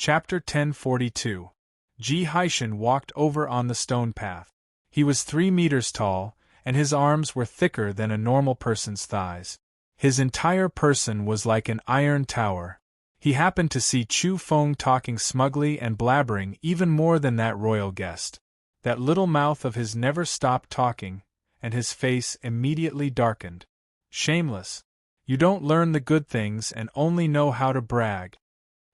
Chapter 1042. Ji Haishan walked over on the stone path. He was 3 meters tall, and his arms were thicker than a normal person's thighs. His entire person was like an iron tower. He happened to see Chu Feng talking smugly and blabbering even more than that royal guest. That little mouth of his never stopped talking, and his face immediately darkened. Shameless. You don't learn the good things and only know how to brag.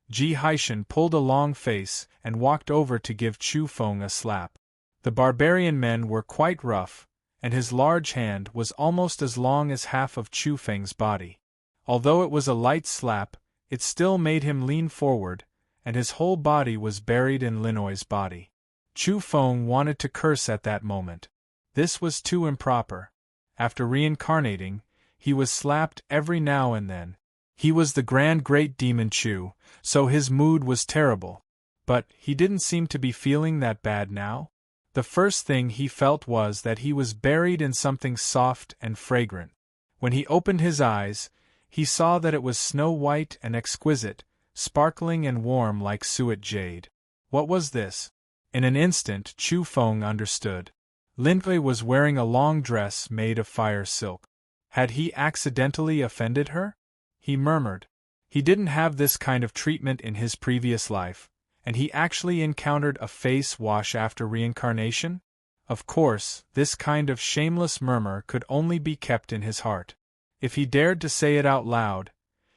Ji Haishan pulled a long face and walked over to give Chu Feng a slap. The barbarian men were quite rough, and his large hand was almost as long as half of Chu Feng's body. Although it was a light slap, it still made him lean forward, and his whole body was buried in Linoy's body. Chu Feng wanted to curse at that moment. This was too improper. After reincarnating, he was slapped every now and then. He was the grand great demon Chu, so his mood was terrible. But he didn't seem to be feeling that bad now. The first thing he felt was that he was buried in something soft and fragrant. When he opened his eyes, he saw that it was snow-white and exquisite, sparkling and warm like suet jade. What was this? In an instant Chu Feng understood. Linoy was wearing a long dress made of fire silk. Had he accidentally offended her? He murmured. He didn't have this kind of treatment in his previous life, and he actually encountered a face wash after reincarnation? Of course, this kind of shameless murmur could only be kept in his heart. If he dared to say it out loud,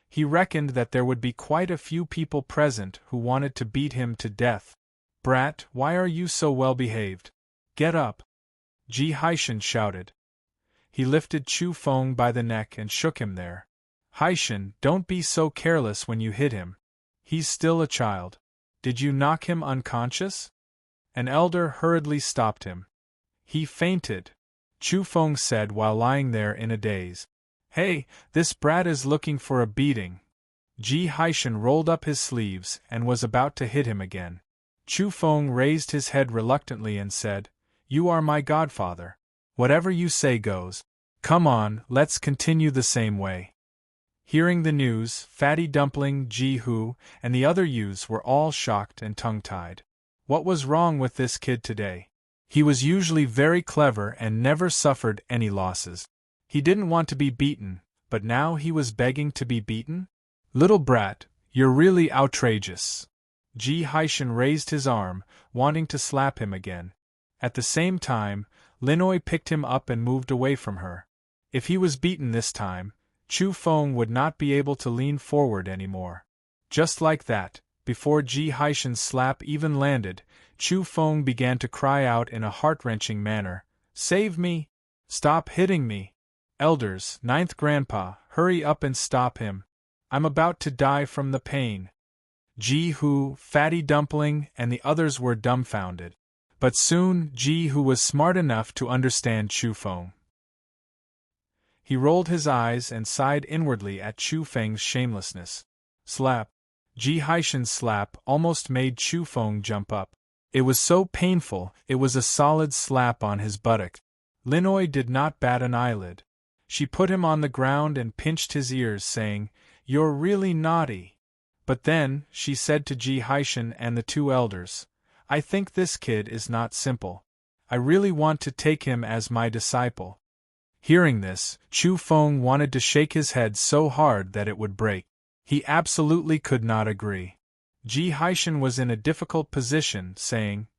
he reckoned that there would be quite a few people present who wanted to beat him to death. Brat, why are you so well behaved? Get up! Ji Haishan shouted. He lifted Chu Feng by the neck and shook him there. Haishan, don't be so careless when you hit him. He's still a child. Did you knock him unconscious? An elder hurriedly stopped him. He fainted, Chu Feng said while lying there in a daze. Hey, this brat is looking for a beating. Ji Haishan rolled up his sleeves and was about to hit him again. Chu Feng raised his head reluctantly and said, You are my godfather. Whatever you say goes. Come on, let's continue the same way. Hearing the news, Fatty Dumpling, Ji Hu, and the other youths were all shocked and tongue-tied. What was wrong with this kid today? He was usually very clever and never suffered any losses. He didn't want to be beaten, but now he was begging to be beaten? Little brat, you're really outrageous. Ji Haishan raised his arm, wanting to slap him again. At the same time, Linoy picked him up and moved away from her. If he was beaten this time, Chu Feng would not be able to lean forward anymore. Just like that, before Ji Haishan's slap even landed, Chu Feng began to cry out in a heart-wrenching manner, Save me! Stop hitting me! Elders, 9th Grandpa, hurry up and stop him. I'm about to die from the pain. Ji Hu, Fatty Dumpling, and the others were dumbfounded. But soon Ji Hu was smart enough to understand Chu Feng. He rolled his eyes and sighed inwardly at Chu Feng's shamelessness. Slap. Ji Haishan's slap almost made Chu Feng jump up. It was so painful, it was a solid slap on his buttock. Linoy did not bat an eyelid. She put him on the ground and pinched his ears, saying, You're really naughty. But then, she said to Ji Haishan and the 2 elders, I think this kid is not simple. I really want to take him as my disciple. Hearing this, Chu Feng wanted to shake his head so hard that it would break. He absolutely could not agree. Ji Haishan was in a difficult position, saying,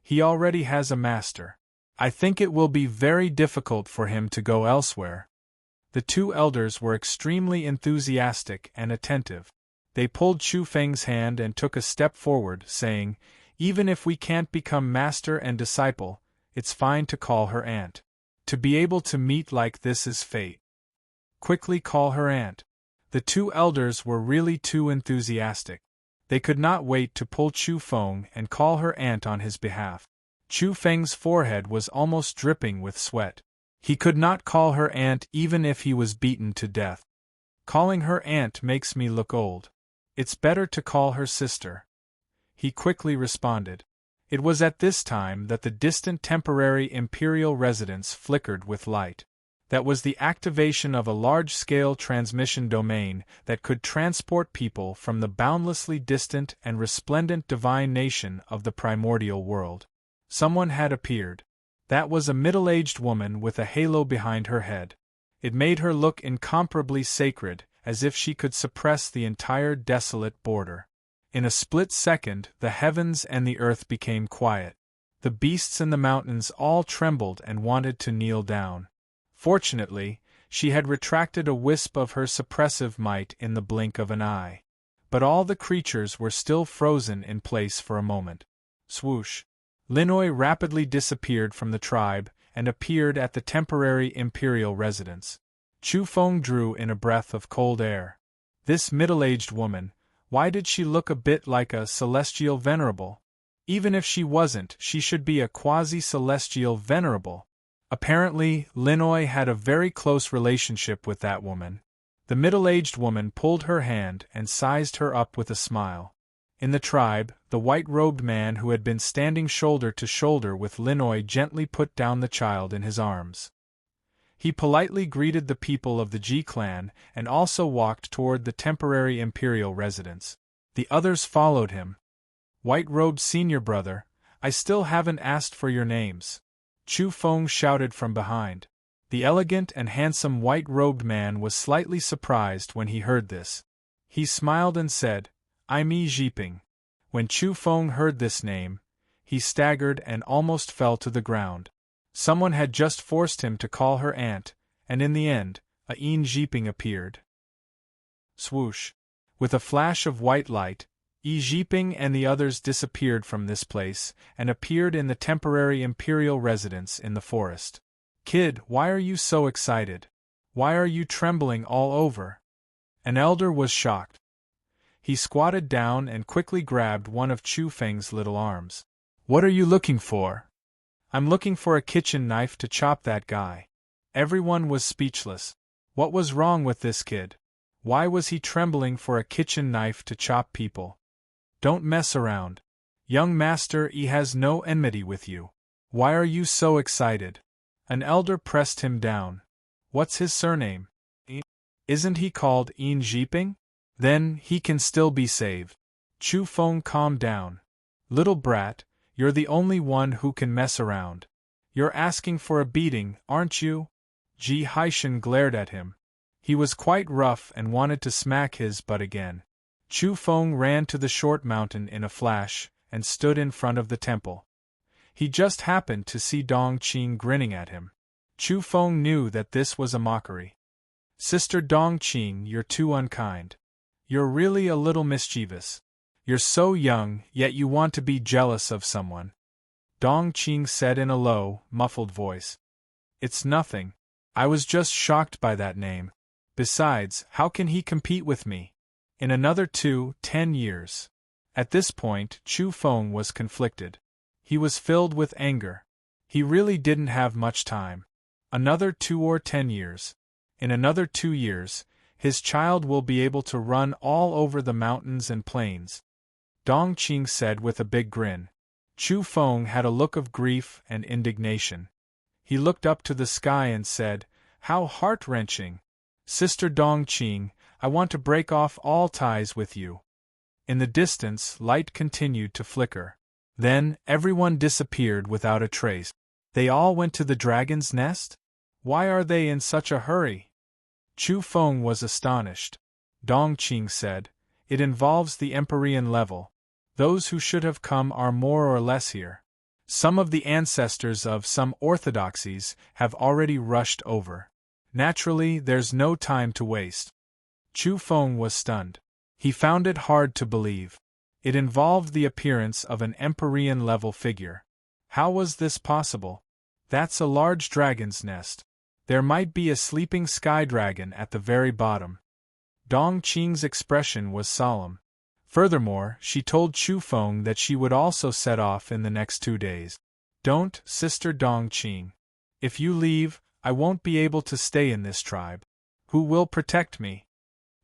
He already has a master. I think it will be very difficult for him to go elsewhere. The 2 elders were extremely enthusiastic and attentive. They pulled Chu Feng's hand and took a step forward, saying, Even if we can't become master and disciple, it's fine to call her aunt. To be able to meet like this is fate. Quickly call her aunt. The 2 elders were really too enthusiastic. They could not wait to pull Chu Feng and call her aunt on his behalf. Chu Feng's forehead was almost dripping with sweat. He could not call her aunt even if he was beaten to death. Calling her aunt makes me look old. It's better to call her sister. He quickly responded. It was at this time that the distant temporary imperial residence flickered with light. That was the activation of a large-scale transmission domain that could transport people from the boundlessly distant and resplendent divine nation of the primordial world. Someone had appeared. That was a middle-aged woman with a halo behind her head. It made her look incomparably sacred, as if she could suppress the entire desolate border. In a split second, the heavens and the earth became quiet. The beasts and the mountains all trembled and wanted to kneel down. Fortunately, she had retracted a wisp of her suppressive might in the blink of an eye. But all the creatures were still frozen in place for a moment. Swoosh! Linnoy rapidly disappeared from the tribe and appeared at the temporary imperial residence. Chu Feng drew in a breath of cold air. This middle-aged woman, why did she look a bit like a celestial venerable? Even if she wasn't, she should be a quasi-celestial venerable. Apparently, Linnoy had a very close relationship with that woman. The middle-aged woman pulled her hand and sized her up with a smile. In the tribe, the white-robed man who had been standing shoulder to shoulder with Linnoy gently put down the child in his arms. He politely greeted the people of the Ji clan and also walked toward the temporary imperial residence. The others followed him. White-robed senior brother, I still haven't asked for your names. Chu Feng shouted from behind. The elegant and handsome white-robed man was slightly surprised when he heard this. He smiled and said, I'm Yi Jiping. When Chu Feng heard this name, he staggered and almost fell to the ground. Someone had just forced him to call her aunt, and in the end, a Yi Jiping appeared. Swoosh! With a flash of white light, Yi Jiping and the others disappeared from this place and appeared in the temporary imperial residence in the forest. Kid, why are you so excited? Why are you trembling all over? An elder was shocked. He squatted down and quickly grabbed one of Chu Feng's little arms. What are you looking for? I'm looking for a kitchen knife to chop that guy. Everyone was speechless. What was wrong with this kid? Why was he trembling for a kitchen knife to chop people? Don't mess around. Young master, he has no enmity with you. Why are you so excited? An elder pressed him down. What's his surname? Isn't he called Yi Jiping? Then, he can still be saved. Chu Feng calmed down. Little brat, you're the only one who can mess around. You're asking for a beating, aren't you? Ji Haishan glared at him. He was quite rough and wanted to smack his butt again. Chu Feng ran to the short mountain in a flash and stood in front of the temple. He just happened to see Dong Qing grinning at him. Chu Feng knew that this was a mockery. Sister Dong Qing, you're too unkind. You're really a little mischievous. You're so young, yet you want to be jealous of someone. Dong Qing said in a low, muffled voice. It's nothing. I was just shocked by that name. Besides, how can he compete with me? In another 10 years. At this point, Chu Feng was conflicted. He was filled with anger. He really didn't have much time. Another 2 or 10 years. In another 2 years, his child will be able to run all over the mountains and plains. Dong Qing said with a big grin. Chu Feng had a look of grief and indignation. He looked up to the sky and said, How heart-wrenching! Sister Dong Qing, I want to break off all ties with you. In the distance, light continued to flicker. Then, everyone disappeared without a trace. They all went to the dragon's nest? Why are they in such a hurry? Chu Feng was astonished. Dong Qing said, It involves the Empyrean level. Those who should have come are more or less here. Some of the ancestors of some orthodoxies have already rushed over. Naturally, there's no time to waste. Chu Feng was stunned. He found it hard to believe. It involved the appearance of an Empyrean-level figure. How was this possible? That's a large dragon's nest. There might be a sleeping sky dragon at the very bottom. Dong Qing's expression was solemn. Furthermore, she told Chu Feng that she would also set off in the next 2 days. Don't, Sister Dong Qing. If you leave, I won't be able to stay in this tribe. Who will protect me?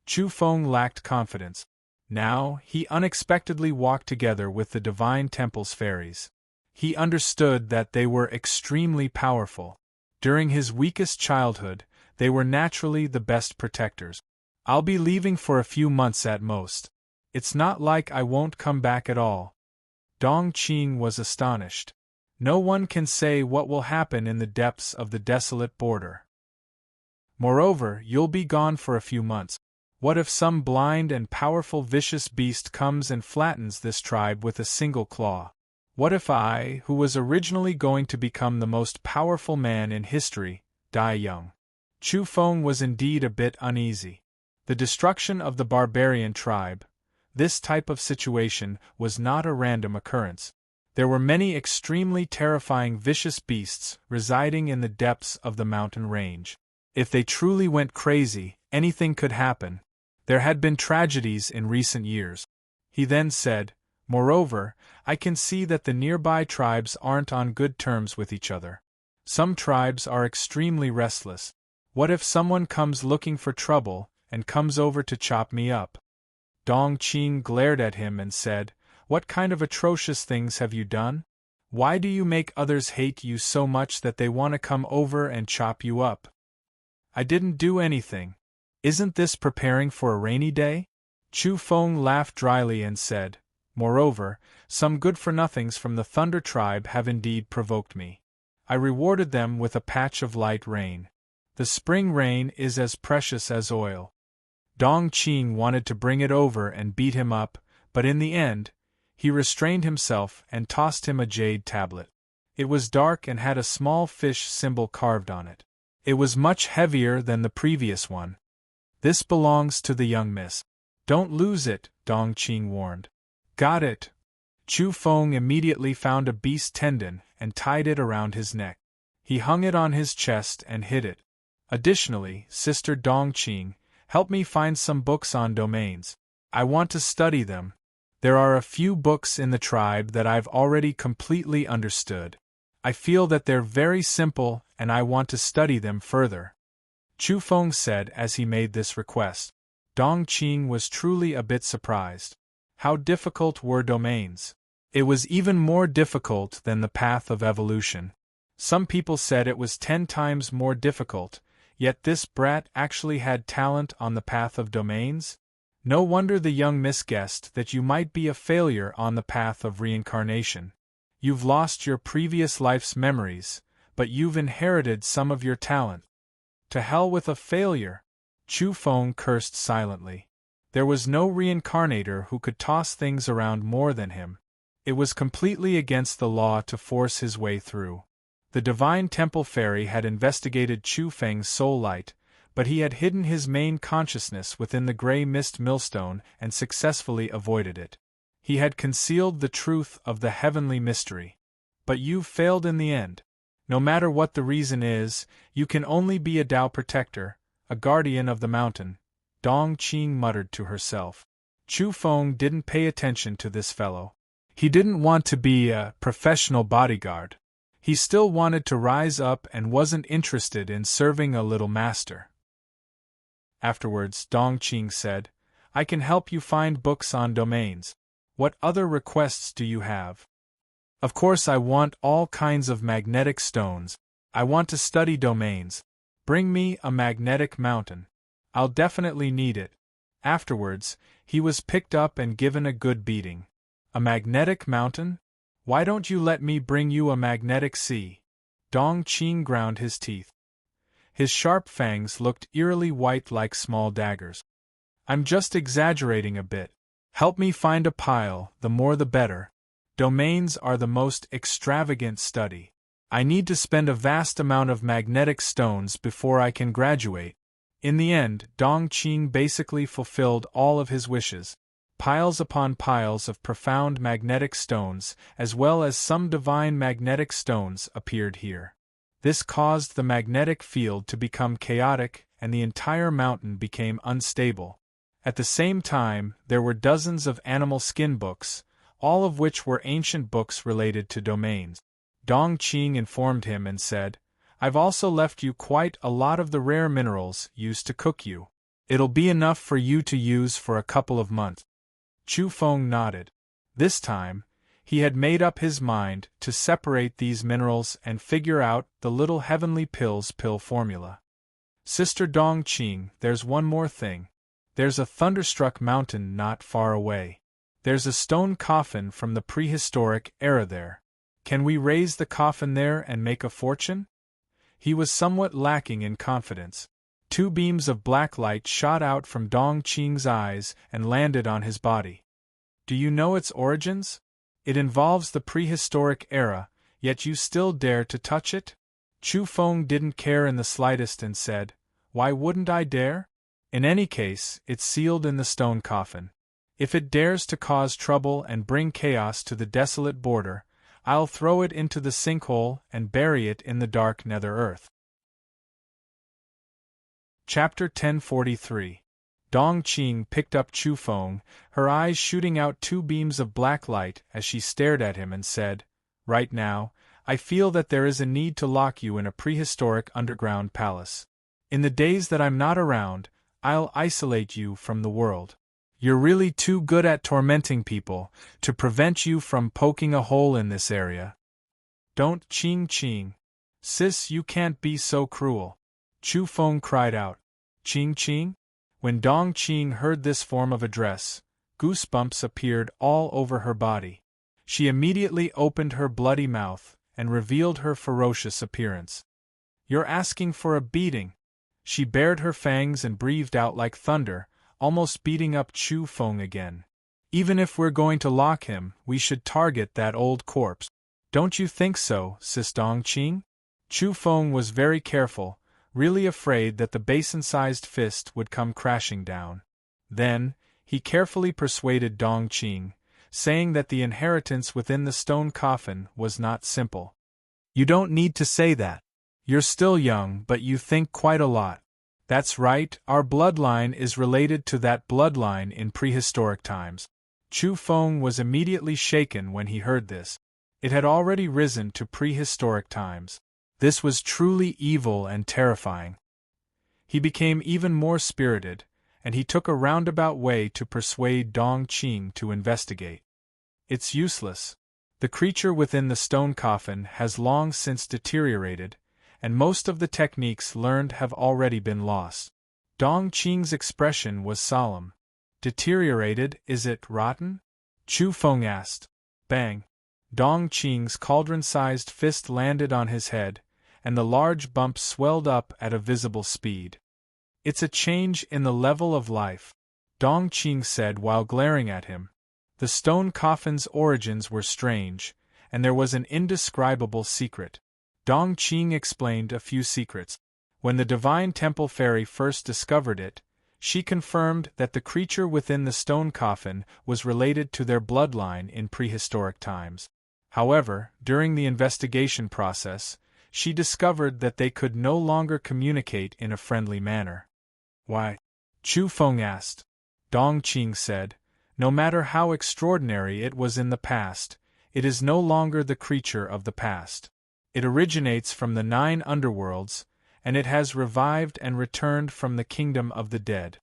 Chu Feng lacked confidence. Now, he unexpectedly walked together with the Divine Temple's fairies. He understood that they were extremely powerful. During his weakest childhood, they were naturally the best protectors. I'll be leaving for a few months at most. It's not like I won't come back at all. Dongqing was astonished. No one can say what will happen in the depths of the desolate border. Moreover, you'll be gone for a few months. What if some blind and powerful vicious beast comes and flattens this tribe with a single claw? What if I, who was originally going to become the most powerful man in history, die young? Chu Feng was indeed a bit uneasy. The destruction of the barbarian tribe, this type of situation, was not a random occurrence. There were many extremely terrifying vicious beasts residing in the depths of the mountain range. If they truly went crazy, anything could happen. There had been tragedies in recent years. He then said, moreover, I can see that the nearby tribes aren't on good terms with each other. Some tribes are extremely restless. What if someone comes looking for trouble and comes over to chop me up? Dongqing glared at him and said, what kind of atrocious things have you done? Why do you make others hate you so much that they want to come over and chop you up? I didn't do anything. Isn't this preparing for a rainy day? Chu Feng laughed dryly and said, moreover, some good-for-nothings from the Thunder tribe have indeed provoked me. I rewarded them with a patch of light rain. The spring rain is as precious as oil. Dongqing wanted to bring it over and beat him up, but in the end, he restrained himself and tossed him a jade tablet. It was dark and had a small fish symbol carved on it. It was much heavier than the previous one. This belongs to the young miss. Don't lose it, Dongqing warned. Got it. Chu Feng immediately found a beast tendon and tied it around his neck. He hung it on his chest and hid it. Additionally, Sister Dongqing, help me find some books on domains. I want to study them. There are a few books in the tribe that I've already completely understood. I feel that they're very simple and I want to study them further. Chu Feng said as he made this request. Dongqing was truly a bit surprised. How difficult were domains? It was even more difficult than the path of evolution. Some people said it was 10 times more difficult, yet this brat actually had talent on the path of domains? No wonder the young miss guessed that you might be a failure on the path of reincarnation. You've lost your previous life's memories, but you've inherited some of your talent. To hell with a failure! Chu Feng cursed silently. There was no reincarnator who could toss things around more than him. It was completely against the law to force his way through. The Divine Temple Fairy had investigated Chu Feng's soul light, but he had hidden his main consciousness within the gray mist millstone and successfully avoided it. He had concealed the truth of the heavenly mystery. But you've failed in the end. No matter what the reason is, you can only be a Tao protector, a guardian of the mountain, Dongqing muttered to herself. Chu Feng didn't pay attention to this fellow. He didn't want to be a professional bodyguard. He still wanted to rise up and wasn't interested in serving a little master. Afterwards, Dongqing said, I can help you find books on domains. What other requests do you have? Of course I want all kinds of magnetic stones. I want to study domains. Bring me a magnetic mountain. I'll definitely need it. Afterwards, he was picked up and given a good beating. A magnetic mountain? Why don't you let me bring you a magnetic sea? Dongqing ground his teeth. His sharp fangs looked eerily white like small daggers. I'm just exaggerating a bit. Help me find a pile, the more the better. Domains are the most extravagant study. I need to spend a vast amount of magnetic stones before I can graduate. In the end, Dongqing basically fulfilled all of his wishes. Piles upon piles of profound magnetic stones, as well as some divine magnetic stones, appeared here. This caused the magnetic field to become chaotic, and the entire mountain became unstable. At the same time, there were dozens of animal skin books, all of which were ancient books related to domains. Dongqing informed him and said, I've also left you quite a lot of the rare minerals used to cook you. It'll be enough for you to use for a couple of months. Chu Feng nodded. This time, He had made up his mind to separate these minerals and figure out the little heavenly pill formula. Sister Dong Qing, there's one more thing. There's a thunderstruck mountain not far away. There's a stone coffin from the prehistoric era there. Can we raise the coffin there and make a fortune? He was somewhat lacking in confidence. 2 beams of black light shot out from Dong Qing's eyes and landed on his body. Do you know its origins? It involves the prehistoric era, yet you still dare to touch it? Chu Feng didn't care in the slightest and said, "Why wouldn't I dare? In any case, it's sealed in the stone coffin. If it dares to cause trouble and bring chaos to the desolate border, I'll throw it into the sinkhole and bury it in the dark nether earth." Chapter 1043. Dong Qing picked up Chu Feng, her eyes shooting out 2 beams of black light as she stared at him and said, "Right now, I feel that there is a need to lock you in a prehistoric underground palace. In the days that I'm not around, I'll isolate you from the world. You're really too good at tormenting people to prevent you from poking a hole in this area." "Don't, Qing. Sis, you can't be so cruel," Chu Feng cried out. Qing? When Dong Qing heard this form of address, goosebumps appeared all over her body. She immediately opened her bloody mouth and revealed her ferocious appearance. "You're asking for a beating." She bared her fangs and breathed out like thunder, almost beating up Chu Feng again. "Even if we're going to lock him, we should target that old corpse. Don't you think so, Sis Dong Qing?" Chu Feng was very careful, really afraid that the basin-sized fist would come crashing down. Then, he carefully persuaded Dong Qing, saying that the inheritance within the stone coffin was not simple. "You don't need to say that. You're still young, but you think quite a lot. That's right, our bloodline is related to that bloodline in prehistoric times." Chu Feng was immediately shaken when he heard this. It had already risen to prehistoric times. This was truly evil and terrifying. He became even more spirited, and he took a roundabout way to persuade Dong Qing to investigate. "It's useless. The creature within the stone coffin has long since deteriorated, and most of the techniques learned have already been lost." Dong Qing's expression was solemn. "Deteriorated, is it rotten?" Chu Feng asked. Bang! Dong Qing's cauldron-sized fist landed on his head, and the large bump swelled up at a visible speed. "It's a change in the level of life," Dong Qing said while glaring at him. The stone coffin's origins were strange, and there was an indescribable secret. Dong Qing explained a few secrets. When the Divine Temple Fairy first discovered it, she confirmed that the creature within the stone coffin was related to their bloodline in prehistoric times. However, during the investigation process, she discovered that they could no longer communicate in a friendly manner. "Why?" Chu Feng asked. Dong Qing said, "No matter how extraordinary it was in the past, it is no longer the creature of the past. It originates from the 9 underworlds, and it has revived and returned from the kingdom of the dead.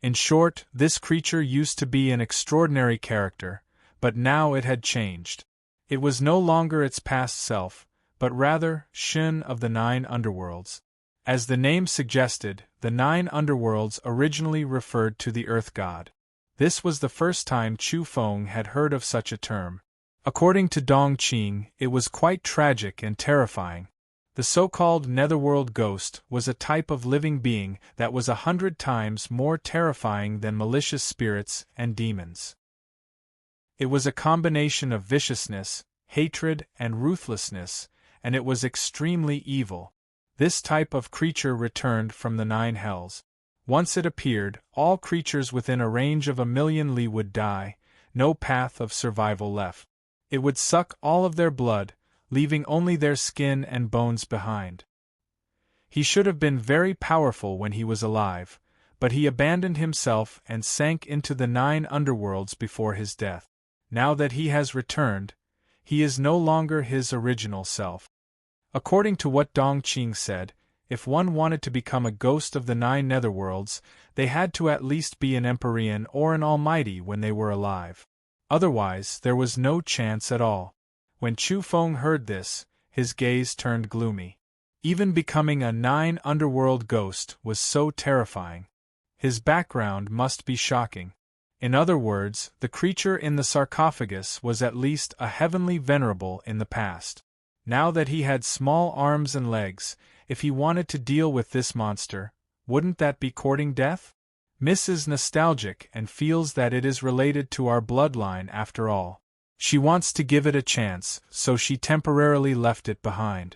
In short, this creature used to be an extraordinary character, but now it had changed. It was no longer its past self, but rather Shun of the 9 underworlds. As the name suggested, the 9 underworlds originally referred to the Earth God. This was the first time Chu Feng had heard of such a term. According to Dong Qing, it was quite tragic and terrifying. The so-called netherworld ghost was a type of living being that was 100 times more terrifying than malicious spirits and demons. It was a combination of viciousness, hatred, and ruthlessness, and it was extremely evil. This type of creature returned from the 9 hells. Once it appeared, all creatures within a range of 1,000,000 li would die, no path of survival left. It would suck all of their blood, leaving only their skin and bones behind. He should have been very powerful when he was alive, but he abandoned himself and sank into the 9 underworlds before his death. Now that he has returned, he is no longer his original self. According to what Dong Qing said, if one wanted to become a ghost of the 9 netherworlds, they had to at least be an Empyrean or an Almighty when they were alive. Otherwise, there was no chance at all. When Chu Feng heard this, his gaze turned gloomy. Even becoming a 9 underworld ghost was so terrifying. His background must be shocking. In other words, the creature in the sarcophagus was at least a heavenly venerable in the past. Now that he had small arms and legs, if he wanted to deal with this monster, wouldn't that be courting death? Miss is nostalgic and feels that it is related to our bloodline after all. She wants to give it a chance, so she temporarily left it behind.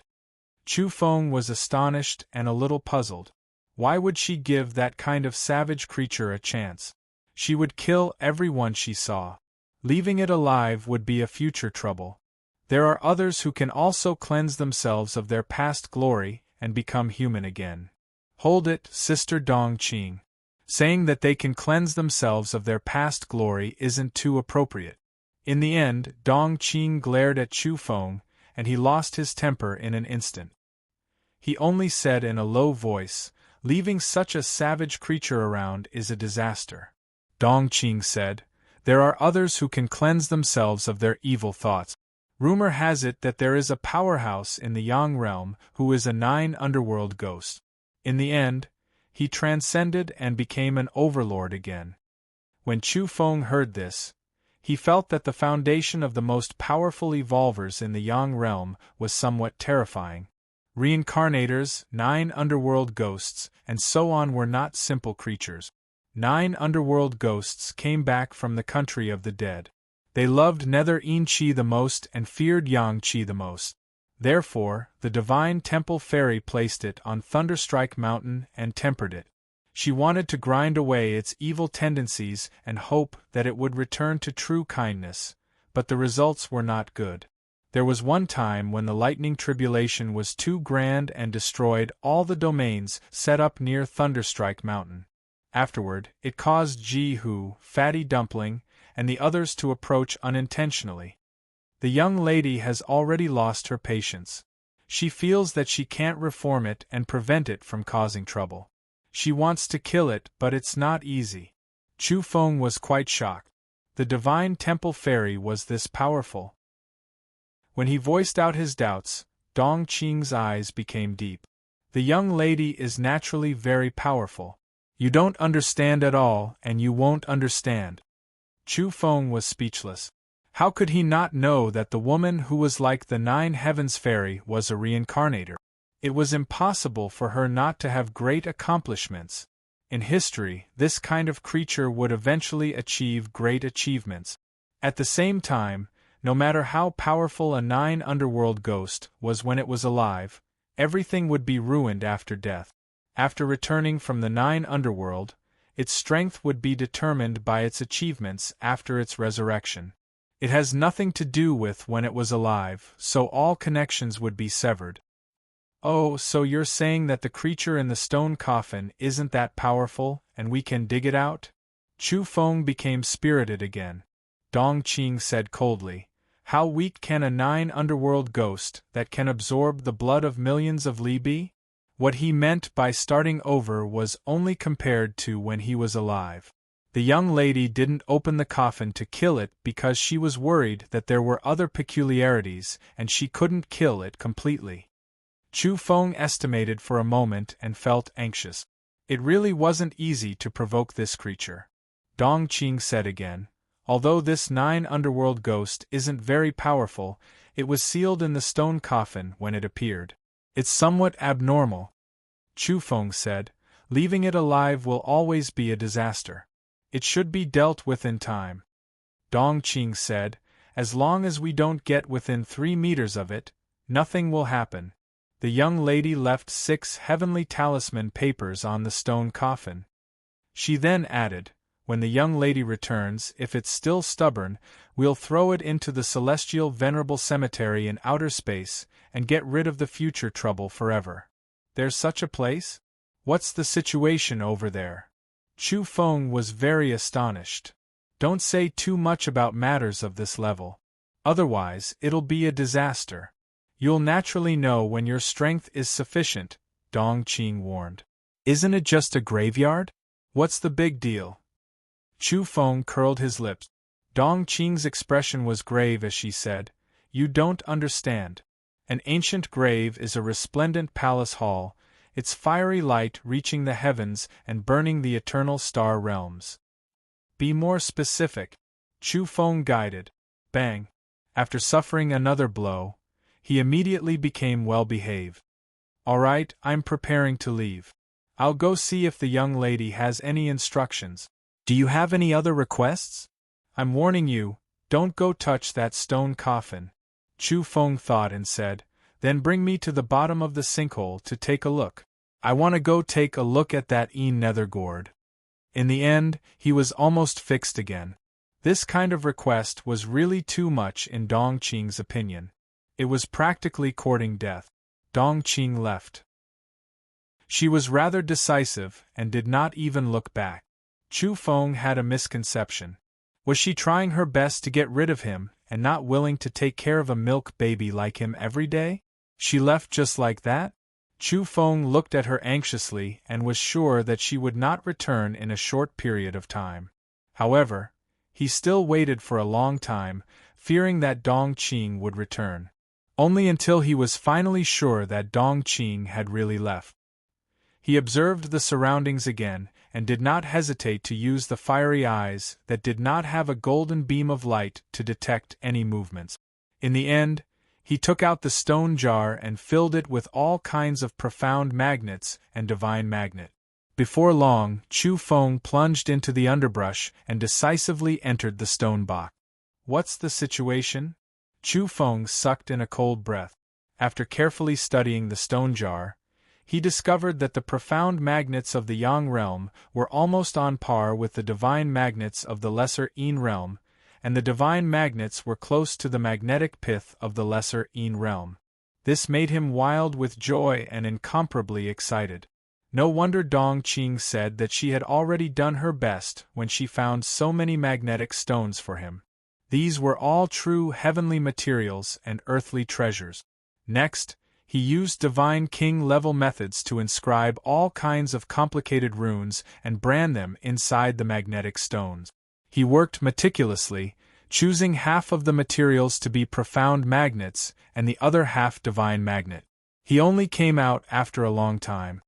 Chu Feng was astonished and a little puzzled. Why would she give that kind of savage creature a chance? She would kill everyone she saw. Leaving it alive would be a future trouble. There are others who can also cleanse themselves of their past glory and become human again. Hold it, Sister Dong Qing. Saying that they can cleanse themselves of their past glory isn't too appropriate. In the end, Dong Qing glared at Chu Feng, and he lost his temper in an instant. He only said in a low voice, "Leaving such a savage creature around is a disaster." Dong Qing said, "There are others who can cleanse themselves of their evil thoughts. Rumor has it that there is a powerhouse in the Yang realm who is a 9 underworld ghost. In the end, he transcended and became an overlord again." When Chu Feng heard this, he felt that the foundation of the most powerful evolvers in the Yang realm was somewhat terrifying. Reincarnators, 9 underworld ghosts, and so on were not simple creatures. 9 underworld ghosts came back from the country of the dead. They loved Nether Yin Qi the most and feared Yang Qi the most. Therefore, the divine temple fairy placed it on Thunderstrike Mountain and tempered it. She wanted to grind away its evil tendencies and hope that it would return to true kindness, but the results were not good. There was one time when the lightning tribulation was too grand and destroyed all the domains set up near Thunderstrike Mountain. Afterward, it caused Ji Hu, Fatty Dumpling, and the others to approach unintentionally. The young lady has already lost her patience. She feels that she can't reform it and prevent it from causing trouble. She wants to kill it, but it's not easy. Chu Feng was quite shocked. The divine temple fairy was this powerful. When he voiced out his doubts, Dong Qing's eyes became deep. The young lady is naturally very powerful. You don't understand at all, and you won't understand. Chu Feng was speechless. How could he not know that the woman who was like the 9 heavens fairy was a reincarnator? It was impossible for her not to have great accomplishments. In history, this kind of creature would eventually achieve great achievements. At the same time, no matter how powerful a 9 underworld ghost was when it was alive, everything would be ruined after death. After returning from the 9 underworld, its strength would be determined by its achievements after its resurrection. It has nothing to do with when it was alive, so all connections would be severed. Oh, so you're saying that the creature in the stone coffin isn't that powerful, and we can dig it out? Chu Feng became spirited again. Dong Qing said coldly, "How weak can a 9 underworld ghost that can absorb the blood of millions of Li be?" What he meant by starting over was only compared to when he was alive. The young lady didn't open the coffin to kill it because she was worried that there were other peculiarities and she couldn't kill it completely. Chu Feng estimated for a moment and felt anxious. It really wasn't easy to provoke this creature. Dong Qing said again, "Although this 9 underworld ghost isn't very powerful, it was sealed in the stone coffin when it appeared. It's somewhat abnormal." Chu Feng said, "Leaving it alive will always be a disaster. It should be dealt with in time." Dong Qing said, "As long as we don't get within 3 meters of it, nothing will happen." The young lady left 6 heavenly talisman papers on the stone coffin. She then added, "When the young lady returns, if it's still stubborn, we'll throw it into the celestial venerable cemetery in outer space and get rid of the future trouble forever." "There's such a place? What's the situation over there?" Chu Feng was very astonished. "Don't say too much about matters of this level. Otherwise, it'll be a disaster. You'll naturally know when your strength is sufficient," Dong Qing warned. "Isn't it just a graveyard? What's the big deal?" Chu Feng curled his lips. Dong Qing's expression was grave as she said, "You don't understand. An ancient grave is a resplendent palace hall, its fiery light reaching the heavens and burning the eternal star realms." "Be more specific," Chu Feng guided. Bang! After suffering another blow, he immediately became well-behaved. "All right, I'm preparing to leave. I'll go see if the young lady has any instructions. Do you have any other requests? I'm warning you, don't go touch that stone coffin." Chu Feng thought and said, "Then bring me to the bottom of the sinkhole to take a look. I want to go take a look at that nether gourd." In the end, he was almost fixed again. This kind of request was really too much in Dong Qing's opinion. It was practically courting death. Dong Qing left. She was rather decisive and did not even look back. Chu Feng had a misconception. Was she trying her best to get rid of him and not willing to take care of a milk baby like him every day? She left just like that? Chu Feng looked at her anxiously and was sure that she would not return in a short period of time. However, he still waited for a long time, fearing that Dong Qing would return. Only until he was finally sure that Dong Qing had really left. He observed the surroundings again, and did not hesitate to use the fiery eyes that did not have a golden beam of light to detect any movements. In the end, he took out the stone jar and filled it with all kinds of profound magnets and divine magnet. Before long, Chu Feng plunged into the underbrush and decisively entered the stone box. "What's the situation?" Chu Feng sucked in a cold breath. After carefully studying the stone jar, he discovered that the profound magnets of the Yang realm were almost on par with the divine magnets of the lesser Yin realm, and the divine magnets were close to the magnetic pith of the lesser Yin realm. This made him wild with joy and incomparably excited. No wonder Dong Qing said that she had already done her best when she found so many magnetic stones for him. These were all true heavenly materials and earthly treasures. Next, he used divine king-level methods to inscribe all kinds of complicated runes and brand them inside the magnetic stones. He worked meticulously, choosing half of the materials to be profound magnets and the other half divine magnet. He only came out after a long time.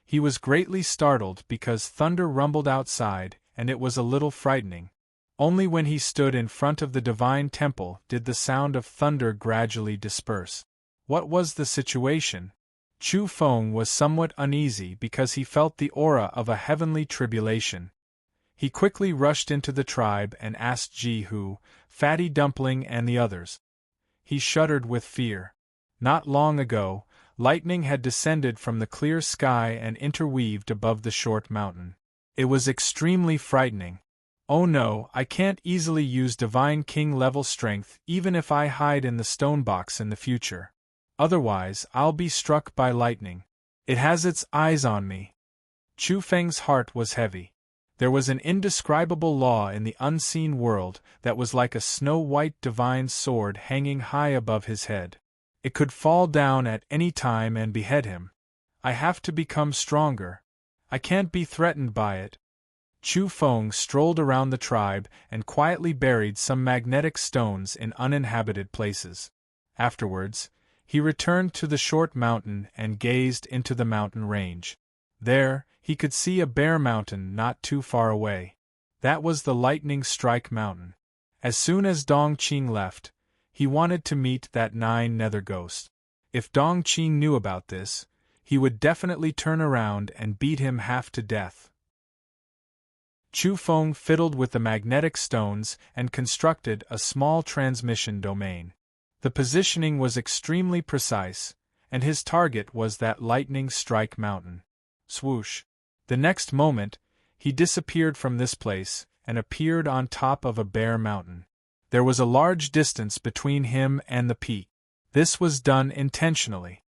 He was greatly startled because thunder rumbled outside, and it was a little frightening. Only when he stood in front of the divine temple did the sound of thunder gradually disperse. What was the situation? Chu Feng was somewhat uneasy because he felt the aura of a heavenly tribulation. He quickly rushed into the tribe and asked Ji Hu, Fatty Dumpling and the others. He shuddered with fear. Not long ago, lightning had descended from the clear sky and interweaved above the short mountain. It was extremely frightening. "Oh no, I can't easily use divine king-level strength even if I hide in the stone box in the future. Otherwise, I'll be struck by lightning. It has its eyes on me." Chu Feng's heart was heavy. There was an indescribable law in the unseen world that was like a snow-white divine sword hanging high above his head. It could fall down at any time and behead him. I have to become stronger. I can't be threatened by it. Chu Feng strolled around the tribe and quietly buried some magnetic stones in uninhabited places. Afterwards, he returned to the short mountain and gazed into the mountain range. There, he could see a bare mountain not too far away. That was the Lightning Strike Mountain. As soon as Dong Qing left, he wanted to meet that 9 nether ghost. If Dong Qing knew about this, he would definitely turn around and beat him half to death. Chu Feng fiddled with the magnetic stones and constructed a small transmission domain. The positioning was extremely precise, and his target was that Lightning Strike Mountain. Swoosh! The next moment, he disappeared from this place and appeared on top of a bare mountain. There was a large distance between him and the peak. This was done intentionally.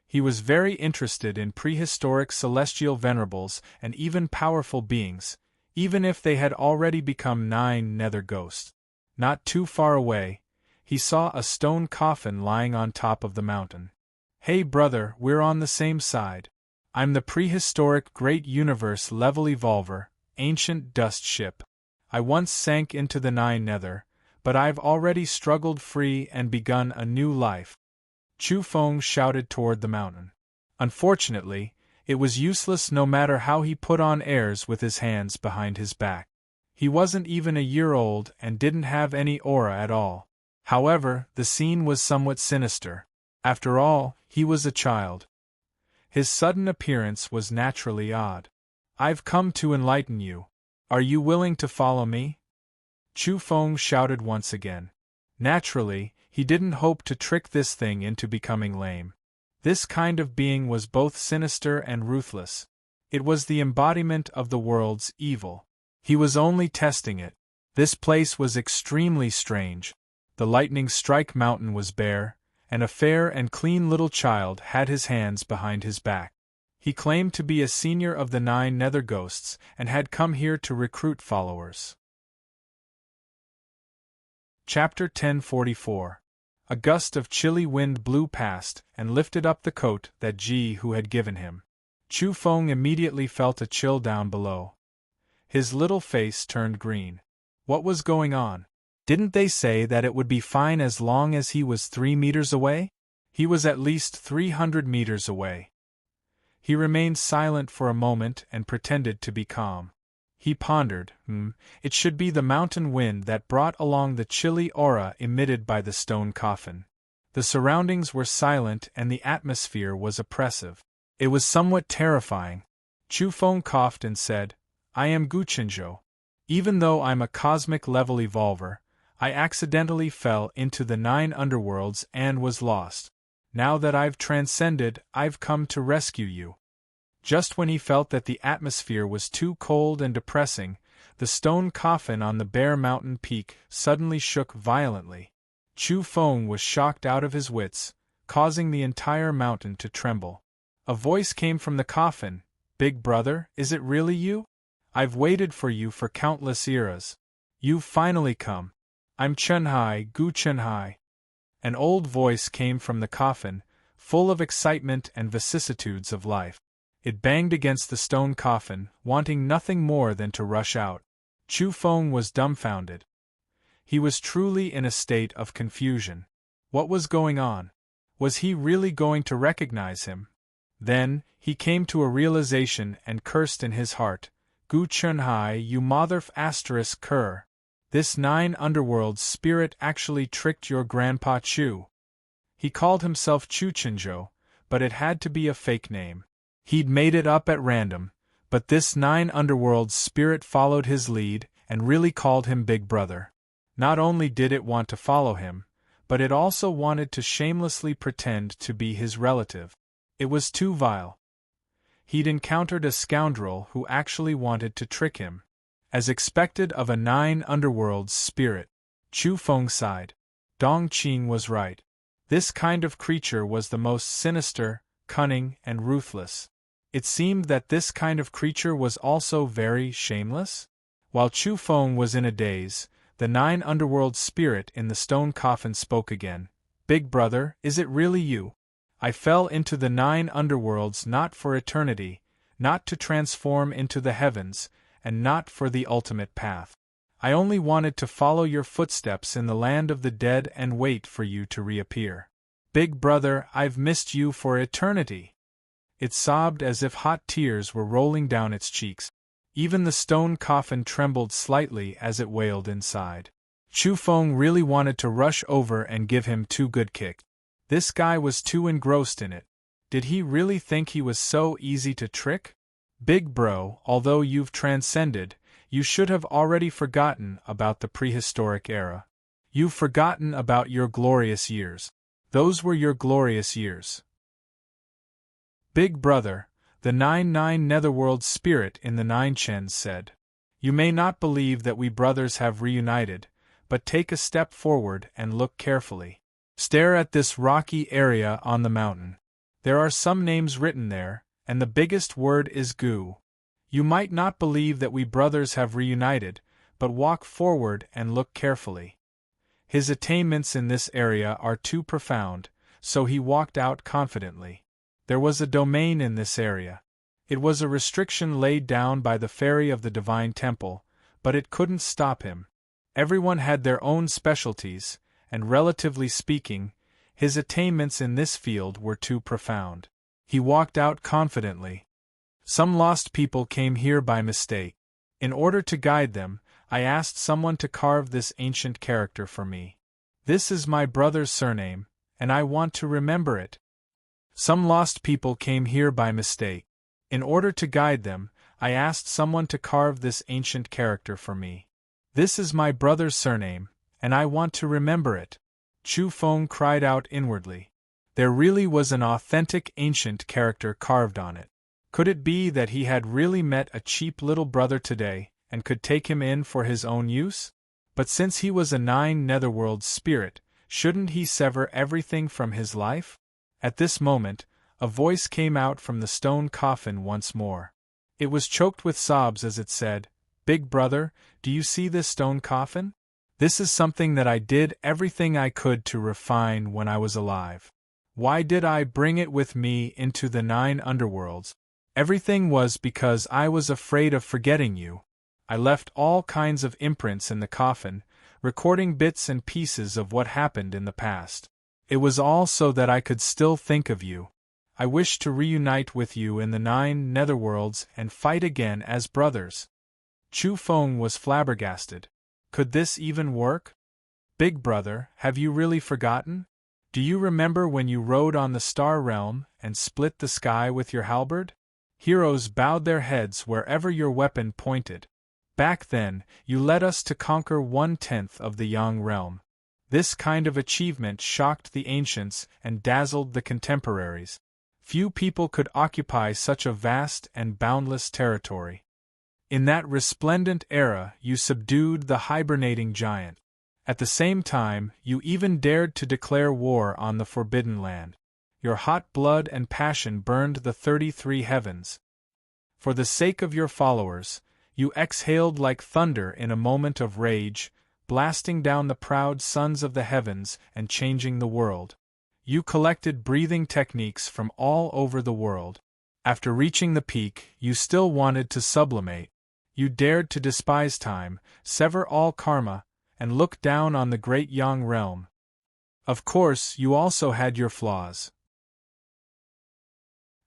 He was very interested in prehistoric celestial venerables and even powerful beings, even if they had already become 9 nether ghosts. Not too far away, he saw a stone coffin lying on top of the mountain. "Hey brother, we're on the same side. I'm the prehistoric great universe level evolver, ancient dust ship. I once sank into the nine nether, but I've already struggled free and begun a new life. Chu Feng shouted toward the mountain. Unfortunately, it was useless no matter how he put on airs with his hands behind his back. He wasn't even a year old and didn't have any aura at all. However, the scene was somewhat sinister. After all, he was a child. His sudden appearance was naturally odd. I've come to enlighten you. Are you willing to follow me? Chu Feng shouted once again. Naturally, he didn't hope to trick this thing into becoming lame. This kind of being was both sinister and ruthless. It was the embodiment of the world's evil. He was only testing it. This place was extremely strange. The lightning strike mountain was bare, and a fair and clean little child had his hands behind his back. He claimed to be a senior of the 9 nether ghosts and had come here to recruit followers. Chapter 1044. A gust of chilly wind blew past and lifted up the coat that Ji Hu had given him. Chu Feng immediately felt a chill down below. His little face turned green. What was going on? Didn't they say that it would be fine as long as he was 3 meters away? He was at least 300 meters away. He remained silent for a moment and pretended to be calm. He pondered, it should be the mountain wind that brought along the chilly aura emitted by the stone coffin. The surroundings were silent and the atmosphere was oppressive. It was somewhat terrifying. Chu Feng coughed and said, I am Guchenzhou. Even though I'm a cosmic-level evolver, I accidentally fell into the 9 underworlds and was lost. Now that I've transcended, I've come to rescue you. Just when he felt that the atmosphere was too cold and depressing, the stone coffin on the bare mountain peak suddenly shook violently. Chu Feng was shocked out of his wits, causing the entire mountain to tremble. A voice came from the coffin, Big brother, is it really you? I've waited for you for countless eras. You've finally come. I'm Chunhai, Gu Chunhai. An old voice came from the coffin, full of excitement and vicissitudes of life. It banged against the stone coffin, wanting nothing more than to rush out. Chu Feng was dumbfounded. He was truly in a state of confusion. What was going on? Was he really going to recognize him? Then, he came to a realization and cursed in his heart, Gu Chunhai, you motherf asterisk cur. This 9 underworld spirit actually tricked your grandpa Chu. He called himself Chu Chenzhou, but it had to be a fake name. He'd made it up at random, but this 9 underworld spirit followed his lead and really called him Big Brother. Not only did it want to follow him, but it also wanted to shamelessly pretend to be his relative. It was too vile. He'd encountered a scoundrel who actually wanted to trick him. As expected of a 9 underworld spirit, Chu Feng sighed. Dong Qing was right. This kind of creature was the most sinister, cunning, and ruthless. It seemed that this kind of creature was also very shameless. While Chu Feng was in a daze, the 9 underworld spirit in the stone coffin spoke again. Big brother, is it really you? I fell into the 9 underworlds not for eternity, not to transform into the heavens, and not for the ultimate path. I only wanted to follow your footsteps in the land of the dead and wait for you to reappear. Big brother, I've missed you for eternity. It sobbed as if hot tears were rolling down its cheeks. Even the stone coffin trembled slightly as it wailed inside. Chu Feng really wanted to rush over and give him 2 good kicks. This guy was too engrossed in it. Did he really think he was so easy to trick? Big bro, although you've transcended, you should have already forgotten about the prehistoric era. You've forgotten about your glorious years. Those were your glorious years. Big brother, the 9 netherworld spirit in the 9 chens said. You may not believe that we brothers have reunited, but take a step forward and look carefully. Stare at this rocky area on the mountain. There are some names written there, and the biggest word is Gu. You might not believe that we brothers have reunited, but walk forward and look carefully. His attainments in this area are too profound, so he walked out confidently. There was a domain in this area. It was a restriction laid down by the fairy of the divine temple, but it couldn't stop him. Everyone had their own specialties, and relatively speaking, his attainments in this field were too profound. He walked out confidently. Some lost people came here by mistake. In order to guide them, I asked someone to carve this ancient character for me. This is my brother's surname, and I want to remember it. Some lost people came here by mistake. In order to guide them, I asked someone to carve this ancient character for me. This is my brother's surname, and I want to remember it. Chu Feng cried out inwardly. There really was an authentic ancient character carved on it. Could it be that he had really met a cheap little brother today, and could take him in for his own use? But since he was a nine netherworld spirit, shouldn't he sever everything from his life? At this moment, a voice came out from the stone coffin once more. It was choked with sobs as it said, "Big brother, do you see this stone coffin? This is something that I did everything I could to refine when I was alive. Why did I bring it with me into the 9 underworlds? Everything was because I was afraid of forgetting you. I left all kinds of imprints in the coffin, recording bits and pieces of what happened in the past. It was all so that I could still think of you. I wish to reunite with you in the 9 netherworlds and fight again as brothers." Chu Feng was flabbergasted. Could this even work? "Big brother, have you really forgotten? Do you remember when you rode on the star realm and split the sky with your halberd? Heroes bowed their heads wherever your weapon pointed. Back then, you led us to conquer 1/10 of the Yang realm. This kind of achievement shocked the ancients and dazzled the contemporaries. Few people could occupy such a vast and boundless territory. In that resplendent era, you subdued the hibernating giant. At the same time, you even dared to declare war on the Forbidden Land. Your hot blood and passion burned the 33 heavens. For the sake of your followers, you exhaled like thunder in a moment of rage, blasting down the proud sons of the heavens and changing the world. You collected breathing techniques from all over the world. After reaching the peak, you still wanted to sublimate. You dared to despise time, sever all karma, and look down on the great Yang realm. Of course, you also had your flaws.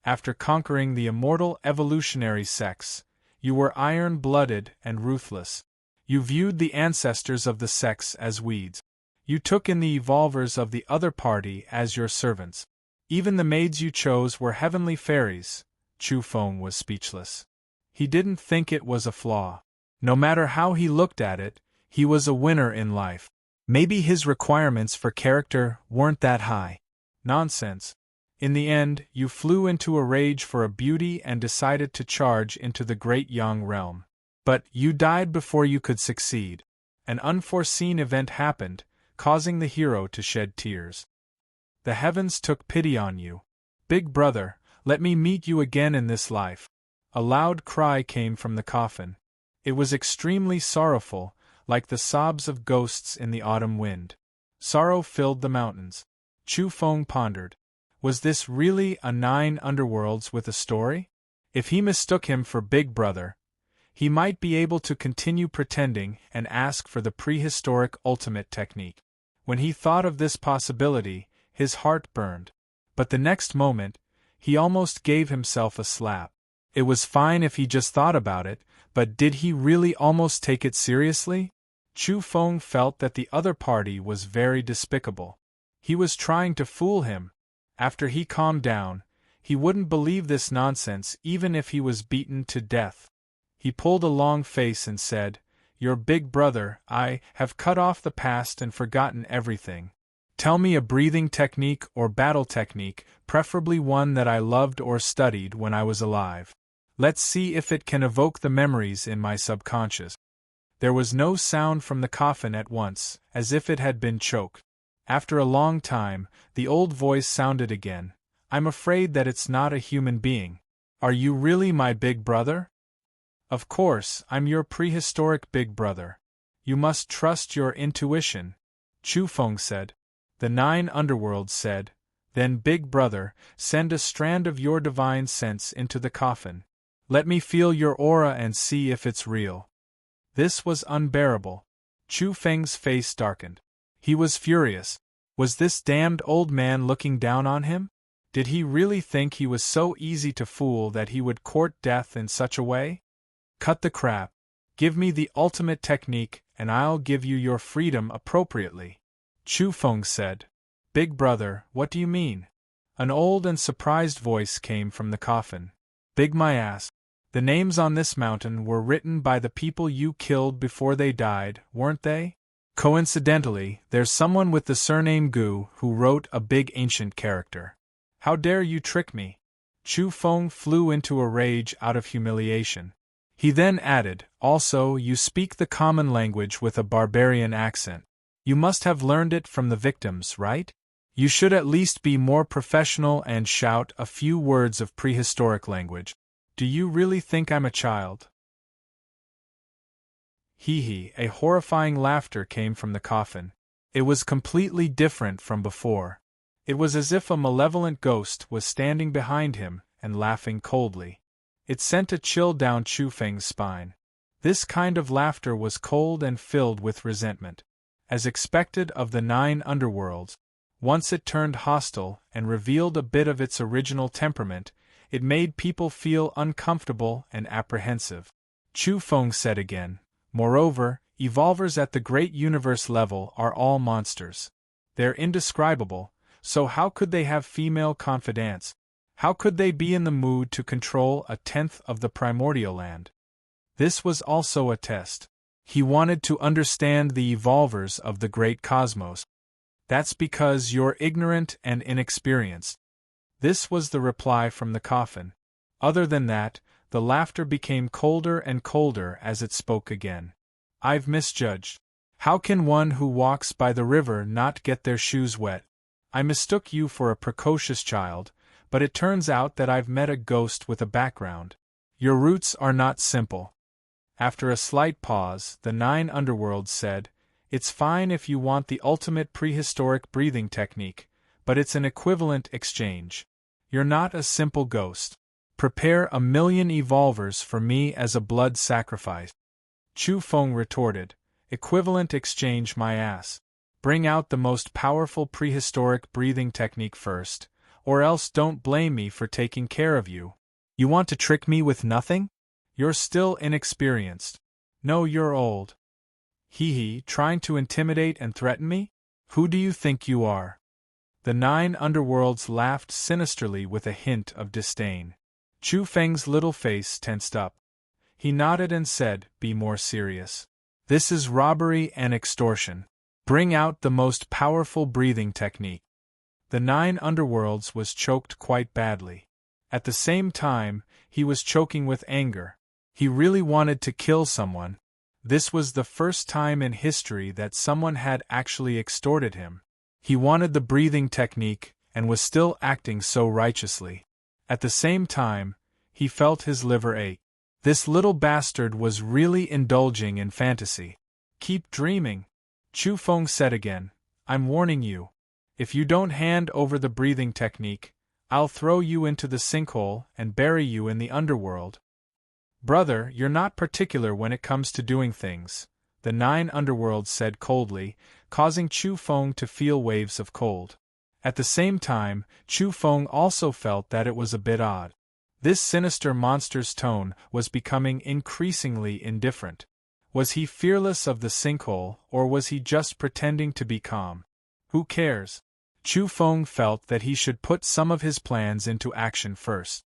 After conquering the immortal evolutionary sex, you were iron-blooded and ruthless. You viewed the ancestors of the sex as weeds. You took in the evolvers of the other party as your servants. Even the maids you chose were heavenly fairies. Chu Feng was speechless. He didn't think it was a flaw. No matter how he looked at it, he was a winner in life. Maybe his requirements for character weren't that high. Nonsense. In the end, you flew into a rage for a beauty and decided to charge into the great Yang realm. But you died before you could succeed. An unforeseen event happened, causing the hero to shed tears. The heavens took pity on you. "Big brother, let me meet you again in this life." A loud cry came from the coffin. It was extremely sorrowful, like the sobs of ghosts in the autumn wind. Sorrow filled the mountains. Chu Feng pondered. Was this really a 9 underworlds with a story? If he mistook him for Big Brother, he might be able to continue pretending and ask for the prehistoric ultimate technique. When he thought of this possibility, his heart burned. But the next moment, he almost gave himself a slap. It was fine if he just thought about it, but did he really almost take it seriously? Chu Feng felt that the other party was very despicable. He was trying to fool him. After he calmed down, he wouldn't believe this nonsense even if he was beaten to death. He pulled a long face and said, "Your big brother, I have cut off the past and forgotten everything. Tell me a breathing technique or battle technique, preferably one that I loved or studied when I was alive. Let's see if it can evoke the memories in my subconscious." There was no sound from the coffin at once, as if it had been choked. After a long time, the old voice sounded again. "I'm afraid that it's not a human being. Are you really my big brother?" "Of course, I'm your prehistoric big brother. You must trust your intuition," Chu Feng said. The 9 underworlds said, "Then big brother, send a strand of your divine sense into the coffin. Let me feel your aura and see if it's real." This was unbearable. Chu Feng's face darkened. He was furious. Was this damned old man looking down on him? Did he really think he was so easy to fool that he would court death in such a way? Cut the crap. Give me the ultimate technique, and I'll give you your freedom appropriately. Chu Feng said. Big brother, what do you mean? An old and surprised voice came from the coffin. Big my ass. The names on this mountain were written by the people you killed before they died, weren't they? Coincidentally, there's someone with the surname Gu who wrote a big ancient character. How dare you trick me? Chu Feng flew into a rage out of humiliation. He then added, also, you speak the common language with a barbarian accent. You must have learned it from the victims, right? You should at least be more professional and shout a few words of prehistoric language. Do you really think I'm a child? Hee hee, a horrifying laughter came from the coffin. It was completely different from before. It was as if a malevolent ghost was standing behind him and laughing coldly. It sent a chill down Chu Feng's spine. This kind of laughter was cold and filled with resentment. As expected of the 9 underworlds, once it turned hostile and revealed a bit of its original temperament, it made people feel uncomfortable and apprehensive. Chu Feng said again, moreover, evolvers at the great universe level are all monsters. They're indescribable, so how could they have female confidants? How could they be in the mood to control 1/10 of the primordial land? This was also a test. He wanted to understand the evolvers of the great cosmos. That's because you're ignorant and inexperienced. This was the reply from the coffin. Other than that, the laughter became colder and colder as it spoke again. I've misjudged. How can one who walks by the river not get their shoes wet? I mistook you for a precocious child, but it turns out that I've met a ghost with a background. Your roots are not simple. After a slight pause, the 9 underworlds said, it's fine if you want the ultimate prehistoric breathing technique, but it's an equivalent exchange. You're not a simple ghost. Prepare 1,000,000 evolvers for me as a blood sacrifice. Chu Feng retorted, equivalent exchange my ass. Bring out the most powerful prehistoric breathing technique first, or else don't blame me for taking care of you. You want to trick me with nothing? You're still inexperienced. No, you're old. Hee hee, trying to intimidate and threaten me? Who do you think you are? The 9 underworlds laughed sinisterly with a hint of disdain. Chu Feng's little face tensed up. He nodded and said, be more serious. This is robbery and extortion. Bring out the most powerful breathing technique. The 9 underworlds was choked quite badly. At the same time, he was choking with anger. He really wanted to kill someone. This was the first time in history that someone had actually extorted him. He wanted the breathing technique, and was still acting so righteously. At the same time, he felt his liver ache. This little bastard was really indulging in fantasy. Keep dreaming. Chu Feng said again, I'm warning you. If you don't hand over the breathing technique, I'll throw you into the sinkhole and bury you in the underworld. Brother, you're not particular when it comes to doing things, the 9 underworlds said coldly, causing Chu Feng to feel waves of cold. At the same time, Chu Feng also felt that it was a bit odd. This sinister monster's tone was becoming increasingly indifferent. Was he fearless of the sinkhole, or was he just pretending to be calm? Who cares? Chu Feng felt that he should put some of his plans into action first.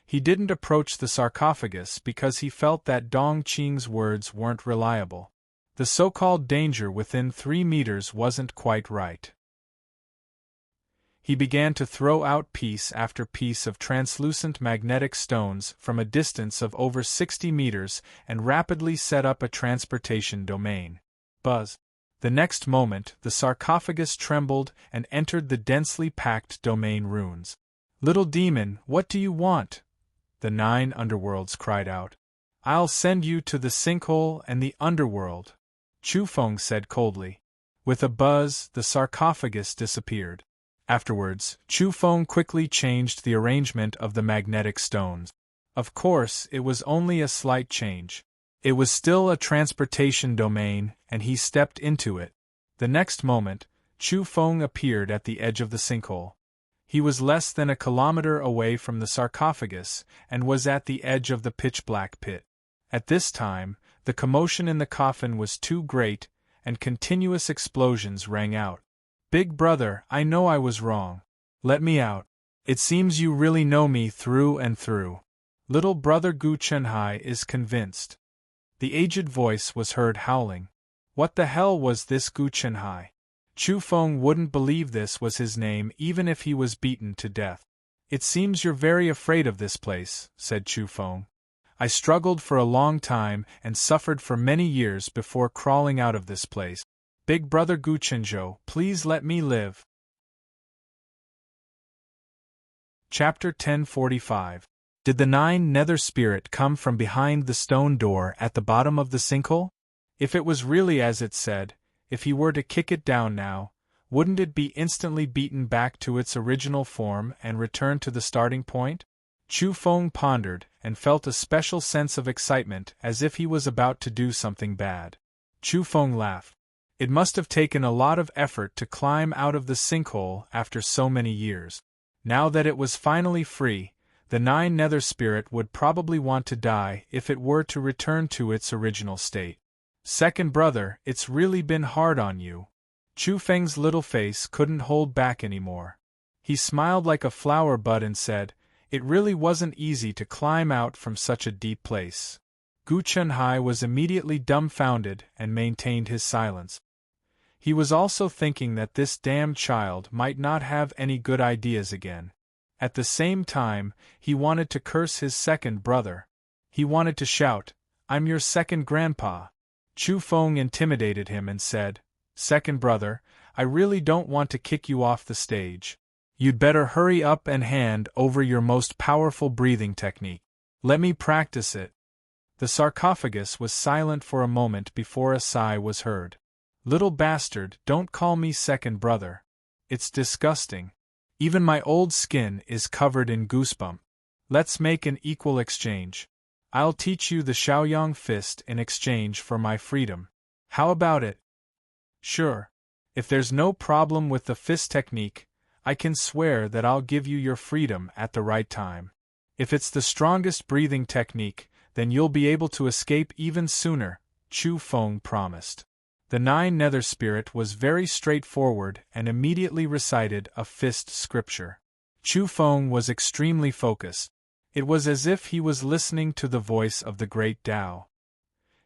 He didn't approach the sarcophagus because he felt that Dong Qing's words weren't reliable. The so-called danger within 3 meters wasn't quite right. He began to throw out piece after piece of translucent magnetic stones from a distance of over 60 meters and rapidly set up a transportation domain. Buzz. The next moment, the sarcophagus trembled and entered the densely packed domain runes. Little demon, what do you want? The 9 underworlds cried out. I'll send you to the sinkhole and the underworld, Chu Feng said coldly. With a buzz, the sarcophagus disappeared. Afterwards, Chu Feng quickly changed the arrangement of the magnetic stones. Of course, it was only a slight change. It was still a transportation domain, and he stepped into it. The next moment, Chu Feng appeared at the edge of the sinkhole. He was less than a kilometer away from the sarcophagus, and was at the edge of the pitch-black pit. At this time, the commotion in the coffin was too great, and continuous explosions rang out. "Big brother, I know I was wrong. Let me out. It seems you really know me through and through." Little brother Gu Chenhai is convinced. The aged voice was heard howling. What the hell was this Gu Chenhai? Chu Feng wouldn't believe this was his name even if he was beaten to death. "It seems you're very afraid of this place," said Chu Feng. "I struggled for a long time and suffered for many years before crawling out of this place. Big brother Gu Chenzhou, please let me live." Chapter 1045. Did the Nine Nether Spirit come from behind the stone door at the bottom of the sinkhole? If it was really as it said, if he were to kick it down now, wouldn't it be instantly beaten back to its original form and return to the starting point? Chu Feng pondered, and felt a special sense of excitement as if he was about to do something bad. Chu Feng laughed. It must have taken a lot of effort to climb out of the sinkhole after so many years. Now that it was finally free, the Nine Nether Spirit would probably want to die if it were to return to its original state. "Second brother, it's really been hard on you." Chu Feng's little face couldn't hold back anymore. He smiled like a flower bud and said, "It really wasn't easy to climb out from such a deep place." Gu Chenhai was immediately dumbfounded and maintained his silence. He was also thinking that this damned child might not have any good ideas again. At the same time, he wanted to curse his second brother. He wanted to shout, "I'm your second grandpa." Chu Feng intimidated him and said, "Second brother, I really don't want to kick you off the stage. You'd better hurry up and hand over your most powerful breathing technique. Let me practice it." The sarcophagus was silent for a moment before a sigh was heard. "Little bastard, don't call me second brother. It's disgusting. Even my old skin is covered in goosebumps. Let's make an equal exchange. I'll teach you the Shaoyang fist in exchange for my freedom. How about it?" "Sure. If there's no problem with the fist technique, I can swear that I'll give you your freedom at the right time. If it's the strongest breathing technique, then you'll be able to escape even sooner," Chu Feng promised. The Nine Nether Spirit was very straightforward and immediately recited a fist scripture. Chu Feng was extremely focused. It was as if he was listening to the voice of the great Tao.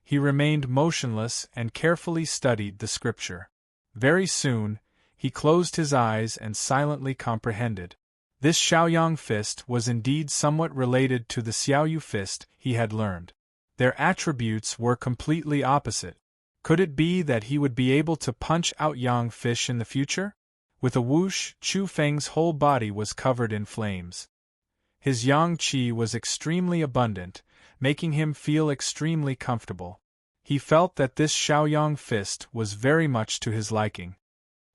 He remained motionless and carefully studied the scripture. Very soon, he closed his eyes and silently comprehended. This Shaoyang fist was indeed somewhat related to the Xiaoyu fist he had learned. Their attributes were completely opposite. Could it be that he would be able to punch out Yang fish in the future? With a whoosh, Chu Feng's whole body was covered in flames. His Yang Qi was extremely abundant, making him feel extremely comfortable. He felt that this Shaoyang fist was very much to his liking.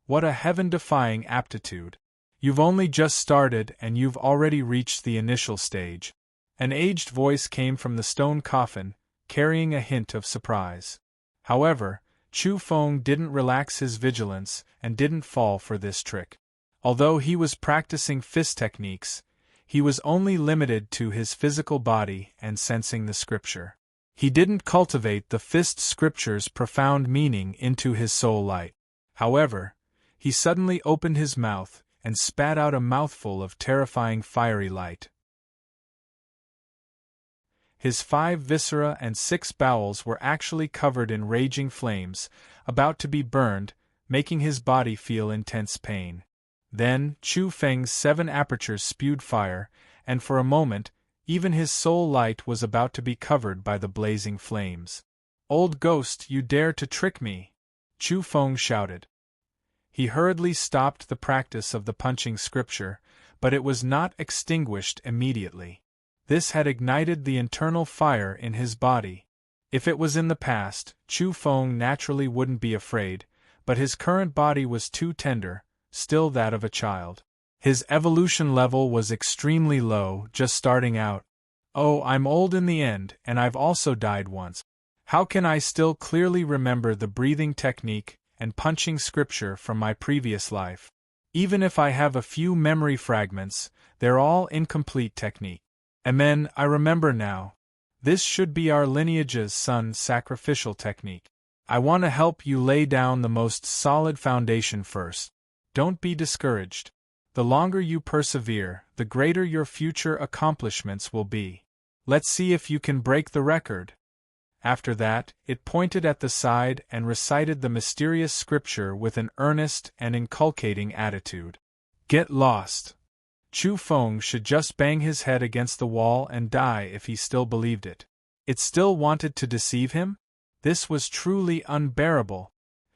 What a heaven-defying aptitude! You've only just started and you've already reached the initial stage. An aged voice came from the stone coffin, carrying a hint of surprise. However, Chu Feng didn't relax his vigilance and didn't fall for this trick. Although he was practicing fist techniques, he was only limited to his physical body and sensing the scripture. He didn't cultivate the fist scripture's profound meaning into his soul light. However, he suddenly opened his mouth and spat out a mouthful of terrifying fiery light. His 5 viscera and 6 bowels were actually covered in raging flames, about to be burned, making his body feel intense pain. Then, Chu Feng's 7 apertures spewed fire, and for a moment, even his soul light was about to be covered by the blazing flames. "Old ghost, you dare to trick me!" Chu Feng shouted. He hurriedly stopped the practice of the punching scripture, but it was not extinguished immediately. This had ignited the internal fire in his body. If it was in the past, Chu Feng naturally wouldn't be afraid, but his current body was too tender, still that of a child. His evolution level was extremely low, just starting out. "Oh, I'm old in the end, and I've also died once. How can I still clearly remember the breathing technique and punching scripture from my previous life? Even if I have a few memory fragments, they're all incomplete technique. Amen, I remember now. This should be our lineage's son sacrificial technique. I want to help you lay down the most solid foundation first. Don't be discouraged. The longer you persevere, the greater your future accomplishments will be. Let's see if you can break the record. After that, it pointed at the side and recited the mysterious scripture with an earnest and inculcating attitude. Get lost. Chu Feng should just bang his head against the wall and die if he still believed it. It still wanted to deceive him? This was truly unbearable.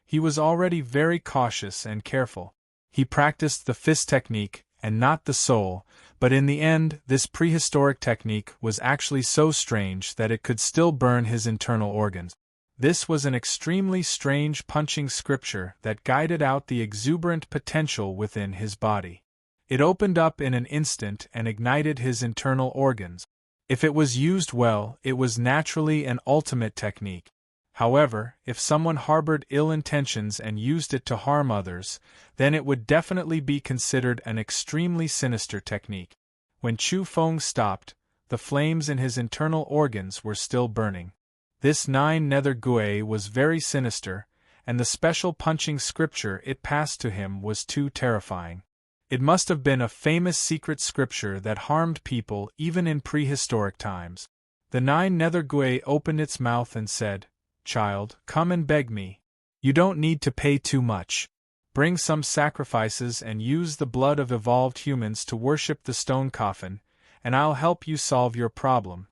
He was already very cautious and careful. He practiced the fist technique, and not the soul, but in the end, this prehistoric technique was actually so strange that it could still burn his internal organs. This was an extremely strange punching scripture that guided out the exuberant potential within his body. It opened up in an instant and ignited his internal organs. If it was used well, it was naturally an ultimate technique. However, if someone harbored ill intentions and used it to harm others, then it would definitely be considered an extremely sinister technique. When Chu Feng stopped, the flames in his internal organs were still burning. This nine-nether gui was very sinister, and the special punching scripture it passed to him was too terrifying. It must have been a famous secret scripture that harmed people even in prehistoric times. The nine-nether gui opened its mouth and said, "Child, come and beg me. You don't need to pay too much. Bring some sacrifices and use the blood of evolved humans to worship the stone coffin, and I'll help you solve your problem."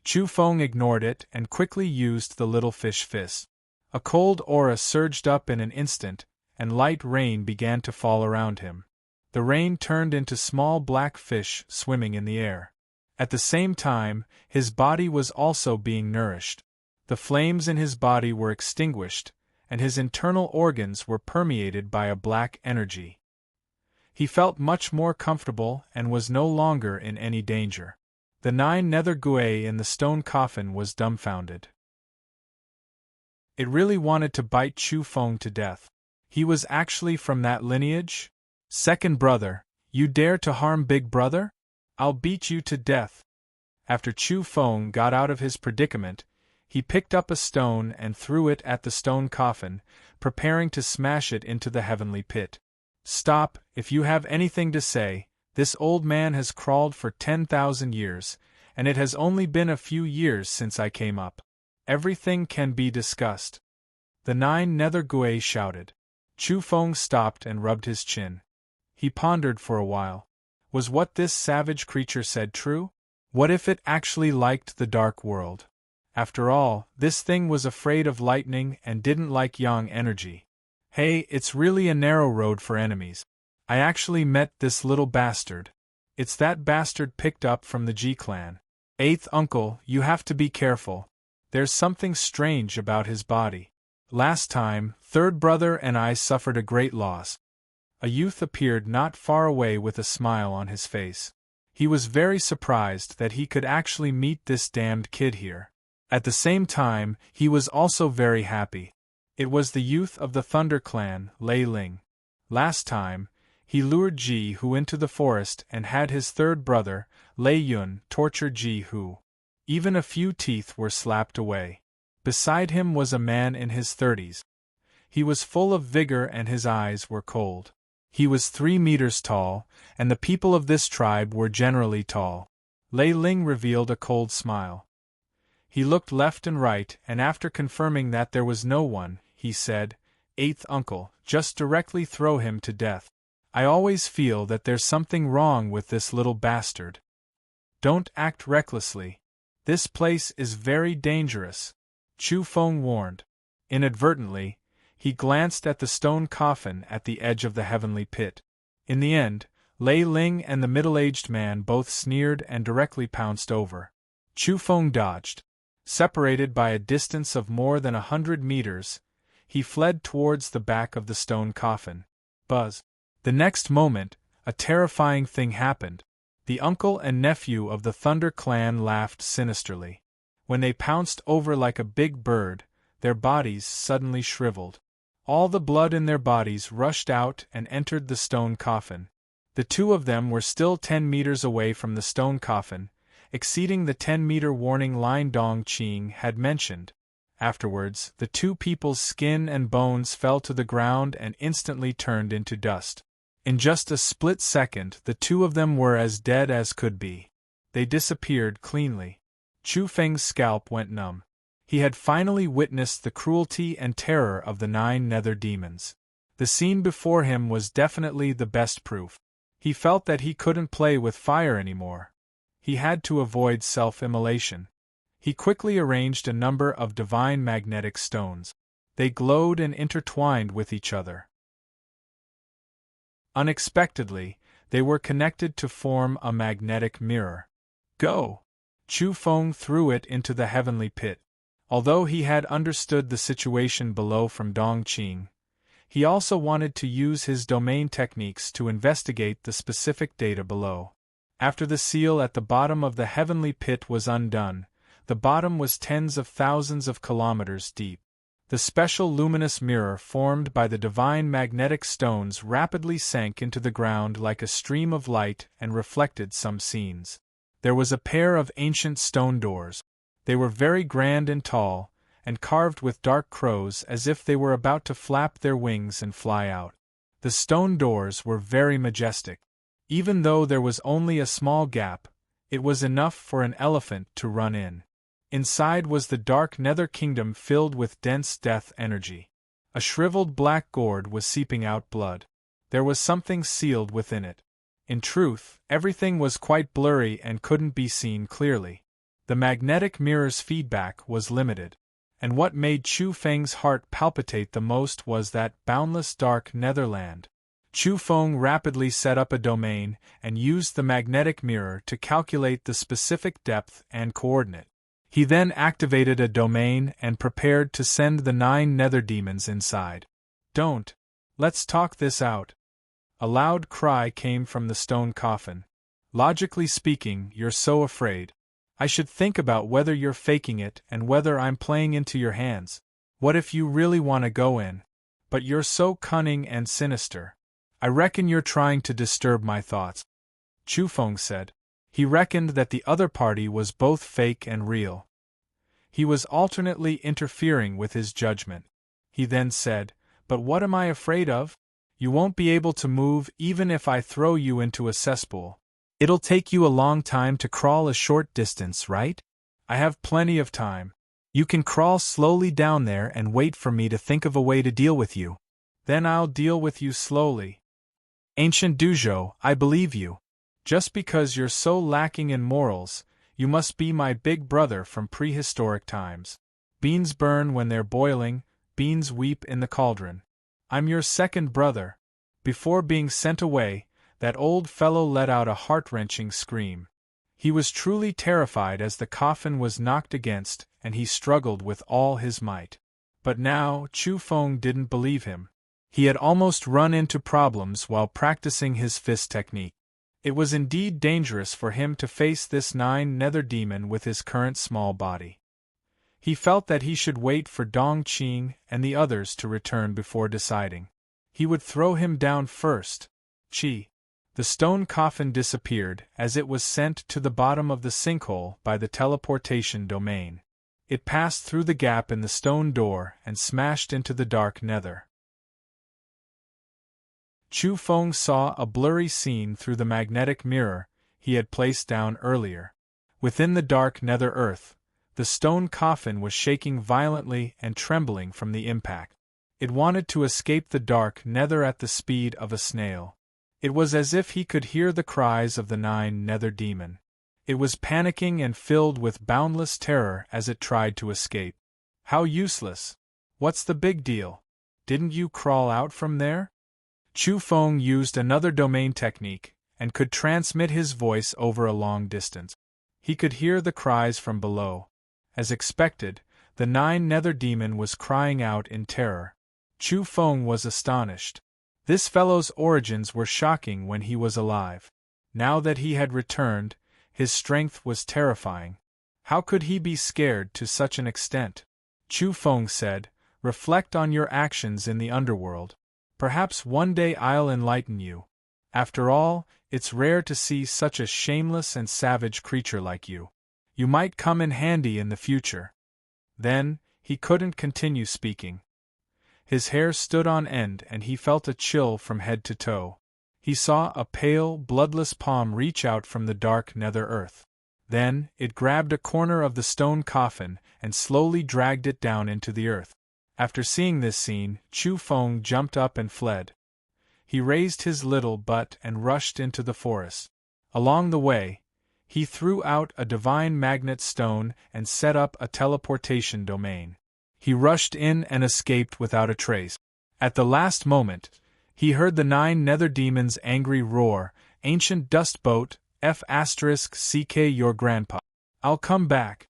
Chu Feng ignored it and quickly used the little fish fist. A cold aura surged up in an instant, and light rain began to fall around him. The rain turned into small black fish swimming in the air. At the same time, his body was also being nourished. The flames in his body were extinguished, and his internal organs were permeated by a black energy. He felt much more comfortable and was no longer in any danger. The nine-nether gui in the stone coffin was dumbfounded. It really wanted to bite Chu Feng to death. He was actually from that lineage? Second brother, you dare to harm big brother? I'll beat you to death. After Chu Feng got out of his predicament, he picked up a stone and threw it at the stone coffin, preparing to smash it into the heavenly pit. Stop, if you have anything to say. This old man has crawled for 10,000 years, and it has only been a few years since I came up. Everything can be discussed. The nine-nether gui shouted. Chu Feng stopped and rubbed his chin. He pondered for a while. Was what this savage creature said true? What if it actually liked the dark world? After all, this thing was afraid of lightning and didn't like yang energy. Hey, it's really a narrow road for enemies. I actually met this little bastard. It's that bastard picked up from the G clan. Eighth uncle, you have to be careful. There's something strange about his body. Last time, third brother and I suffered a great loss. A youth appeared not far away with a smile on his face. He was very surprised that he could actually meet this damned kid here. At the same time, he was also very happy. It was the youth of the Thunder Clan, Lei Ling. Last time, he lured Ji Hu into the forest and had his third brother, Lei Yun, torture Ji Hu. Even a few teeth were slapped away. Beside him was a man in his 30s. He was full of vigor and his eyes were cold. He was 3 meters tall, and the people of this tribe were generally tall. Lei Ling revealed a cold smile. He looked left and right, and after confirming that there was no one, he said, "Eighth uncle, just directly throw him to death. I always feel that there's something wrong with this little bastard. Don't act recklessly. This place is very dangerous," Chu Feng warned. Inadvertently, he glanced at the stone coffin at the edge of the heavenly pit. In the end, Lei Ling and the middle-aged man both sneered and directly pounced over. Chu Feng dodged. Separated by a distance of more than 100 meters, he fled towards the back of the stone coffin. Buzz. The next moment, a terrifying thing happened. The uncle and nephew of the Thunder Clan laughed sinisterly. When they pounced over like a big bird, their bodies suddenly shriveled. All the blood in their bodies rushed out and entered the stone coffin. The two of them were still 10 meters away from the stone coffin, exceeding the 10-meter warning line Dong Qing had mentioned. Afterwards, the two people's skin and bones fell to the ground and instantly turned into dust. In just a split second, the two of them were as dead as could be. They disappeared cleanly. Chu Feng's scalp went numb. He had finally witnessed the cruelty and terror of the 9 nether demons. The scene before him was definitely the best proof. He felt that he couldn't play with fire anymore. He had to avoid self-immolation. He quickly arranged a number of divine magnetic stones. They glowed and intertwined with each other. Unexpectedly, they were connected to form a magnetic mirror. Go! Chu Feng threw it into the heavenly pit. Although he had understood the situation below from Dong Qing, he also wanted to use his domain techniques to investigate the specific data below. After the seal at the bottom of the heavenly pit was undone, the bottom was tens of thousands of kilometers deep. The special luminous mirror formed by the divine magnetic stones rapidly sank into the ground like a stream of light and reflected some scenes. There was a pair of ancient stone doors. They were very grand and tall, and carved with dark crows as if they were about to flap their wings and fly out. The stone doors were very majestic. Even though there was only a small gap, it was enough for an elephant to run in. Inside was the dark nether kingdom filled with dense death energy. A shriveled black gourd was seeping out blood. There was something sealed within it. In truth, everything was quite blurry and couldn't be seen clearly. The magnetic mirror's feedback was limited. And what made Chu Feng's heart palpitate the most was that boundless dark netherland. Chu Feng rapidly set up a domain and used the magnetic mirror to calculate the specific depth and coordinate. He then activated a domain and prepared to send the 9 nether demons inside. Don't. Let's talk this out. A loud cry came from the stone coffin. Logically speaking, you're so afraid. I should think about whether you're faking it and whether I'm playing into your hands. What if you really want to go in? But you're so cunning and sinister. I reckon you're trying to disturb my thoughts. Chu Feng said. He reckoned that the other party was both fake and real. He was alternately interfering with his judgment. He then said, But what am I afraid of? You won't be able to move even if I throw you into a cesspool. It'll take you a long time to crawl a short distance, right? I have plenty of time. You can crawl slowly down there and wait for me to think of a way to deal with you. Then I'll deal with you slowly. Ancient Duzhou, I believe you. Just because you're so lacking in morals, you must be my big brother from prehistoric times. Beans burn when they're boiling, beans weep in the cauldron. I'm your second brother. Before being sent away, that old fellow let out a heart-wrenching scream. He was truly terrified as the coffin was knocked against, and he struggled with all his might. But now, Chu Feng didn't believe him. He had almost run into problems while practicing his fist technique. It was indeed dangerous for him to face this 9 nether demon with his current small body. He felt that he should wait for Dong Qing and the others to return before deciding. He would throw him down first. Chi. The stone coffin disappeared as it was sent to the bottom of the sinkhole by the teleportation domain. It passed through the gap in the stone door and smashed into the dark nether. Chu Feng saw a blurry scene through the magnetic mirror he had placed down earlier. Within the dark nether earth, the stone coffin was shaking violently and trembling from the impact. It wanted to escape the dark nether at the speed of a snail. It was as if he could hear the cries of the 9 nether demon. It was panicking and filled with boundless terror as it tried to escape. How useless! What's the big deal? Didn't you crawl out from there? Chu Feng used another domain technique and could transmit his voice over a long distance. He could hear the cries from below. As expected, the 9 nether demon was crying out in terror. Chu Feng was astonished. This fellow's origins were shocking when he was alive. Now that he had returned, his strength was terrifying. How could he be scared to such an extent? Chu Feng said, reflect on your actions in the underworld. Perhaps one day I'll enlighten you. After all, it's rare to see such a shameless and savage creature like you. You might come in handy in the future. Then, he couldn't continue speaking. His hair stood on end and he felt a chill from head to toe. He saw a pale, bloodless palm reach out from the dark nether earth. Then, it grabbed a corner of the stone coffin and slowly dragged it down into the earth. After seeing this scene, Chu Feng jumped up and fled. He raised his little butt and rushed into the forest. Along the way, he threw out a divine magnet stone and set up a teleportation domain. He rushed in and escaped without a trace. At the last moment, he heard the 9 nether demons' angry roar, ancient dust boat, F***ck your grandpa. I'll come back.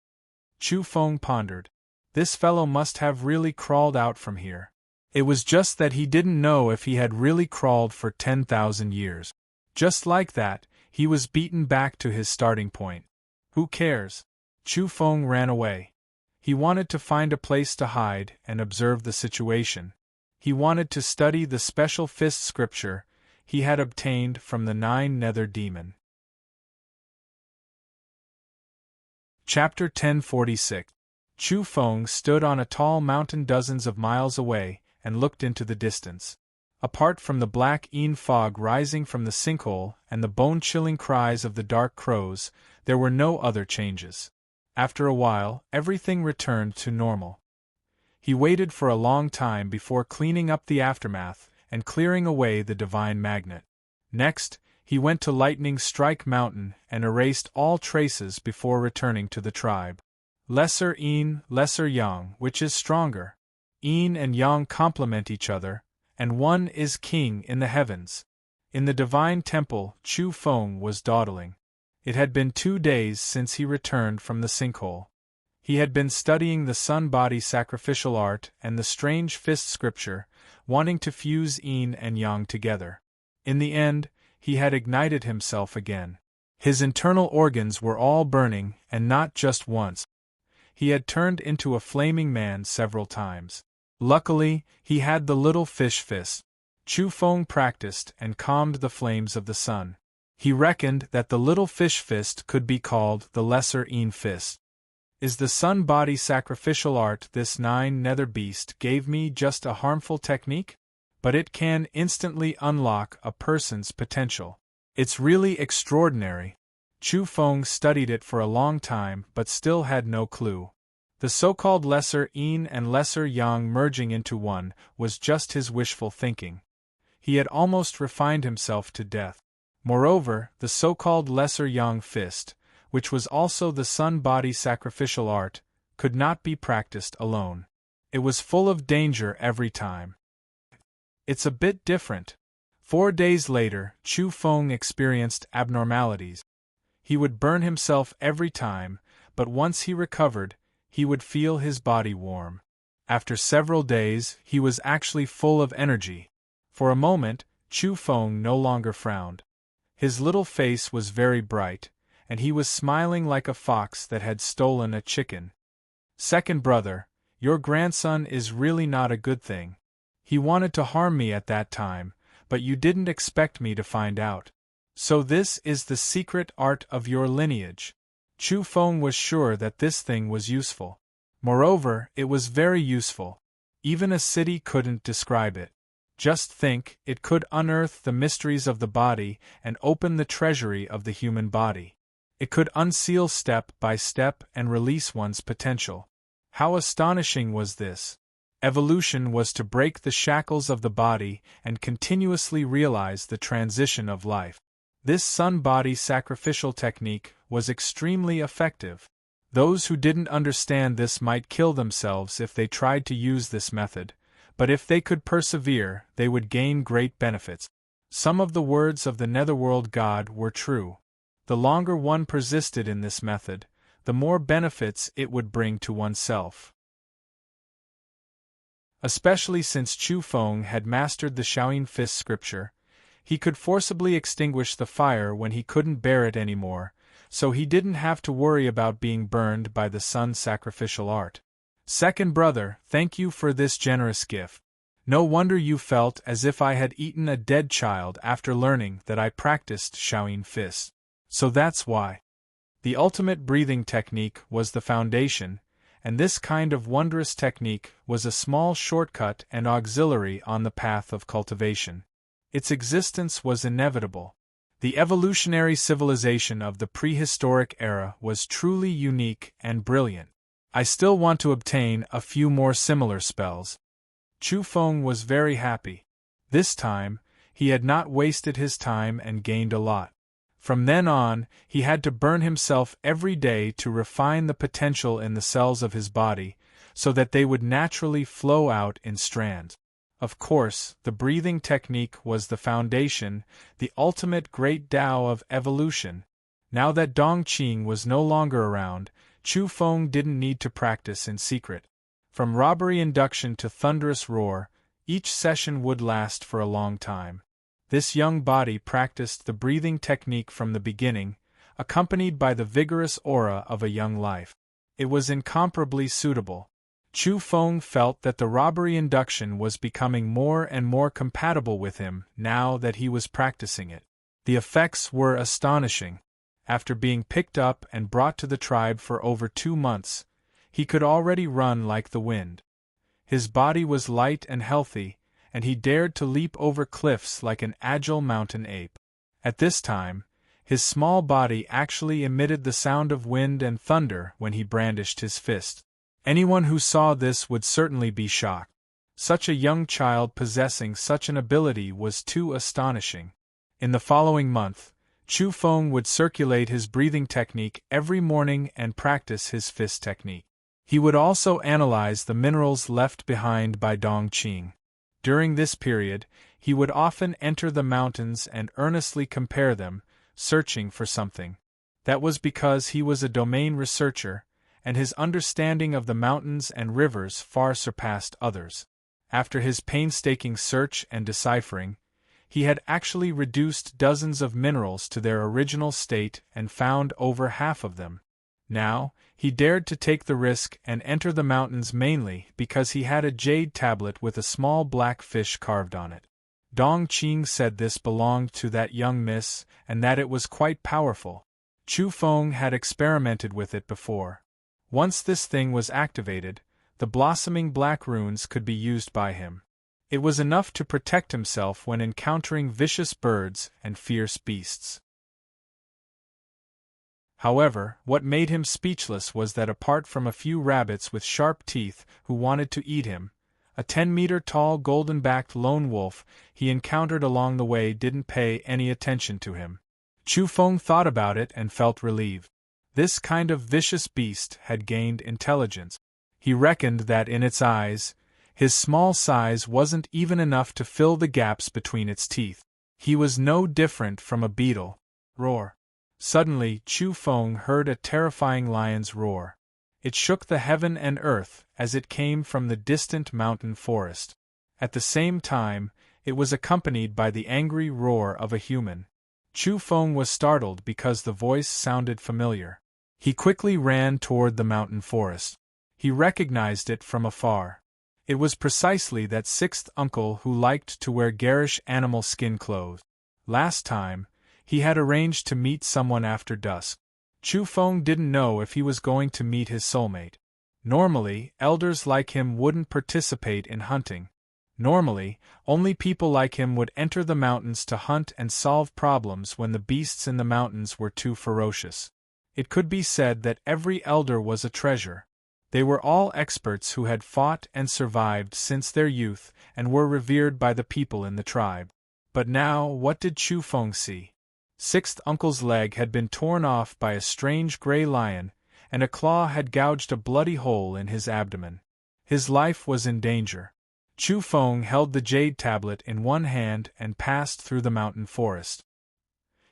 Chu Feng pondered. This fellow must have really crawled out from here. It was just that he didn't know if he had really crawled for 10,000 years. Just like that, he was beaten back to his starting point. Who cares? Chu Feng ran away. He wanted to find a place to hide and observe the situation. He wanted to study the special fist scripture he had obtained from the 9 nether demon. Chapter 1046. Chu Feng stood on a tall mountain dozens of miles away and looked into the distance. Apart from the black fog rising from the sinkhole and the bone-chilling cries of the dark crows, there were no other changes. After a while, everything returned to normal. He waited for a long time before cleaning up the aftermath and clearing away the divine magnet. Next, he went to Lightning Strike Mountain and erased all traces before returning to the tribe. Lesser yin, lesser yang, which is stronger? Yin and yang complement each other, and one is king in the heavens. In the divine temple, Chu Feng was dawdling. It had been 2 days since he returned from the sinkhole. He had been studying the sun-body sacrificial art and the strange fist scripture, wanting to fuse yin and yang together. In the end, he had ignited himself again. His internal organs were all burning, and not just once. He had turned into a flaming man several times. Luckily, he had the little fish fist. Chu Feng practiced and calmed the flames of the sun. He reckoned that the little fish fist could be called the lesser yin fist. Is the sun body sacrificial art this 9 nether beast gave me just a harmful technique? But it can instantly unlock a person's potential. It's really extraordinary. Chu Feng studied it for a long time but still had no clue. The so-called lesser yin and lesser yang merging into one was just his wishful thinking. He had almost refined himself to death. Moreover, the so-called lesser yang fist, which was also the sun-body sacrificial art, could not be practiced alone. It was full of danger every time. It's a bit different. 4 days later, Chu Feng experienced abnormalities. He would burn himself every time, but once he recovered, he would feel his body warm. After several days, he was actually full of energy. For a moment, Chu Feng no longer frowned. His little face was very bright, and he was smiling like a fox that had stolen a chicken. Second brother, your grandson is really not a good thing. He wanted to harm me at that time, but you didn't expect me to find out. So this is the secret art of your lineage. Chu Feng was sure that this thing was useful. Moreover, it was very useful. Even a city couldn't describe it. Just think, it could unearth the mysteries of the body and open the treasury of the human body. It could unseal step by step and release one's potential. How astonishing was this! Evolution was to break the shackles of the body and continuously realize the transition of life. This sun-body sacrificial technique was extremely effective. Those who didn't understand this might kill themselves if they tried to use this method, but if they could persevere, they would gain great benefits. Some of the words of the netherworld god were true. The longer one persisted in this method, the more benefits it would bring to oneself. Especially since Chu Feng had mastered the Shaoyin Fist scripture, he could forcibly extinguish the fire when he couldn't bear it anymore, so he didn't have to worry about being burned by the sun's sacrificial art. Second brother, thank you for this generous gift. No wonder you felt as if I had eaten a dead child after learning that I practiced Shaolin fists. So that's why. The ultimate breathing technique was the foundation, and this kind of wondrous technique was a small shortcut and auxiliary on the path of cultivation. Its existence was inevitable. The evolutionary civilization of the prehistoric era was truly unique and brilliant. I still want to obtain a few more similar spells. Chu Feng was very happy. This time, he had not wasted his time and gained a lot. From then on, he had to burn himself every day to refine the potential in the cells of his body, so that they would naturally flow out in strands. Of course, the breathing technique was the foundation, the ultimate great Tao of evolution. Now that Dong Qing was no longer around, Chu Feng didn't need to practice in secret. From robbery induction to thunderous roar, each session would last for a long time. This young body practiced the breathing technique from the beginning, accompanied by the vigorous aura of a young life. It was incomparably suitable. Chu Feng felt that the robbery induction was becoming more and more compatible with him now that he was practicing it. The effects were astonishing. After being picked up and brought to the tribe for over 2 months, he could already run like the wind. His body was light and healthy, and he dared to leap over cliffs like an agile mountain ape. At this time, his small body actually emitted the sound of wind and thunder when he brandished his fist. Anyone who saw this would certainly be shocked. Such a young child possessing such an ability was too astonishing. In the following month, Chu Feng would circulate his breathing technique every morning and practice his fist technique. He would also analyze the minerals left behind by Dong Qing. During this period, he would often enter the mountains and earnestly compare them, searching for something. That was because he was a domain researcher, and his understanding of the mountains and rivers far surpassed others. After his painstaking search and deciphering, he had actually reduced dozens of minerals to their original state and found over half of them. Now, he dared to take the risk and enter the mountains mainly because he had a jade tablet with a small black fish carved on it. Dong Qing said this belonged to that young miss and that it was quite powerful. Chu Feng had experimented with it before. Once this thing was activated, the blossoming black runes could be used by him. It was enough to protect himself when encountering vicious birds and fierce beasts. However, what made him speechless was that apart from a few rabbits with sharp teeth who wanted to eat him, a 10-meter-tall golden-backed lone wolf he encountered along the way didn't pay any attention to him. Chu Feng thought about it and felt relieved. This kind of vicious beast had gained intelligence. He reckoned that in its eyes, his small size wasn't even enough to fill the gaps between its teeth. He was no different from a beetle. Roar. Suddenly, Chu Feng heard a terrifying lion's roar. It shook the heaven and earth as it came from the distant mountain forest. At the same time, it was accompanied by the angry roar of a human. Chu Feng was startled because the voice sounded familiar. He quickly ran toward the mountain forest. He recognized it from afar. It was precisely that sixth uncle who liked to wear garish animal skin clothes. Last time, he had arranged to meet someone after dusk. Chu Feng didn't know if he was going to meet his soulmate. Normally, elders like him wouldn't participate in hunting. Normally, only people like him would enter the mountains to hunt and solve problems when the beasts in the mountains were too ferocious. It could be said that every elder was a treasure. They were all experts who had fought and survived since their youth and were revered by the people in the tribe. But now, what did Chu Feng see? Sixth uncle's leg had been torn off by a strange gray lion, and a claw had gouged a bloody hole in his abdomen. His life was in danger. Chu Feng held the jade tablet in one hand and passed through the mountain forest.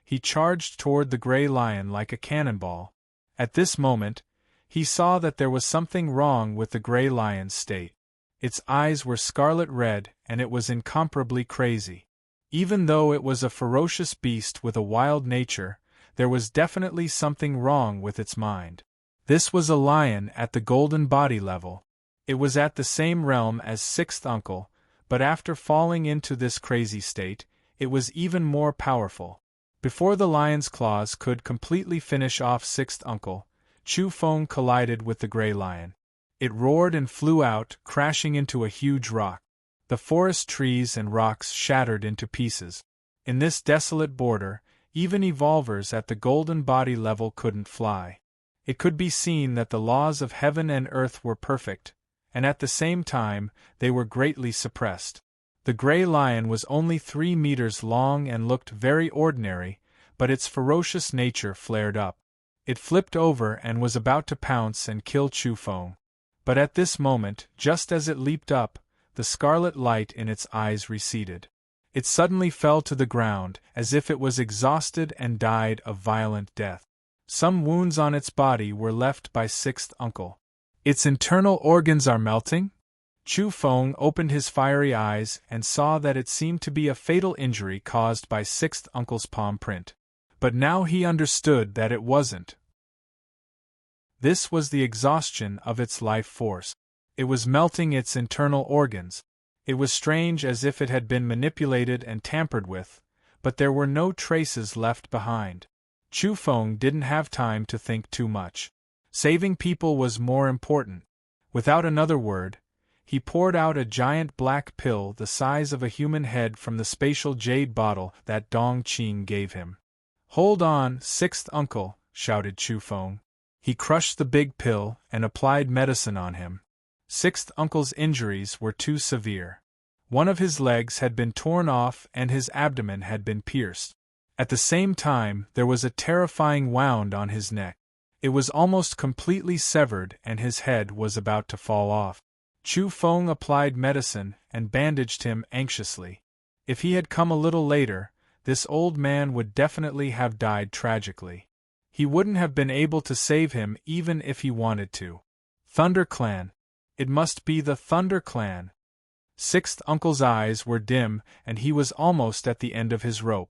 He charged toward the gray lion like a cannonball. At this moment, he saw that there was something wrong with the gray lion's state. Its eyes were scarlet red and it was incomparably crazy. Even though it was a ferocious beast with a wild nature, there was definitely something wrong with its mind. This was a lion at the golden body level. It was at the same realm as Sixth Uncle, but after falling into this crazy state, it was even more powerful. Before the lion's claws could completely finish off Sixth Uncle, Chu Feng collided with the gray lion. It roared and flew out, crashing into a huge rock. The forest trees and rocks shattered into pieces. In this desolate border, even evolvers at the golden body level couldn't fly. It could be seen that the laws of heaven and earth were perfect, and at the same time, they were greatly suppressed. The gray lion was only 3 meters long and looked very ordinary, but its ferocious nature flared up. It flipped over and was about to pounce and kill Chu Feng. But at this moment, just as it leaped up, the scarlet light in its eyes receded. It suddenly fell to the ground, as if it was exhausted and died a violent death. Some wounds on its body were left by Sixth Uncle. Its internal organs are melting? Chu Feng opened his fiery eyes and saw that it seemed to be a fatal injury caused by Sixth Uncle's palm print. But now he understood that it wasn't. This was the exhaustion of its life force. It was melting its internal organs. It was strange, as if it had been manipulated and tampered with, but there were no traces left behind. Chu Feng didn't have time to think too much. Saving people was more important. Without another word, he poured out a giant black pill the size of a human head from the spatial jade bottle that Dong Qing gave him. "Hold on, Sixth Uncle," shouted Chu Feng. He crushed the big pill and applied medicine on him. Sixth Uncle's injuries were too severe. One of his legs had been torn off and his abdomen had been pierced. At the same time, there was a terrifying wound on his neck. It was almost completely severed and his head was about to fall off. Chu Feng applied medicine and bandaged him anxiously. If he had come a little later, this old man would definitely have died tragically. He wouldn't have been able to save him even if he wanted to. Thunder Clan. It must be the Thunder Clan. Sixth Uncle's eyes were dim and he was almost at the end of his rope.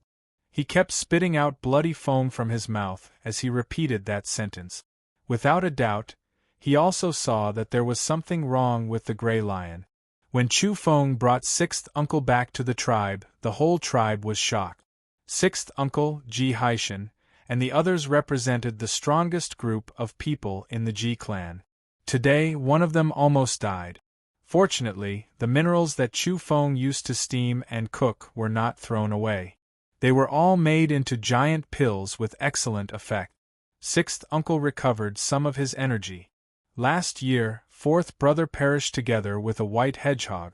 He kept spitting out bloody foam from his mouth as he repeated that sentence. Without a doubt, he also saw that there was something wrong with the gray lion. When Chu Feng brought Sixth Uncle back to the tribe, the whole tribe was shocked. Sixth Uncle, Ji Haishan, and the others represented the strongest group of people in the Ji clan. Today, one of them almost died. Fortunately, the minerals that Chu Feng used to steam and cook were not thrown away. They were all made into giant pills with excellent effect. Sixth Uncle recovered some of his energy. Last year, fourth brother perished together with a white hedgehog.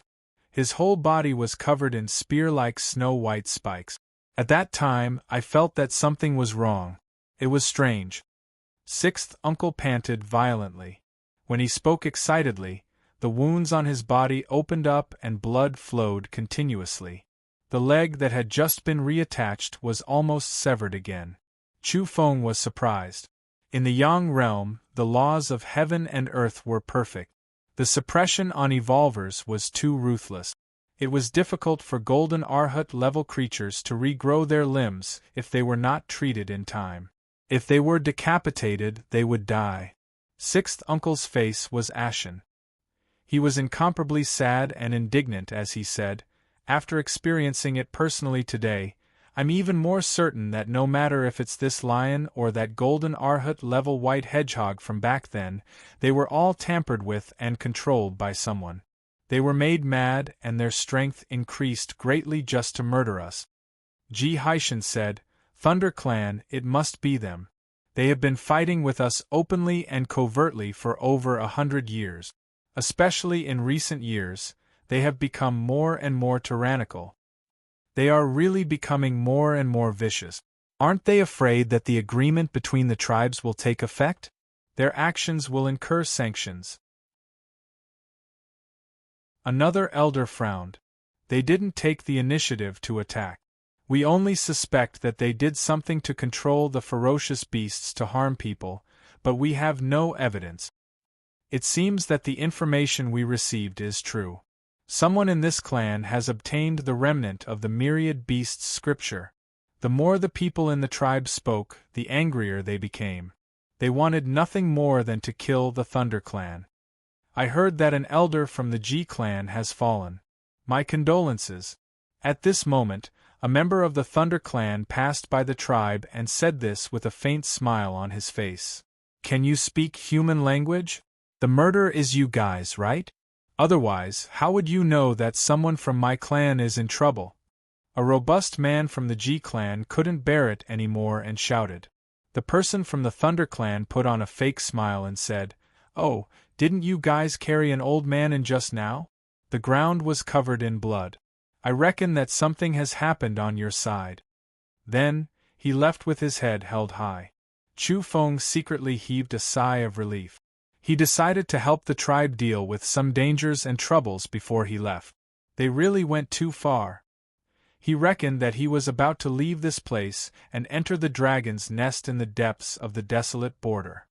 His whole body was covered in spear-like snow-white spikes. At that time, I felt that something was wrong. It was strange. Sixth Uncle panted violently. When he spoke excitedly, the wounds on his body opened up and blood flowed continuously. The leg that had just been reattached was almost severed again. Chu Feng was surprised. In the Yang realm, the laws of heaven and earth were perfect. The suppression on evolvers was too ruthless. It was difficult for golden Arhat-level creatures to regrow their limbs if they were not treated in time. If they were decapitated, they would die. Sixth Uncle's face was ashen. He was incomparably sad and indignant as he said, "After experiencing it personally today, I'm even more certain that no matter if it's this lion or that golden Arhat-level white hedgehog from back then, they were all tampered with and controlled by someone. They were made mad and their strength increased greatly just to murder us." Ji Haishan said, "Thunder Clan, it must be them. They have been fighting with us openly and covertly for over 100 years. Especially in recent years, they have become more and more tyrannical. They are really becoming more and more vicious. Aren't they afraid that the agreement between the tribes will take effect? Their actions will incur sanctions." Another elder frowned. "They didn't take the initiative to attack. We only suspect that they did something to control the ferocious beasts to harm people, but we have no evidence. It seems that the information we received is true. Someone in this clan has obtained the remnant of the myriad beasts scripture. The more the people in the tribe spoke, the angrier they became. They wanted nothing more than to kill the Thunder Clan. I heard that an elder from the G clan has fallen. My condolences. At this moment, a member of the Thunder Clan passed by the tribe and said this with a faint smile on his face. Can you speak human language? The murder is you guys, right? Otherwise, how would you know that someone from my clan is in trouble? A robust man from the G clan couldn't bear it anymore and shouted. The person from the Thunder Clan put on a fake smile and said, "Oh, didn't you guys carry an old man in just now? The ground was covered in blood. I reckon that something has happened on your side." Then, he left with his head held high. Chu Feng secretly heaved a sigh of relief. He decided to help the tribe deal with some dangers and troubles before he left. They really went too far. He reckoned that he was about to leave this place and enter the dragon's nest in the depths of the desolate border.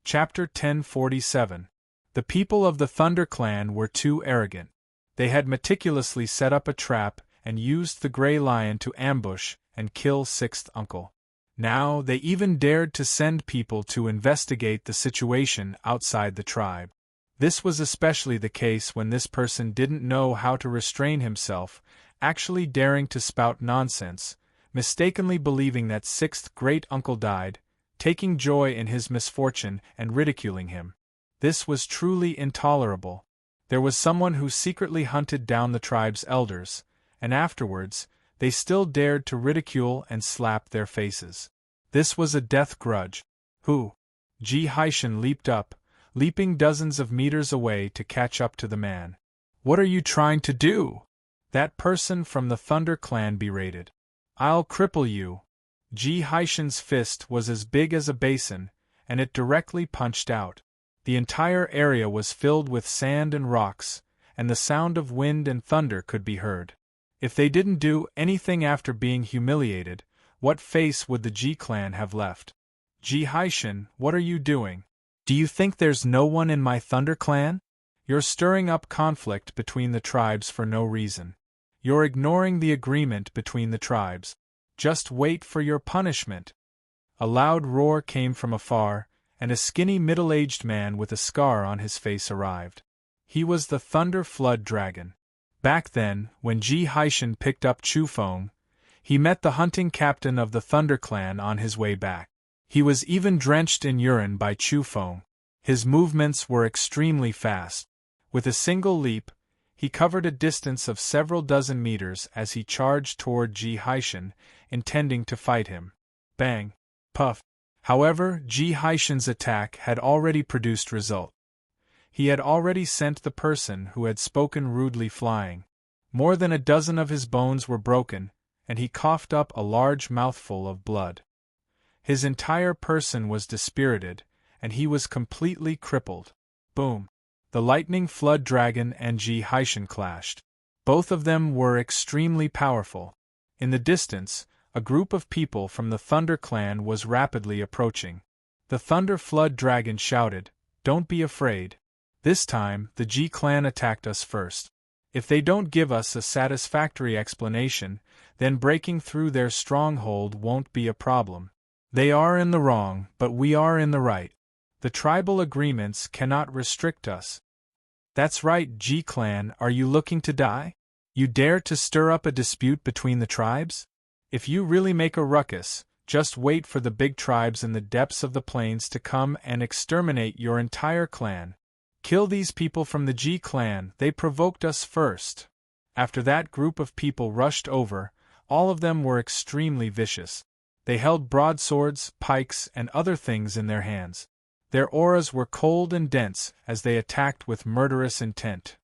Chapter 1047. The people of the Thunder Clan were too arrogant. They had meticulously set up a trap and used the Grey Lion to ambush and kill Sixth Uncle. Now they even dared to send people to investigate the situation outside the tribe. This was especially the case when this person didn't know how to restrain himself, actually daring to spout nonsense, mistakenly believing that Sixth Great Uncle died, taking joy in his misfortune and ridiculing him. This was truly intolerable. There was someone who secretly hunted down the tribe's elders, and afterwards, they still dared to ridicule and slap their faces. This was a death grudge. Who? Ji Haishan leaped up, leaping dozens of meters away to catch up to the man. What are you trying to do? That person from the Thunder Clan berated. I'll cripple you. Ji Haishan's fist was as big as a basin, and it directly punched out. The entire area was filled with sand and rocks, and the sound of wind and thunder could be heard. If they didn't do anything after being humiliated, what face would the Ji clan have left? Ji Haishan, what are you doing? Do you think there's no one in my Thunder Clan? You're stirring up conflict between the tribes for no reason. You're ignoring the agreement between the tribes. Just wait for your punishment. A loud roar came from afar, and a skinny middle-aged man with a scar on his face arrived. He was the Thunder Flood Dragon. Back then, when Ji Haishan picked up Chu Feng, he met the hunting captain of the Thunder Clan on his way back. He was even drenched in urine by Chu Feng. His movements were extremely fast. With a single leap, he covered a distance of several dozen meters as he charged toward Ji Haishan, intending to fight him. Bang! Puff! However, Ji Haishan's attack had already produced result. He had already sent the person who had spoken rudely flying. More than a dozen of his bones were broken, and he coughed up a large mouthful of blood. His entire person was dispirited, and he was completely crippled. Boom! The lightning flood dragon and Ji Haishan clashed. Both of them were extremely powerful. In the distance, a group of people from the Thunder Clan was rapidly approaching. The Thunder Flood Dragon shouted, "Don't be afraid. This time, the Ji clan attacked us first. If they don't give us a satisfactory explanation, then breaking through their stronghold won't be a problem. They are in the wrong, but we are in the right. The tribal agreements cannot restrict us." That's right, Ji clan, are you looking to die? You dare to stir up a dispute between the tribes? If you really make a ruckus, just wait for the big tribes in the depths of the plains to come and exterminate your entire clan. Kill these people from the Ji clan, they provoked us first. After that group of people rushed over, all of them were extremely vicious. They held broadswords, pikes, and other things in their hands. Their auras were cold and dense as they attacked with murderous intent.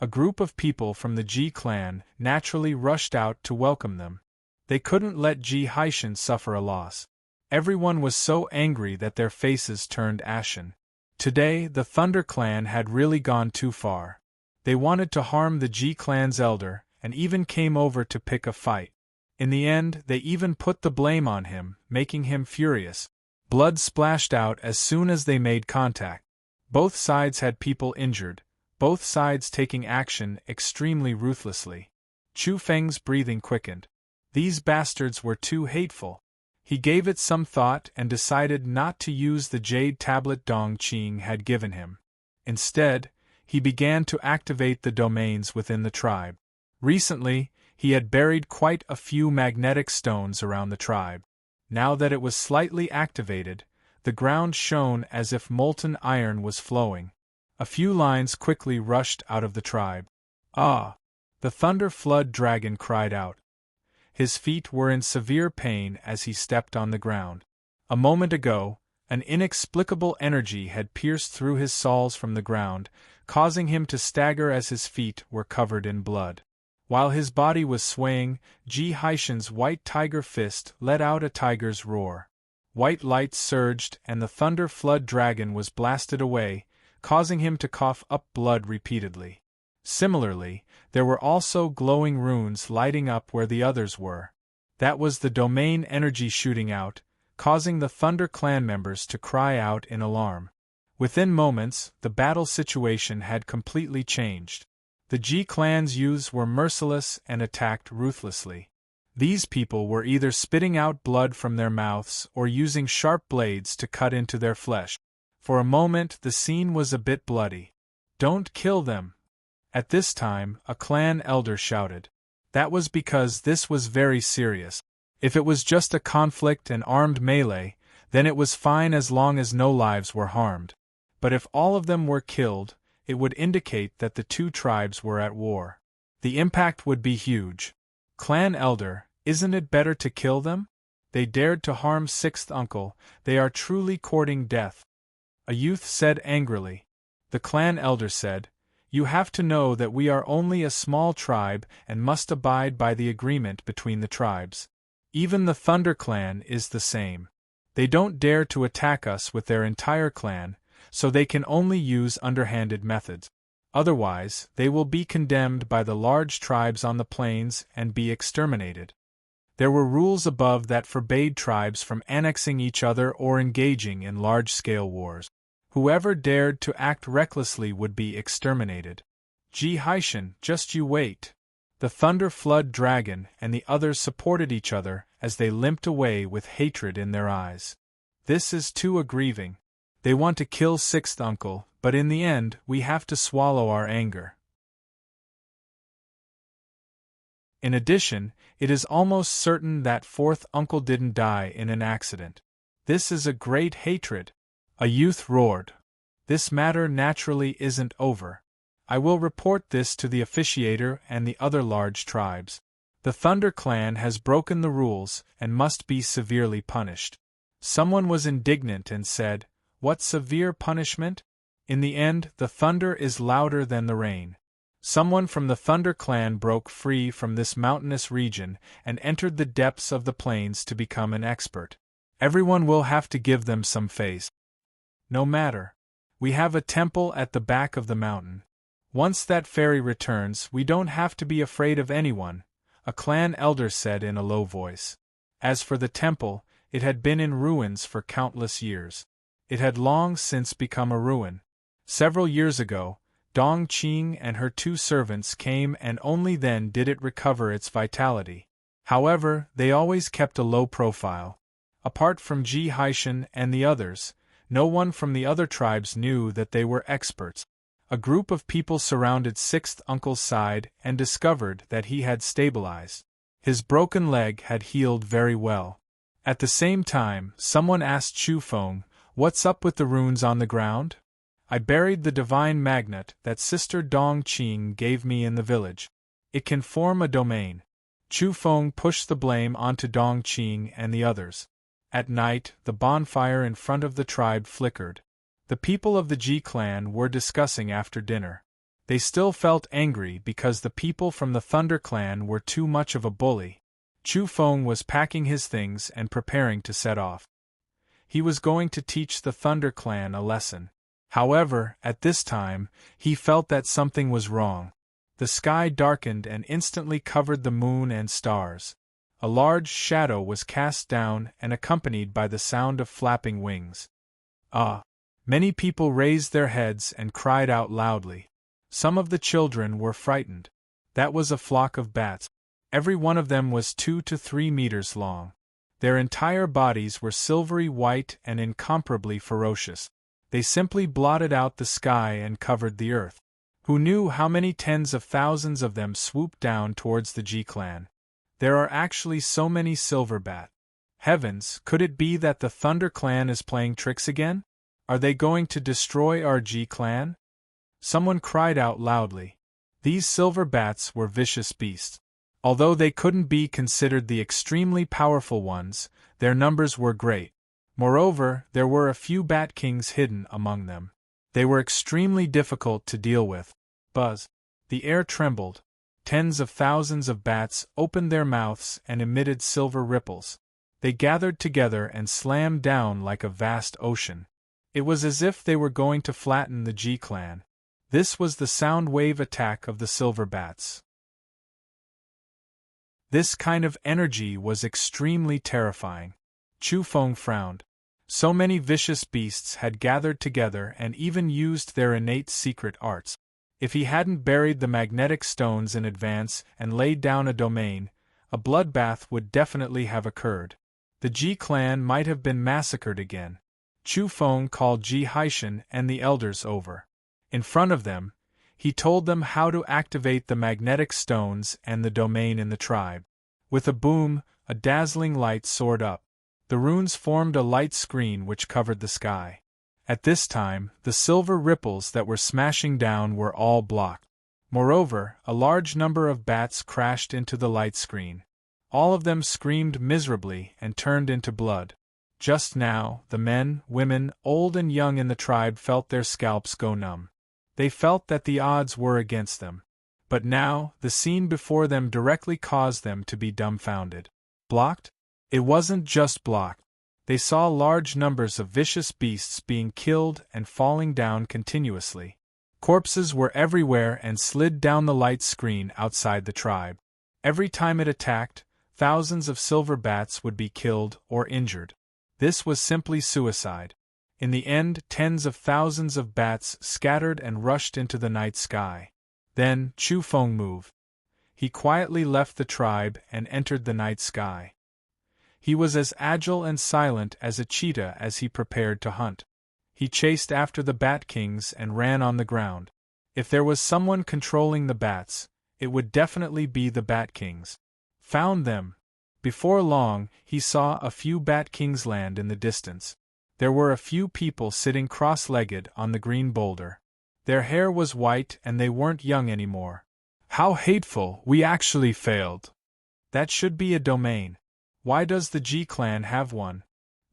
A group of people from the Ji clan naturally rushed out to welcome them. They couldn't let Ji Haishan suffer a loss. Everyone was so angry that their faces turned ashen. Today, the Thunder Clan had really gone too far. They wanted to harm the Ji clan's elder, and even came over to pick a fight. In the end, they even put the blame on him, making him furious. Blood splashed out as soon as they made contact. Both sides had people injured, both sides taking action extremely ruthlessly. Chu Feng's breathing quickened. These bastards were too hateful. He gave it some thought and decided not to use the jade tablet Dong Qing had given him. Instead, he began to activate the domains within the tribe. Recently, he had buried quite a few magnetic stones around the tribe. Now that it was slightly activated, the ground shone as if molten iron was flowing. A few lines quickly rushed out of the tribe. Ah! The Thunder Flood Dragon cried out. His feet were in severe pain as he stepped on the ground. A moment ago, an inexplicable energy had pierced through his soles from the ground, causing him to stagger as his feet were covered in blood. While his body was swaying, Ji Haishan's white tiger fist let out a tiger's roar. White light surged and the Thunder Flood Dragon was blasted away, causing him to cough up blood repeatedly. Similarly, there were also glowing runes lighting up where the others were. That was the domain energy shooting out, causing the Thunder Clan members to cry out in alarm. Within moments, the battle situation had completely changed. The Ji Clan's youths were merciless and attacked ruthlessly. These people were either spitting out blood from their mouths or using sharp blades to cut into their flesh. For a moment the scene was a bit bloody. "Don't kill them!" At this time, a clan elder shouted. That was because this was very serious. If it was just a conflict and armed melee, then it was fine as long as no lives were harmed. But if all of them were killed, it would indicate that the two tribes were at war. The impact would be huge. Clan elder, isn't it better to kill them? They dared to harm sixth uncle, they are truly courting death. A youth said angrily. The clan elder said, "You have to know that we are only a small tribe and must abide by the agreement between the tribes. Even the Thunder Clan is the same. They don't dare to attack us with their entire clan, so they can only use underhanded methods. Otherwise, they will be condemned by the large tribes on the plains and be exterminated." There were rules above that forbade tribes from annexing each other or engaging in large-scale wars. Whoever dared to act recklessly would be exterminated. Ji Haishan, just you wait. The Thunder Flood Dragon and the others supported each other as they limped away with hatred in their eyes. This is too aggrieving. They want to kill sixth uncle, but in the end we have to swallow our anger. In addition, it is almost certain that fourth uncle didn't die in an accident. This is a great hatred. A youth roared. This matter naturally isn't over. I will report this to the officiator and the other large tribes. The Thunder Clan has broken the rules and must be severely punished. Someone was indignant and said, "What severe punishment? In the end, the thunder is louder than the rain." Someone from the Thunder Clan broke free from this mountainous region and entered the depths of the plains to become an expert. Everyone will have to give them some face. No matter. We have a temple at the back of the mountain. Once that fairy returns, we don't have to be afraid of anyone, a clan elder said in a low voice. As for the temple, it had been in ruins for countless years. It had long since become a ruin. Several years ago, Dong Qing and her two servants came and only then did it recover its vitality. However, they always kept a low profile. Apart from Ji Haishan and the others, no one from the other tribes knew that they were experts. A group of people surrounded sixth uncle's side and discovered that he had stabilized. His broken leg had healed very well. At the same time, someone asked Chu Feng, "What's up with the runes on the ground?" "I buried the divine magnet that Sister Dong Qing gave me in the village. It can form a domain." Chu Feng pushed the blame onto Dong Qing and the others. At night, the bonfire in front of the tribe flickered. The people of the Ji clan were discussing after dinner. They still felt angry because the people from the Thunder Clan were too much of a bully. Chu Feng was packing his things and preparing to set off. He was going to teach the Thunder Clan a lesson. However, at this time, he felt that something was wrong. The sky darkened and instantly covered the moon and stars. A large shadow was cast down and accompanied by the sound of flapping wings. Ah! Many people raised their heads and cried out loudly. Some of the children were frightened. That was a flock of bats. Every one of them was 2 to 3 meters long. Their entire bodies were silvery white and incomparably ferocious. They simply blotted out the sky and covered the earth. Who knew how many tens of thousands of them swooped down towards the G-clan? There are actually so many silver bat. Heavens, could it be that the Thunder Clan is playing tricks again? Are they going to destroy our G-clan? Someone cried out loudly. These silver bats were vicious beasts. Although they couldn't be considered the extremely powerful ones, their numbers were great. Moreover, there were a few bat kings hidden among them. They were extremely difficult to deal with. Buzz. The air trembled. Tens of thousands of bats opened their mouths and emitted silver ripples. They gathered together and slammed down like a vast ocean. It was as if they were going to flatten the G-clan. This was the sound wave attack of the silver bats. This kind of energy was extremely terrifying. Chu Feng frowned. So many vicious beasts had gathered together and even used their innate secret arts. If he hadn't buried the magnetic stones in advance and laid down a domain, a bloodbath would definitely have occurred. The G-clan might have been massacred again. Chu Feng called Ji Haishan and the elders over. In front of them, he told them how to activate the magnetic stones and the domain in the tribe. With a boom, a dazzling light soared up. The runes formed a light screen which covered the sky. At this time, the silver ripples that were smashing down were all blocked. Moreover, a large number of bats crashed into the light screen. All of them screamed miserably and turned into blood. Just now, the men, women, old and young in the tribe felt their scalps go numb. They felt that the odds were against them. But now, the scene before them directly caused them to be dumbfounded. Blocked? It wasn't just blocked. They saw large numbers of vicious beasts being killed and falling down continuously. Corpses were everywhere and slid down the light screen outside the tribe. Every time it attacked, thousands of silver bats would be killed or injured. This was simply suicide. In the end, tens of thousands of bats scattered and rushed into the night sky. Then, Chu Feng moved. He quietly left the tribe and entered the night sky. He was as agile and silent as a cheetah as he prepared to hunt. He chased after the Bat Kings and ran on the ground. If there was someone controlling the bats, it would definitely be the Bat Kings. Found them. Before long, he saw a few Bat Kings land in the distance. There were a few people sitting cross-legged on the green boulder. Their hair was white and they weren't young anymore. How hateful, we actually failed. That should be a domain. Why does the G-clan have one?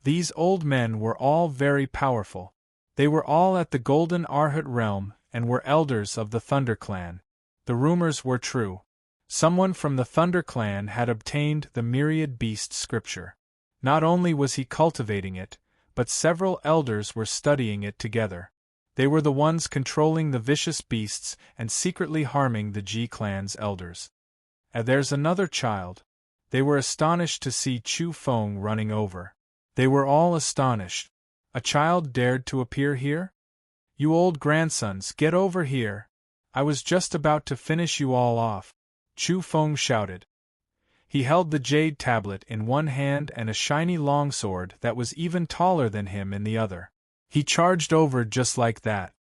These old men were all very powerful. They were all at the Golden Arhat realm and were elders of the Thunder Clan. The rumors were true. Someone from the Thunder Clan had obtained the Myriad Beast scripture. Not only was he cultivating it, but several elders were studying it together. They were the ones controlling the vicious beasts and secretly harming the G-clan's elders. And there's another child. They were astonished to see Chu Feng running over. They were all astonished. A child dared to appear here? You old grandsons, get over here. I was just about to finish you all off. Chu Feng shouted. He held the jade tablet in one hand and a shiny longsword that was even taller than him in the other. He charged over just like that.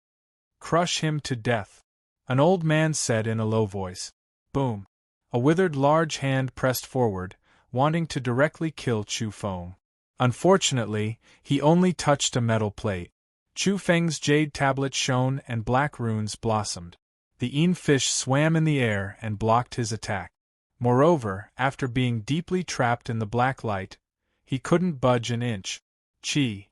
Crush him to death, an old man said in a low voice. Boom. A withered large hand pressed forward, wanting to directly kill Chu Feng. Unfortunately, he only touched a metal plate. Chu Feng's jade tablet shone and black runes blossomed. The Een fish swam in the air and blocked his attack. Moreover, after being deeply trapped in the black light, he couldn't budge an inch. Chi.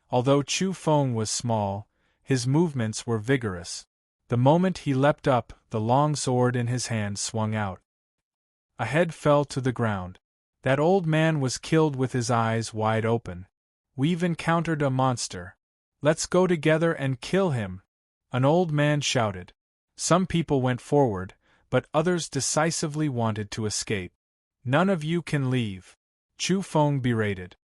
Although Chu Feng was small, his movements were vigorous. The moment he leapt up, the long sword in his hand swung out. A head fell to the ground. That old man was killed with his eyes wide open. We've encountered a monster. Let's go together and kill him, an old man shouted. Some people went forward, but others decisively wanted to escape. None of you can leave, Chu Feng berated.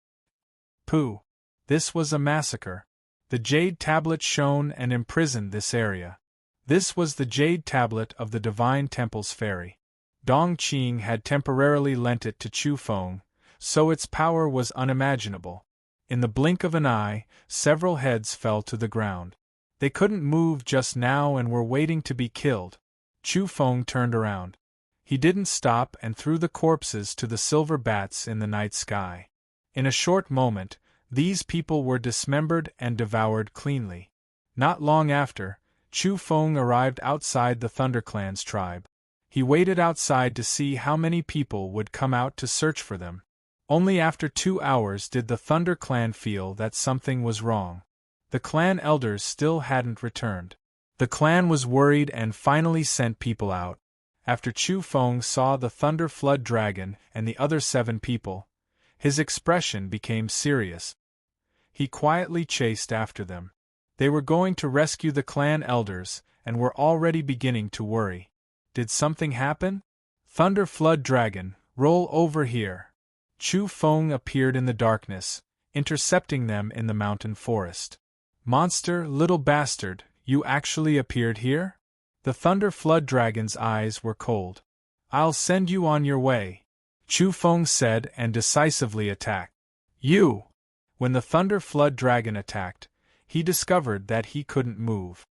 Pooh! This was a massacre. The jade tablet shone and imprisoned this area. This was the jade tablet of the Divine Temple's fairy. Dong Qing had temporarily lent it to Chu Feng, so its power was unimaginable. In the blink of an eye, several heads fell to the ground. They couldn't move just now and were waiting to be killed. Chu Feng turned around. He didn't stop and threw the corpses to the silver bats in the night sky. In a short moment, these people were dismembered and devoured cleanly. Not long after, Chu Feng arrived outside the ThunderClan's tribe. He waited outside to see how many people would come out to search for them. Only after 2 hours did the Thunder Clan feel that something was wrong. The clan elders still hadn't returned. The clan was worried and finally sent people out. After Chu Feng saw the Thunder Flood Dragon and the other 7 people, his expression became serious. He quietly chased after them. They were going to rescue the clan elders and were already beginning to worry. Did something happen? Thunder Flood Dragon, roll over here. Chu Feng appeared in the darkness, intercepting them in the mountain forest. Monster, little bastard, you actually appeared here? The Thunder Flood Dragon's eyes were cold. I'll send you on your way, Chu Feng said and decisively attacked. You! When the Thunder Flood Dragon attacked, he discovered that he couldn't move.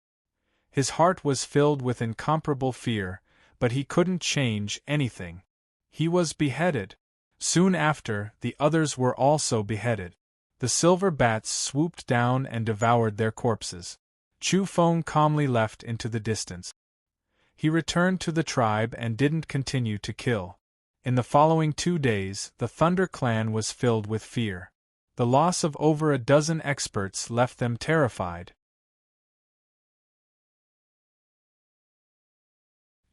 His heart was filled with incomparable fear, but he couldn't change anything. He was beheaded. Soon after, the others were also beheaded. The silver bats swooped down and devoured their corpses. Chu Feng calmly left into the distance. He returned to the tribe and didn't continue to kill. In the following 2 days, the Thunder Clan was filled with fear. The loss of over a dozen experts left them terrified.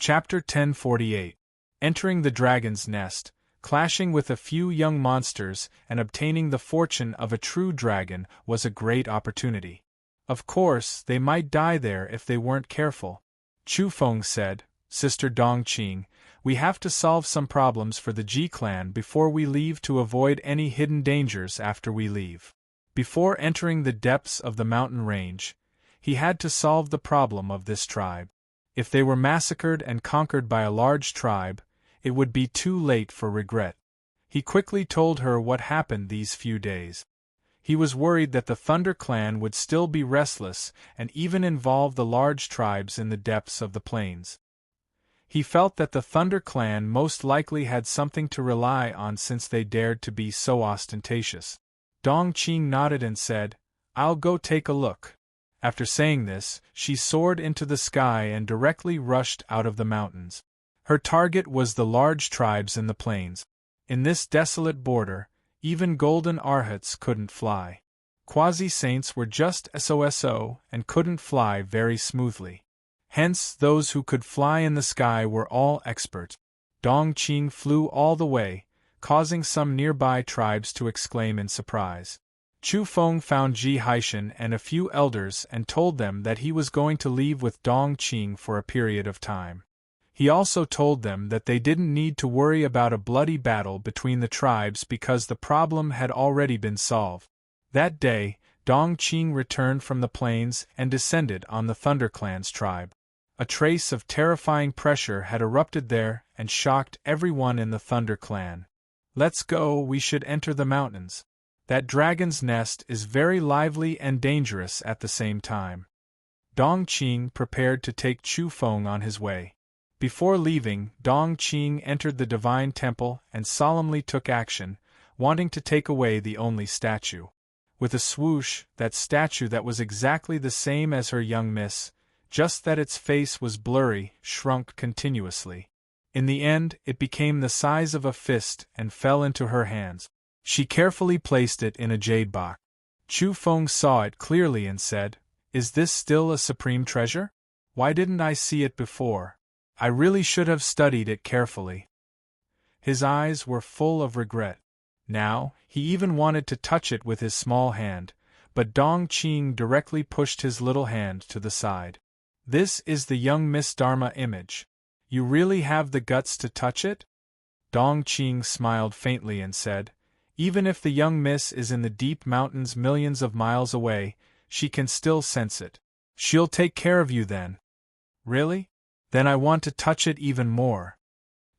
Chapter 1048. Entering the Dragon's Nest, clashing with a few young monsters and obtaining the fortune of a true dragon was a great opportunity. Of course, they might die there if they weren't careful. Chu Feng said, Sister Dong Qing, we have to solve some problems for the Ji clan before we leave to avoid any hidden dangers after we leave. Before entering the depths of the mountain range, he had to solve the problem of this tribe. If they were massacred and conquered by a large tribe, it would be too late for regret. He quickly told her what happened these few days. He was worried that the Thunder Clan would still be restless and even involve the large tribes in the depths of the plains. He felt that the Thunder Clan most likely had something to rely on since they dared to be so ostentatious. Dong Qing nodded and said, I'll go take a look. After saying this, she soared into the sky and directly rushed out of the mountains. Her target was the large tribes in the plains. In this desolate border, even golden arhats couldn't fly. Quasi-saints were just SOSO and couldn't fly very smoothly. Hence, those who could fly in the sky were all experts. Dong Qing flew all the way, causing some nearby tribes to exclaim in surprise. Chu Feng found Ji Haishan and a few elders and told them that he was going to leave with Dong Qing for a period of time. He also told them that they didn't need to worry about a bloody battle between the tribes because the problem had already been solved. That day, Dong Qing returned from the plains and descended on the Thunder Clan's tribe. A trace of terrifying pressure had erupted there and shocked everyone in the Thunder Clan. Let's go, we should enter the mountains. That dragon's nest is very lively and dangerous at the same time. Dong Qing prepared to take Chu Feng on his way. Before leaving, Dong Qing entered the Divine Temple and solemnly took action, wanting to take away the only statue. With a swoosh, that statue that was exactly the same as her young miss, just that its face was blurry, shrunk continuously. In the end, it became the size of a fist and fell into her hands. She carefully placed it in a jade box. Chu Feng saw it clearly and said, Is this still a supreme treasure? Why didn't I see it before? I really should have studied it carefully. His eyes were full of regret. Now, he even wanted to touch it with his small hand, but Dong Qing directly pushed his little hand to the side. This is the young Miss Dharma image. You really have the guts to touch it? Dong Qing smiled faintly and said, Even if the young miss is in the deep mountains millions of miles away, she can still sense it. She'll take care of you then. Really? Then I want to touch it even more.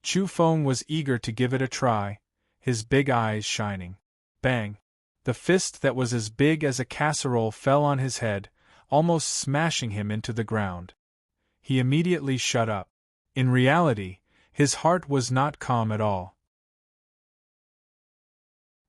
Chu Feng was eager to give it a try, his big eyes shining. Bang! The fist that was as big as a casserole fell on his head, almost smashing him into the ground. He immediately shut up. In reality, his heart was not calm at all.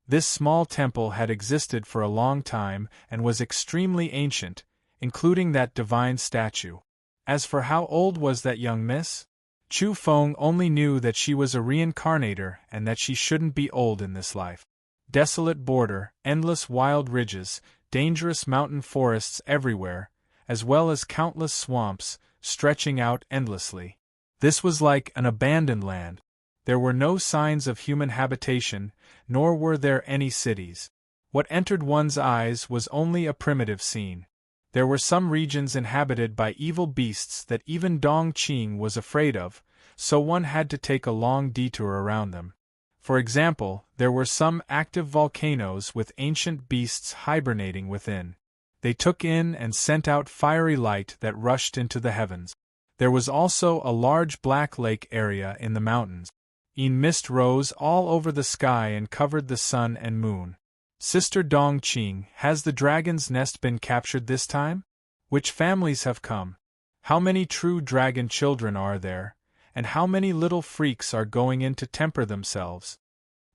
This small temple had existed for a long time and was extremely ancient, including that divine statue. As for how old was that young miss? Chu Feng only knew that she was a reincarnator and that she shouldn't be old in this life. Desolate border, endless wild ridges, dangerous mountain forests everywhere, as well as countless swamps, stretching out endlessly. This was like an abandoned land. There were no signs of human habitation, nor were there any cities. What entered one's eyes was only a primitive scene. There were some regions inhabited by evil beasts that even Dong Qing was afraid of, so one had to take a long detour around them. For example, there were some active volcanoes with ancient beasts hibernating within. They took in and sent out fiery light that rushed into the heavens. There was also a large black lake area in the mountains. Mist rose all over the sky and covered the sun and moon. Sister Dong Qing, has the dragon's nest been captured this time? Which families have come? How many true dragon children are there, and how many little freaks are going in to temper themselves?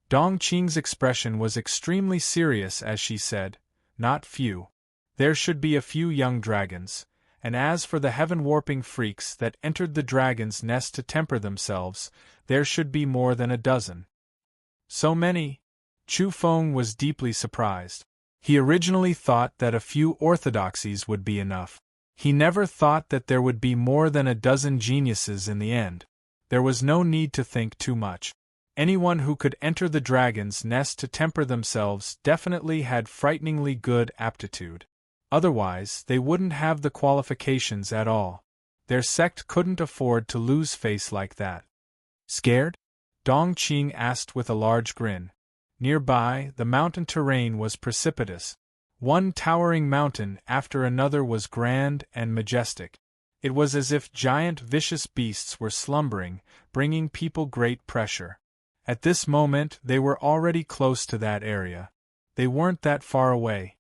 Dong Qing's expression was extremely serious as she said, "Not few. There should be a few young dragons, and as for the heaven-warping freaks that entered the dragon's nest to temper themselves, there should be more than a dozen." So many? Chu Feng was deeply surprised. He originally thought that a few orthodoxies would be enough. He never thought that there would be more than a dozen geniuses in the end. There was no need to think too much. Anyone who could enter the dragon's nest to temper themselves definitely had frighteningly good aptitude. Otherwise, they wouldn't have the qualifications at all. Their sect couldn't afford to lose face like that. Scared? Dong Qing asked with a large grin. Nearby, the mountain terrain was precipitous. One towering mountain after another was grand and majestic. It was as if giant vicious beasts were slumbering, bringing people great pressure. At this moment they were already close to that area. They weren't that far away.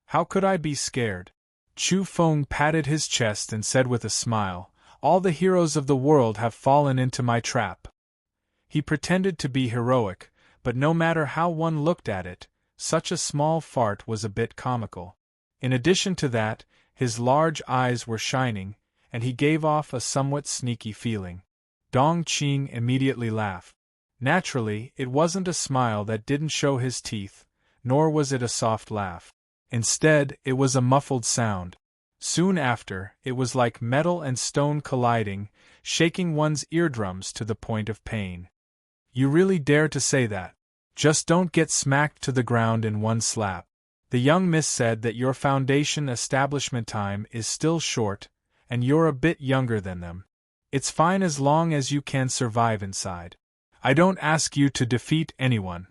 How could I be scared? Chu Feng patted his chest and said with a smile, "All the heroes of the world have fallen into my trap." He pretended to be heroic, but no matter how one looked at it, such a small fart was a bit comical. In addition to that, his large eyes were shining, and he gave off a somewhat sneaky feeling. Dong Qing immediately laughed. Naturally, it wasn't a smile that didn't show his teeth, nor was it a soft laugh. Instead, it was a muffled sound. Soon after, it was like metal and stone colliding, shaking one's eardrums to the point of pain. "You really dare to say that? Just don't get smacked to the ground in one slap. The young miss said that your foundation establishment time is still short, and you're a bit younger than them. It's fine as long as you can survive inside. I don't ask you to defeat anyone."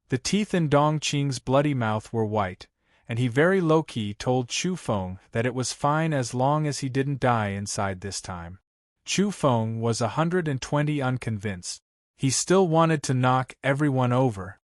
The teeth in Dong Qing's bloody mouth were white, and he very low-key told Chu Feng that it was fine as long as he didn't die inside this time. Chu Feng was 120 unconvinced. He still wanted to knock everyone over.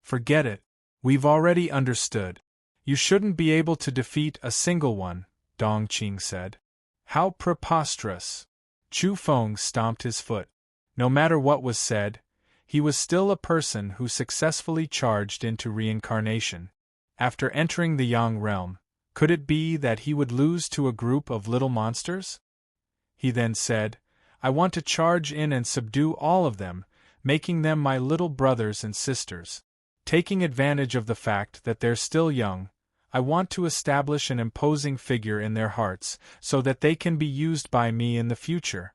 "Forget it. We've already understood. You shouldn't be able to defeat a single one," Dong Qing said. "How preposterous!" Chu Feng stomped his foot. No matter what was said, he was still a person who successfully charged into reincarnation. After entering the Yang realm, could it be that he would lose to a group of little monsters? He then said, "I want to charge in and subdue all of them, making them my little brothers and sisters. Taking advantage of the fact that they're still young, I want to establish an imposing figure in their hearts so that they can be used by me in the future."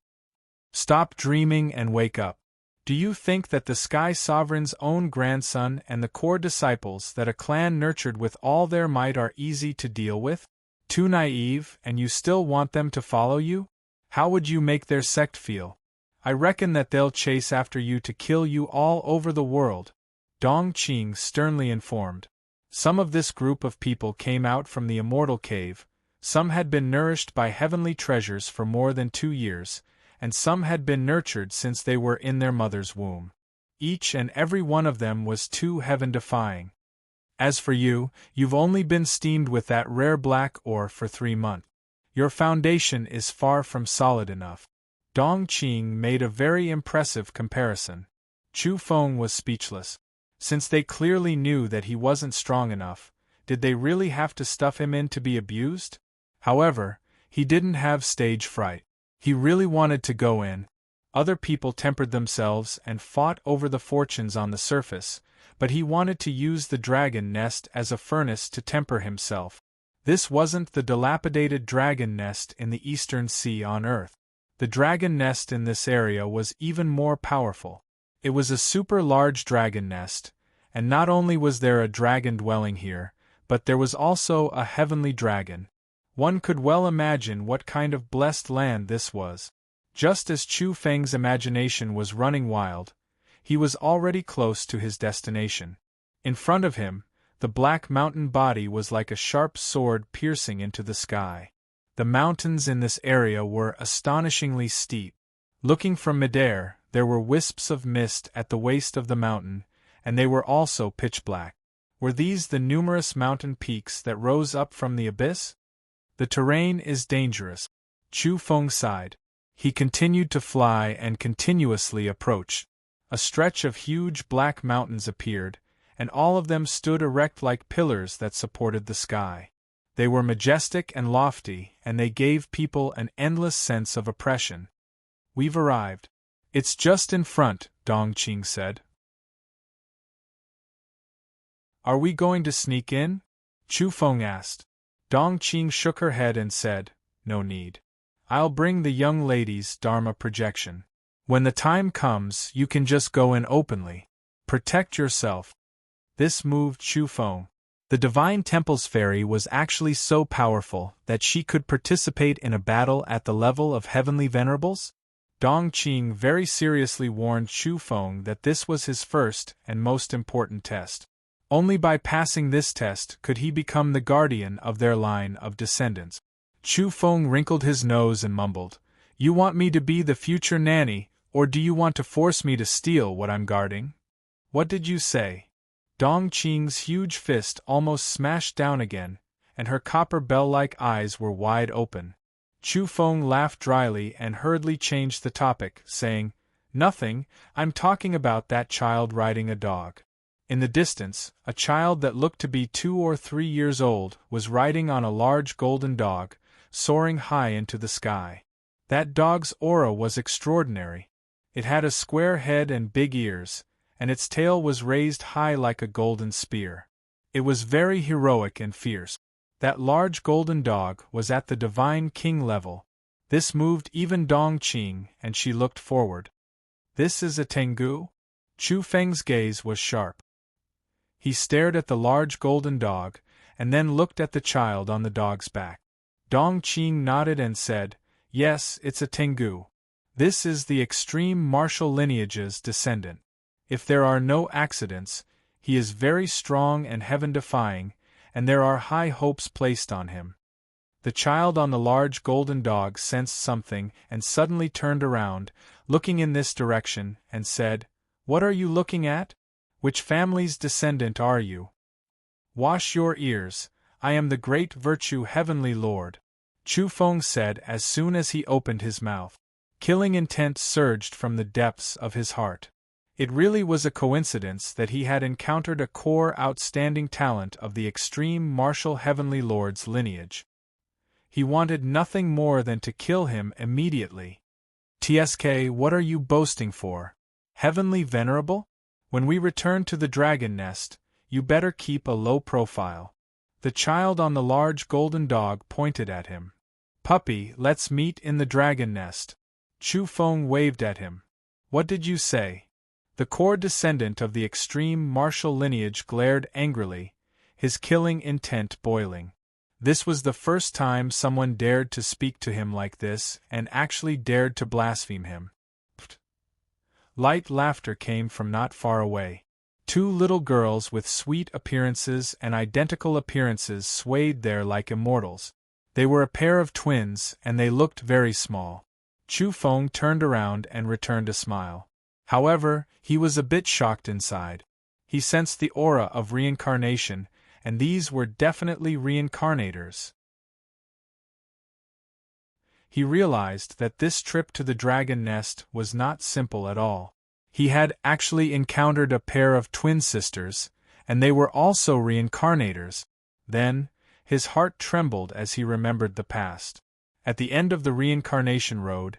Stop dreaming and wake up. Do you think that the Sky Sovereign's own grandson and the core disciples that a clan nurtured with all their might are easy to deal with? Too naive, and you still want them to follow you? How would you make their sect feel? I reckon that they'll chase after you to kill you all over the world," Dong Qing sternly informed. Some of this group of people came out from the immortal cave, some had been nourished by heavenly treasures for more than 2 years, and some had been nurtured since they were in their mother's womb. Each and every one of them was too heaven-defying. As for you, you've only been steamed with that rare black ore for 3 months. Your foundation is far from solid enough. Dong Qing made a very impressive comparison. Chu Feng was speechless. Since they clearly knew that he wasn't strong enough, did they really have to stuff him in to be abused? However, he didn't have stage fright. He really wanted to go in. Other people tempered themselves and fought over the fortunes on the surface, but he wanted to use the dragon nest as a furnace to temper himself. This wasn't the dilapidated dragon nest in the Eastern Sea on Earth. The dragon nest in this area was even more powerful. It was a super-large dragon nest, and not only was there a dragon dwelling here, but there was also a heavenly dragon. One could well imagine what kind of blessed land this was. Just as Chu Feng's imagination was running wild, he was already close to his destination. In front of him, the black mountain body was like a sharp sword piercing into the sky. The mountains in this area were astonishingly steep. Looking from midair, there were wisps of mist at the waist of the mountain, and they were also pitch black. Were these the numerous mountain peaks that rose up from the abyss? The terrain is dangerous. Chu Feng sighed. He continued to fly and continuously approached. A stretch of huge black mountains appeared, and all of them stood erect like pillars that supported the sky. They were majestic and lofty, and they gave people an endless sense of oppression. We've arrived. It's just in front, Dong Qing said. Are we going to sneak in? Chu Feng asked. Dong Qing shook her head and said, No need. I'll bring the young lady's Dharma projection. When the time comes, you can just go in openly. Protect yourself. This moved Chu Feng. The Divine Temple's fairy was actually so powerful that she could participate in a battle at the level of heavenly venerables? Dong Qing very seriously warned Chu Feng that this was his first and most important test. Only by passing this test could he become the guardian of their line of descendants. Chu Feng wrinkled his nose and mumbled, You want me to be the future nanny, or do you want to force me to steal what I'm guarding? What did you say? Dong Qing's huge fist almost smashed down again, and her copper bell-like eyes were wide open. Chu Feng laughed dryly and hurriedly changed the topic, saying, Nothing, I'm talking about that child riding a dog. In the distance, a child that looked to be 2 or 3 years old was riding on a large golden dog, soaring high into the sky. That dog's aura was extraordinary. It had a square head and big ears, and its tail was raised high like a golden spear. It was very heroic and fierce. That large golden dog was at the divine king level. This moved even Dong Qing, and she looked forward. This is a Tengu? Chu Feng's gaze was sharp. He stared at the large golden dog, and then looked at the child on the dog's back. Dong Qing nodded and said, Yes, it's a Tengu. This is the extreme martial lineage's descendant. If there are no accidents, he is very strong and heaven-defying, and there are high hopes placed on him. The child on the large golden dog sensed something and suddenly turned around, looking in this direction, and said, What are you looking at? Which family's descendant are you? Wash your ears, I am the great virtue heavenly lord, Chu Feng said as soon as he opened his mouth. Killing intent surged from the depths of his heart. It really was a coincidence that he had encountered a core outstanding talent of the extreme martial heavenly lord's lineage. He wanted nothing more than to kill him immediately. TSK, what are you boasting for? Heavenly venerable? When we return to the dragon nest, you better keep a low profile. The child on the large golden dog pointed at him. Puppy, let's meet in the dragon nest. Chu Feng waved at him. What did you say? The core descendant of the extreme martial lineage glared angrily, his killing intent boiling. This was the first time someone dared to speak to him like this and actually dared to blaspheme him. Light laughter came from not far away. Two little girls with sweet appearances and identical appearances swayed there like immortals. They were a pair of twins, and they looked very small. Chu Feng turned around and returned a smile. However, he was a bit shocked inside. He sensed the aura of reincarnation, and these were definitely reincarnators. He realized that this trip to the dragon nest was not simple at all. He had actually encountered a pair of twin sisters, and they were also reincarnators. Then, his heart trembled as he remembered the past. At the end of the reincarnation road,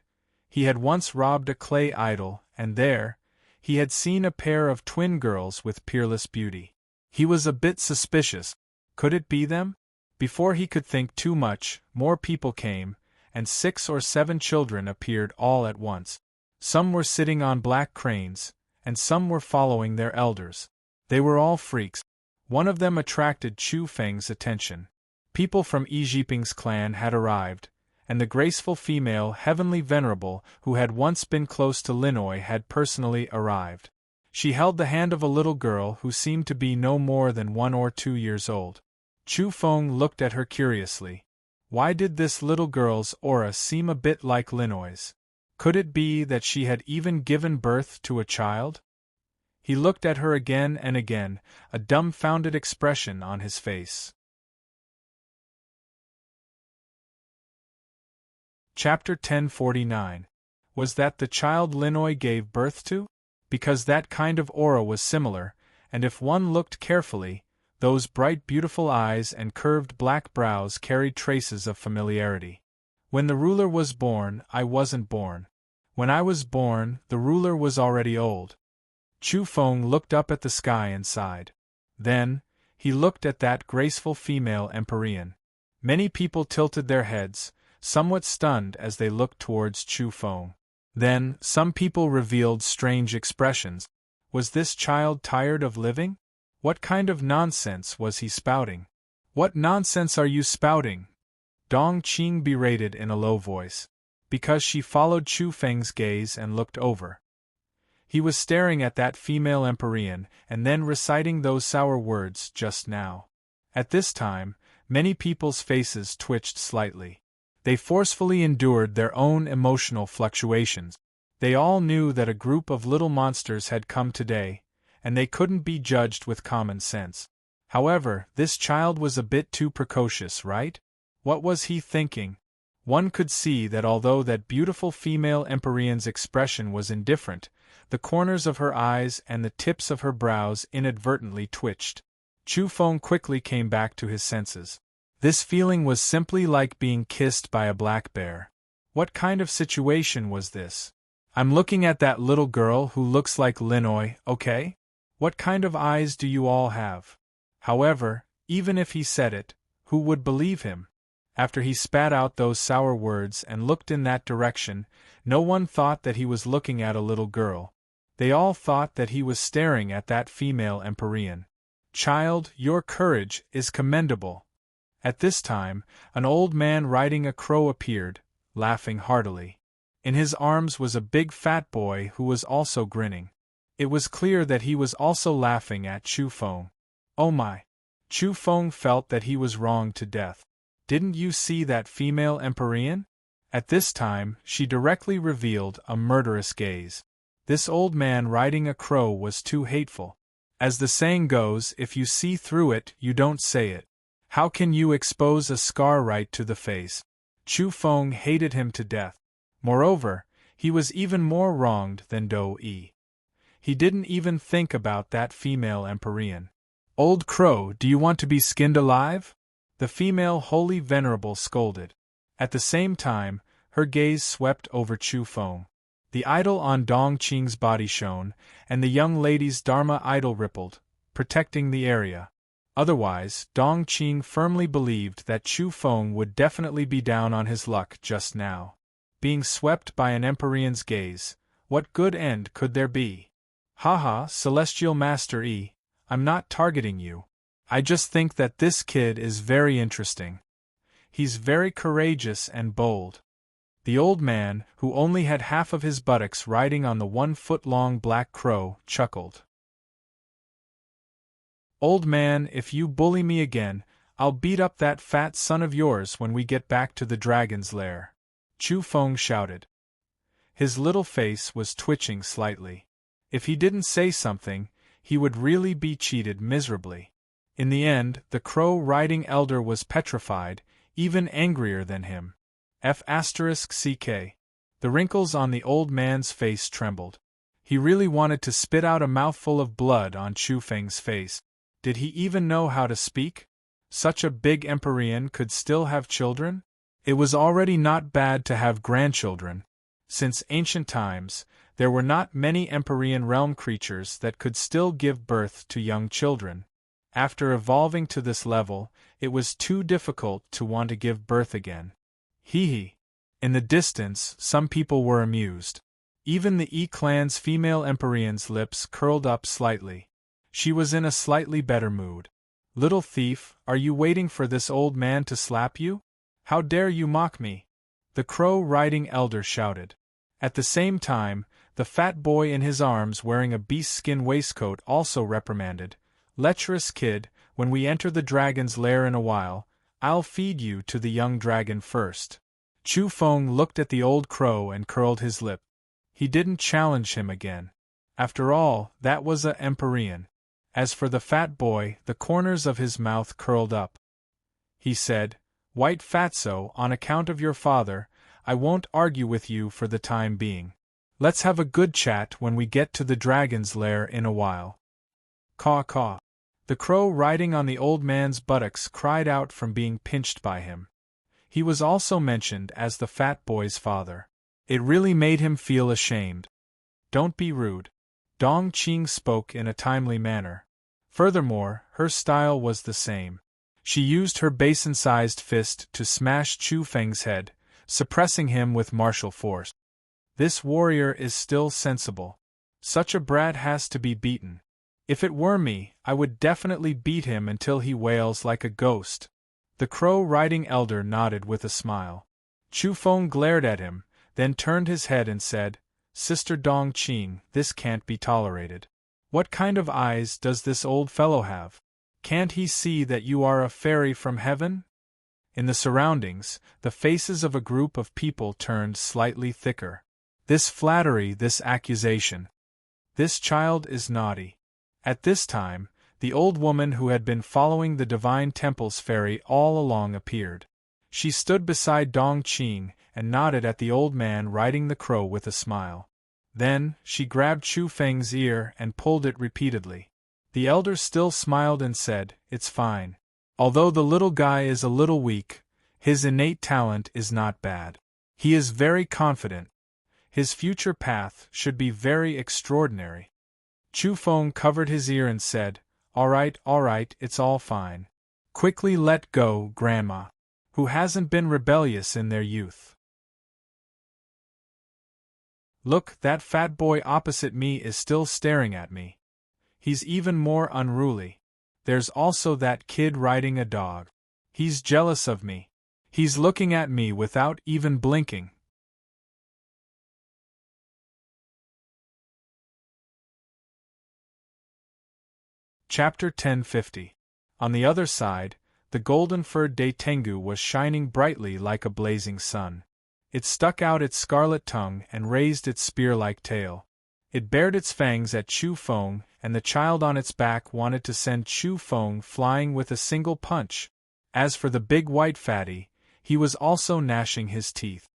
he had once robbed a clay idol, and there, he had seen a pair of twin girls with peerless beauty. He was a bit suspicious. Could it be them? Before he could think too much, more people came, and 6 or 7 children appeared all at once. Some were sitting on black cranes, and some were following their elders. They were all freaks. One of them attracted Chu Feng's attention. People from Yi Jiping's clan had arrived, and the graceful female heavenly venerable who had once been close to Linoi had personally arrived. She held the hand of a little girl who seemed to be no more than 1 or 2 years old. Chu Feng looked at her curiously. Why did this little girl's aura seem a bit like Linoi's? Could it be that she had even given birth to a child? He looked at her again and again, a dumbfounded expression on his face. Chapter 1049. Was that the child Linoi gave birth to? Because that kind of aura was similar, and if one looked carefully, those bright beautiful eyes and curved black brows carried traces of familiarity. When the ruler was born, I wasn't born. When I was born, the ruler was already old. Chu Feng looked up at the sky and sighed. Then, he looked at that graceful female Empyrean. Many people tilted their heads, somewhat stunned as they looked towards Chu Feng. Then, some people revealed strange expressions. Was this child tired of living? What kind of nonsense was he spouting? What nonsense are you spouting? Dong Qing berated in a low voice. Because she followed Chu Feng's gaze and looked over. He was staring at that female Empyrean and then reciting those sour words just now. At this time, many people's faces twitched slightly. They forcefully endured their own emotional fluctuations. They all knew that a group of little monsters had come today, and they couldn't be judged with common sense. However, this child was a bit too precocious, right? What was he thinking? One could see that although that beautiful female Empyrean's expression was indifferent, the corners of her eyes and the tips of her brows inadvertently twitched. Chu Feng quickly came back to his senses. This feeling was simply like being kissed by a black bear. What kind of situation was this? I'm looking at that little girl who looks like Linoi, okay? What kind of eyes do you all have? However, even if he said it, who would believe him? After he spat out those sour words and looked in that direction, no one thought that he was looking at a little girl. They all thought that he was staring at that female Empyrean. Child, your courage is commendable. At this time, an old man riding a crow appeared, laughing heartily. In his arms was a big fat boy who was also grinning. It was clear that he was also laughing at Chu Feng. Oh my! Chu Feng felt that he was wronged to death. Didn't you see that female Empyrean? At this time, she directly revealed a murderous gaze. This old man riding a crow was too hateful. As the saying goes, if you see through it, you don't say it. How can you expose a scar right to the face? Chu Feng hated him to death. Moreover, he was even more wronged than Do Yi. He didn't even think about that female Empyrean. Old crow, do you want to be skinned alive? The female holy venerable scolded. At the same time, her gaze swept over Chu Feng. The idol on Dong Qing's body shone, and the young lady's Dharma idol rippled, protecting the area. Otherwise, Dong Qing firmly believed that Chu Feng would definitely be down on his luck just now. Being swept by an Empyrean's gaze, what good end could there be? Haha, Celestial Master Yi, I'm not targeting you. I just think that this kid is very interesting. He's very courageous and bold. The old man, who only had half of his buttocks riding on the 1-foot-long black crow, chuckled. Old man, if you bully me again, I'll beat up that fat son of yours when we get back to the dragon's lair," Chu Feng shouted. His little face was twitching slightly. If he didn't say something, he would really be cheated miserably. In the end, the crow-riding elder was petrified, even angrier than him. F***ck. The wrinkles on the old man's face trembled. He really wanted to spit out a mouthful of blood on Chu Feng's face. Did he even know how to speak? Such a big Empyrean could still have children? It was already not bad to have grandchildren. Since ancient times, there were not many Empyrean realm creatures that could still give birth to young children. After evolving to this level, it was too difficult to want to give birth again. Hee hee. In the distance, some people were amused. Even the E-clan's female Empyrean's lips curled up slightly. She was in a slightly better mood. "Little thief, are you waiting for this old man to slap you? How dare you mock me?" the crow-riding elder shouted. At the same time, the fat boy in his arms wearing a beast-skin waistcoat also reprimanded, "Lecherous kid, when we enter the dragon's lair in a while, I'll feed you to the young dragon first." Chu Feng looked at the old crow and curled his lip. He didn't challenge him again. After all, that was a Empyrean. As for the fat boy, the corners of his mouth curled up. He said, "White fatso, on account of your father, I won't argue with you for the time being. Let's have a good chat when we get to the dragon's lair in a while." Caw caw. The crow riding on the old man's buttocks cried out from being pinched by him. He was also mentioned as the fat boy's father. It really made him feel ashamed. "Don't be rude." Dong Qing spoke in a timely manner. Furthermore, her style was the same. She used her basin-sized fist to smash Chu Feng's head, suppressing him with martial force. This warrior is still sensible. Such a brat has to be beaten. If it were me, I would definitely beat him until he wails like a ghost. The crow-riding elder nodded with a smile. Chu Feng glared at him, then turned his head and said, "Sister Dong Qing, this can't be tolerated. What kind of eyes does this old fellow have? Can't he see that you are a fairy from heaven?" In the surroundings, the faces of a group of people turned slightly thicker. This flattery, this accusation. This child is naughty. At this time, the old woman who had been following the Divine Temple's fairy all along appeared. She stood beside Dong Qing and nodded at the old man riding the crow with a smile. Then, she grabbed Chu Feng's ear and pulled it repeatedly. The elder still smiled and said, "It's fine. Although the little guy is a little weak, his innate talent is not bad. He is very confident. His future path should be very extraordinary." Chu Feng covered his ear and said, all right, it's all fine. Quickly let go, Grandma. Who hasn't been rebellious in their youth? Look, that fat boy opposite me is still staring at me. He's even more unruly. There's also that kid riding a dog. He's jealous of me. He's looking at me without even blinking. Chapter 1050. On the other side, the golden-furred Dai Tengu was shining brightly like a blazing sun. It stuck out its scarlet tongue and raised its spear-like tail. It bared its fangs at Chu Feng, and the child on its back wanted to send Chu Feng flying with a single punch. As for the big white fatty, he was also gnashing his teeth.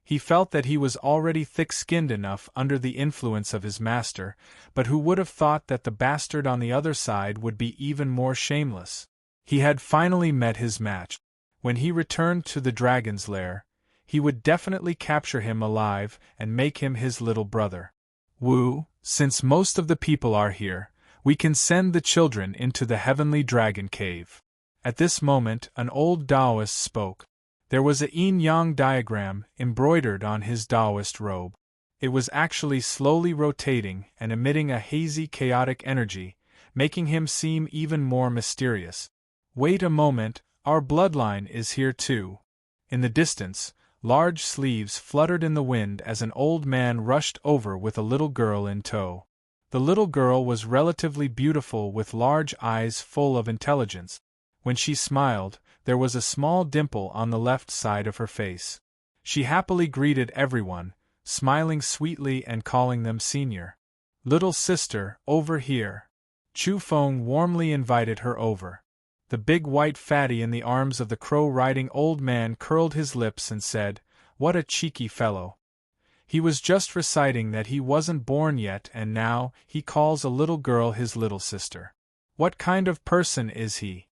He felt that he was already thick-skinned enough under the influence of his master, but who would have thought that the bastard on the other side would be even more shameless? He had finally met his match. When he returned to the dragon's lair, he would definitely capture him alive and make him his little brother. Wu, since most of the people are here, we can send the children into the heavenly dragon cave. At this moment, an old Taoist spoke. There was a yin-yang diagram embroidered on his Taoist robe. It was actually slowly rotating and emitting a hazy, chaotic energy, making him seem even more mysterious. Wait a moment, our bloodline is here too. In the distance, large sleeves fluttered in the wind as an old man rushed over with a little girl in tow. The little girl was relatively beautiful with large eyes full of intelligence. When she smiled, there was a small dimple on the left side of her face. She happily greeted everyone, smiling sweetly and calling them senior. "Little sister, over here." Chu Feng warmly invited her over. The big white fatty in the arms of the crow-riding old man curled his lips and said, "What a cheeky fellow. He was just reciting that he wasn't born yet and now he calls a little girl his little sister. What kind of person is he?"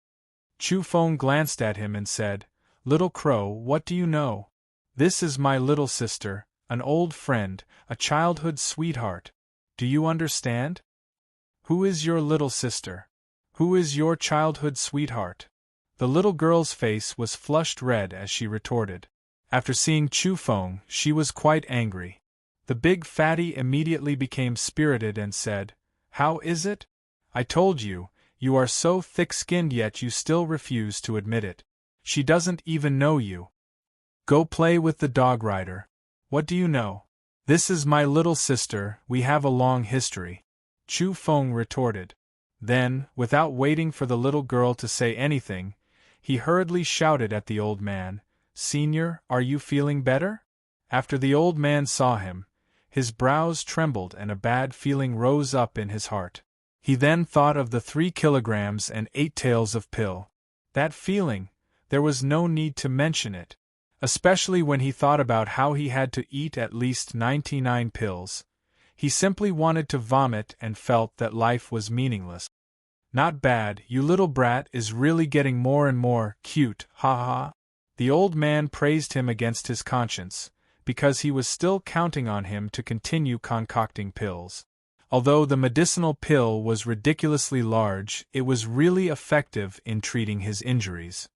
Chu Feng glanced at him and said, "Little Crow, what do you know? This is my little sister, an old friend, a childhood sweetheart. Do you understand?" "Who is your little sister? Who is your childhood sweetheart?" The little girl's face was flushed red as she retorted. After seeing Chu Feng, she was quite angry. The big fatty immediately became spirited and said, "How is it? I told you, you are so thick-skinned yet you still refuse to admit it. She doesn't even know you. Go play with the dog rider. What do you know? This is my little sister, we have a long history," Chu Feng retorted. Then, without waiting for the little girl to say anything, he hurriedly shouted at the old man, "Senior, are you feeling better?" After the old man saw him, his brows trembled and a bad feeling rose up in his heart. He then thought of the 3 kilograms and 8 taels of pill. That feeling, there was no need to mention it. Especially when he thought about how he had to eat at least 99 pills. He simply wanted to vomit and felt that life was meaningless. "Not bad, you little brat is really getting more and more cute, ha ha." The old man praised him against his conscience, because he was still counting on him to continue concocting pills. Although the medicinal pill was ridiculously large, it was really effective in treating his injuries.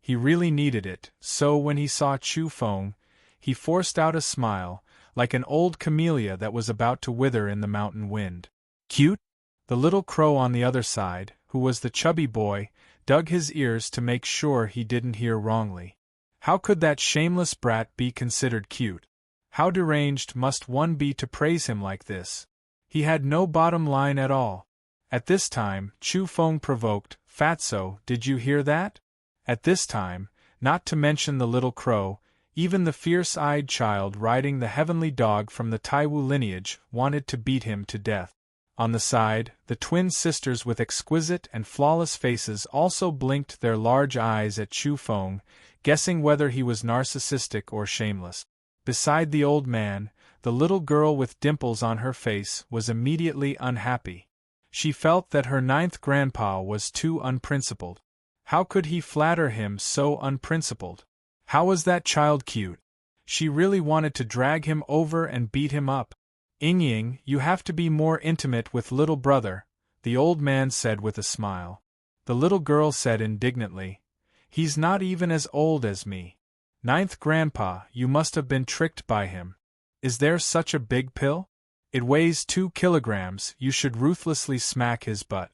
He really needed it, so when he saw Chu Feng, he forced out a smile, like an old camellia that was about to wither in the mountain wind. "Cute?" The little crow on the other side, who was the chubby boy, dug his ears to make sure he didn't hear wrongly. How could that shameless brat be considered cute? How deranged must one be to praise him like this? He had no bottom line at all. At this time, Chu Feng provoked, "Fatso, did you hear that?" At this time, not to mention the little crow, even the fierce-eyed child riding the heavenly dog from the Taiwu lineage wanted to beat him to death. On the side, the twin sisters with exquisite and flawless faces also blinked their large eyes at Chu Feng, guessing whether he was narcissistic or shameless. Beside the old man, the little girl with dimples on her face was immediately unhappy. She felt that her 9th grandpa was too unprincipled. How could he flatter him so unprincipled? How was that child cute? She really wanted to drag him over and beat him up. "Ying, you have to be more intimate with little brother," the old man said with a smile. The little girl said indignantly, "He's not even as old as me. 9th grandpa, you must have been tricked by him. Is there such a big pill? It weighs 2 kilograms, you should ruthlessly smack his butt."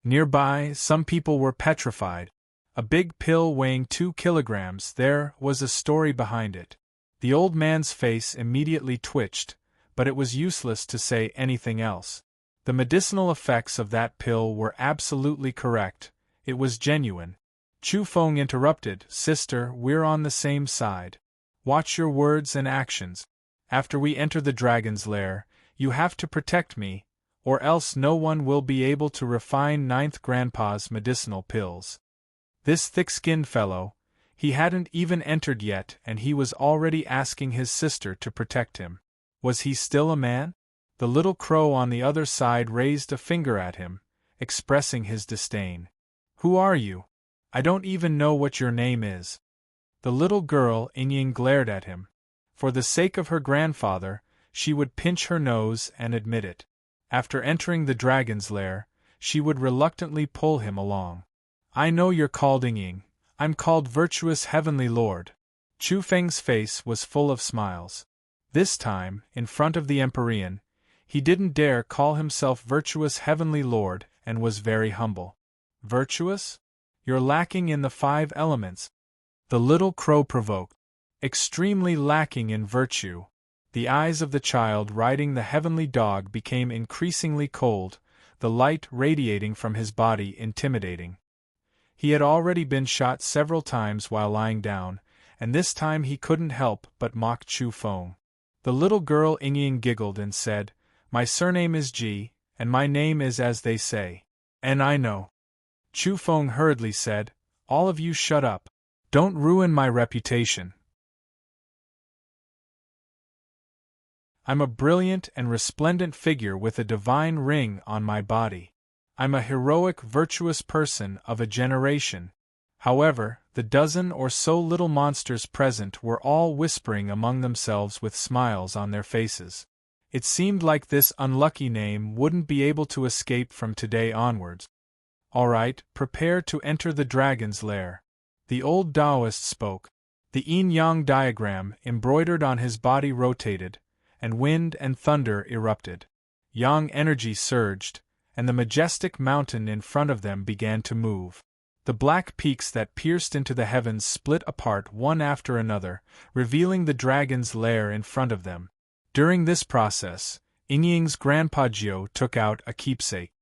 Nearby, some people were petrified. A big pill weighing 2 kilograms, there was a story behind it. The old man's face immediately twitched, but it was useless to say anything else. The medicinal effects of that pill were absolutely correct, it was genuine. Chu Feng interrupted, "Sister, we're on the same side. Watch your words and actions. After we enter the dragon's lair, you have to protect me, or else no one will be able to refine 9th grandpa's medicinal pills." This thick-skinned fellow, he hadn't even entered yet and he was already asking his sister to protect him. Was he still a man? The little crow on the other side raised a finger at him, expressing his disdain. "Who are you? I don't even know what your name is." The little girl Ying glared at him. For the sake of her grandfather, she would pinch her nose and admit it. After entering the dragon's lair, she would reluctantly pull him along. "I know you're called Ying. I'm called Virtuous Heavenly Lord." Chu Feng's face was full of smiles. This time, in front of the Empyrean, he didn't dare call himself Virtuous Heavenly Lord and was very humble. "Virtuous? You're lacking in the 5 elements." The little crow provoked. "Extremely lacking in virtue. The eyes of the child riding the heavenly dog became increasingly cold, the light radiating from his body intimidating. He had already been shot several times while lying down, and this time he couldn't help but mock Chu Feng. The little girl Ying giggled and said, "My surname is Ji, and my name is as they say. And I know." Chu Feng hurriedly said, "All of you shut up. Don't ruin my reputation. I'm a brilliant and resplendent figure with a divine ring on my body. I'm a heroic, virtuous person of a generation." However, the dozen or so little monsters present were all whispering among themselves with smiles on their faces. It seemed like this unlucky name wouldn't be able to escape from today onwards. "All right, prepare to enter the dragon's lair." The old Taoist spoke. The yin-yang diagram embroidered on his body rotated, and wind and thunder erupted. Yang energy surged, and the majestic mountain in front of them began to move. The black peaks that pierced into the heavens split apart one after another, revealing the dragon's lair in front of them. During this process, Yingying's grandpa Jiu took out a keepsake.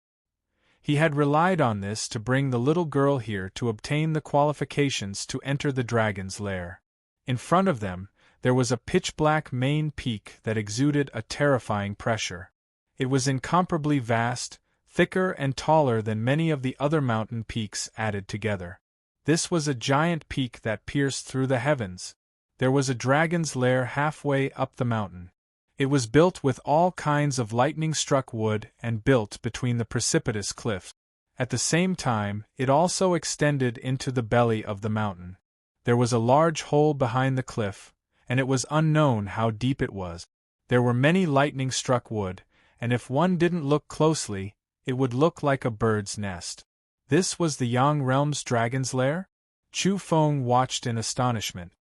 He had relied on this to bring the little girl here to obtain the qualifications to enter the dragon's lair. In front of them, there was a pitch-black main peak that exuded a terrifying pressure. It was incomparably vast, thicker and taller than many of the other mountain peaks added together. This was a giant peak that pierced through the heavens. There was a dragon's lair halfway up the mountain. It was built with all kinds of lightning-struck wood and built between the precipitous cliffs. At the same time, it also extended into the belly of the mountain. There was a large hole behind the cliff, and it was unknown how deep it was. There were many lightning-struck wood, and if one didn't look closely, it would look like a bird's nest. This was the Yang Realm's dragon's lair? Chu Feng watched in astonishment.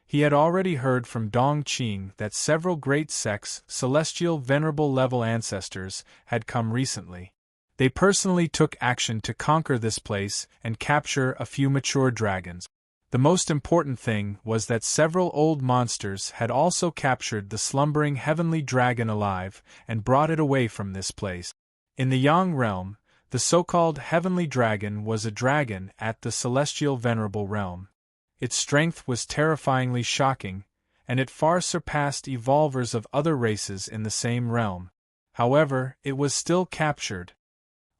He had already heard from Dong Qing that several great sects, celestial venerable level ancestors, had come recently. They personally took action to conquer this place and capture a few mature dragons. The most important thing was that several old monsters had also captured the slumbering heavenly dragon alive and brought it away from this place. In the Yang realm, the so-called heavenly dragon was a dragon at the celestial venerable realm. Its strength was terrifyingly shocking, and it far surpassed evolvers of other races in the same realm. However, it was still captured.